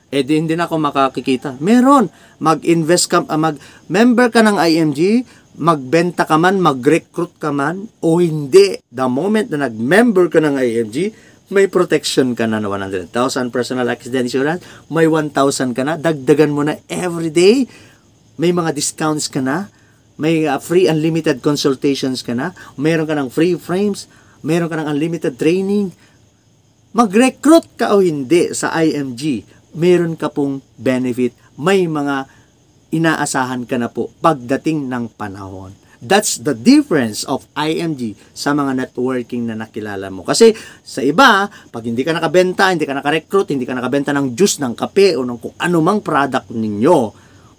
Hindi na ako makakikita. Meron. Mag-invest ka, mag-member ka ng IMG, magbenta ka man, mag-recruit ka man, o hindi. The moment na nag-member ka ng IMG, May protection ka na 100,000 personal accident insurance, may 1,000 ka na, dagdagan mo na everyday, may mga discounts ka na, may free unlimited consultations ka na, meron ka ng free frames, meron ka ng unlimited training. Mag-recruit ka o hindi sa IMG, meron ka pong benefit, may mga inaasahan ka na po pagdating ng panahon. That's the difference of IMG sa mga networking na nakilala mo. Kasi sa iba, pag hindi ka nakabenta, hindi ka nakarecruit, hindi ka nakabenta ng juice, ng kape, o ng kung anumang product ninyo,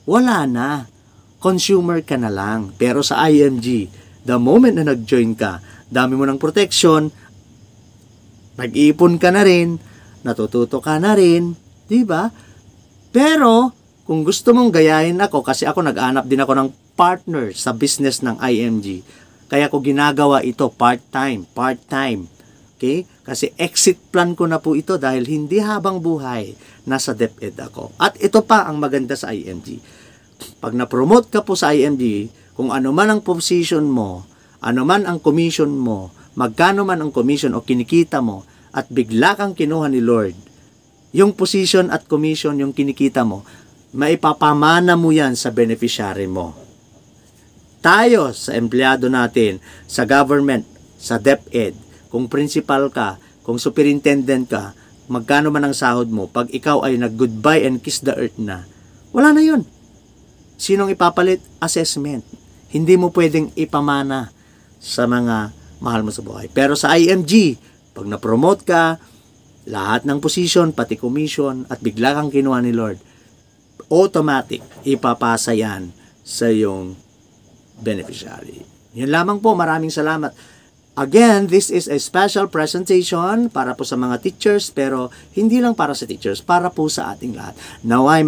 wala na. Consumer ka na lang. Pero sa IMG, the moment na nag-join ka, dami mo ng protection, nag-iipon ka na rin, natututo ka na rin, di ba? Pero, kung gusto mong gayahin ako, kasi ako nag-aanap din ako ng partner sa business ng IMG. Kaya ko ginagawa ito part-time. Okay? Kasi exit plan ko na po ito dahil hindi habang buhay nasa DepEd ako. At ito pa ang maganda sa IMG. Pag na-promote ka po sa IMG, kung ano man ang position mo, ano man ang commission mo, magkano man ang commission o kinikita mo, at bigla kang kinuha ni Lord, yung position at commission yung kinikita mo, maipapamana mo yan sa beneficiary mo. Tayo sa empleyado natin, sa government, sa DepEd, kung principal ka, kung superintendent ka, magkano man ang sahod mo, pag ikaw ay nag-goodbye and kiss the earth na, wala na yun. Sinong ipapalit? Assessment. Hindi mo pwedeng ipamana sa mga mahal mo sa buhay. Pero sa IMG, pag na-promote ka, lahat ng position, pati commission, at bigla kang kinuha ni Lord, automatic, ipapasa yan sa iyong beneficiary. Yun lamang po. Maraming salamat. Again, this is a special presentation para po sa mga teachers, pero hindi lang para sa teachers, para po sa ating lahat. Naway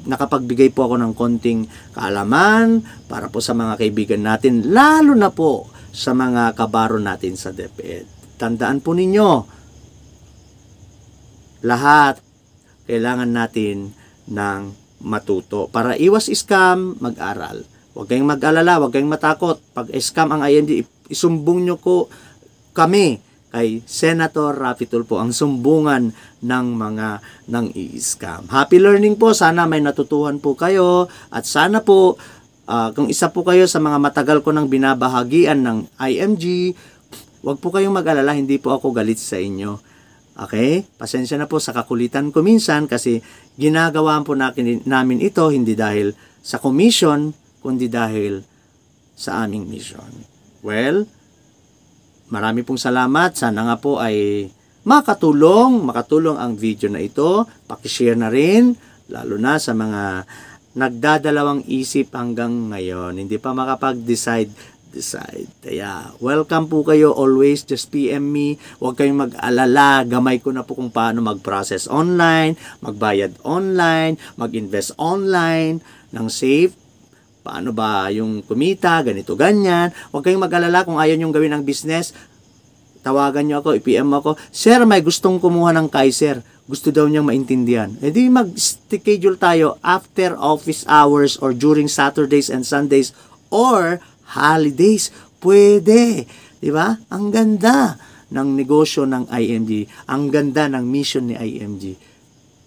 nakapagbigay po ako ng konting kaalaman para po sa mga kaibigan natin, lalo na po sa mga kabaro natin sa DepEd. Tandaan po ninyo, lahat kailangan natin ng matuto. Para iwas scam, mag-aral. Huwag kayong mag-alala, huwag kayong matakot. Pag scam ang IMG, isumbong nyo ko kami kay Senator Raffy Tulfo, ang sumbungan ng mga nang i-scam. Happy learning po. Sana may natutuhan po kayo. At sana po, kung isa po kayo sa mga matagal ko nang binabahagian ng IMG, huwag po kayong mag-alala, hindi po ako galit sa inyo. Okay? Pasensya na po sa kakulitan ko minsan kasi ginagawa po namin ito hindi dahil sa commission, kundi dahil sa aming mission. Well, marami pong salamat. Sana nga po ay makatulong ang video na ito. Pakishare na rin, lalo na sa mga nagdadalawang isip hanggang ngayon. Hindi pa makapag-decide. Kaya, welcome po kayo. Always just PM me. Huwag kayong mag-alala. Gamay ko na po kung paano mag-process online, magbayad online, mag-invest online, ng safe. Paano ba yung kumita, ganito, ganyan. Huwag kayong mag-alala kung ayaw nyong gawin ang business. Tawagan nyo ako, i-PM ako. Sir, may gustong kumuha ng Kaiser. Gusto daw niyang maintindihan. E di mag-schedule tayo after office hours or during Saturdays and Sundays or holidays. Pwede. Diba? Ang ganda ng negosyo ng IMG. Ang ganda ng mission ni IMG.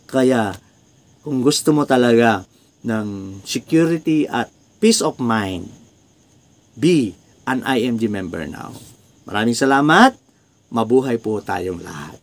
Kaya, kung gusto mo talaga ng security at peace of mind, be an IMG member now. Maraming salamat. Mabuhay po tayong lahat.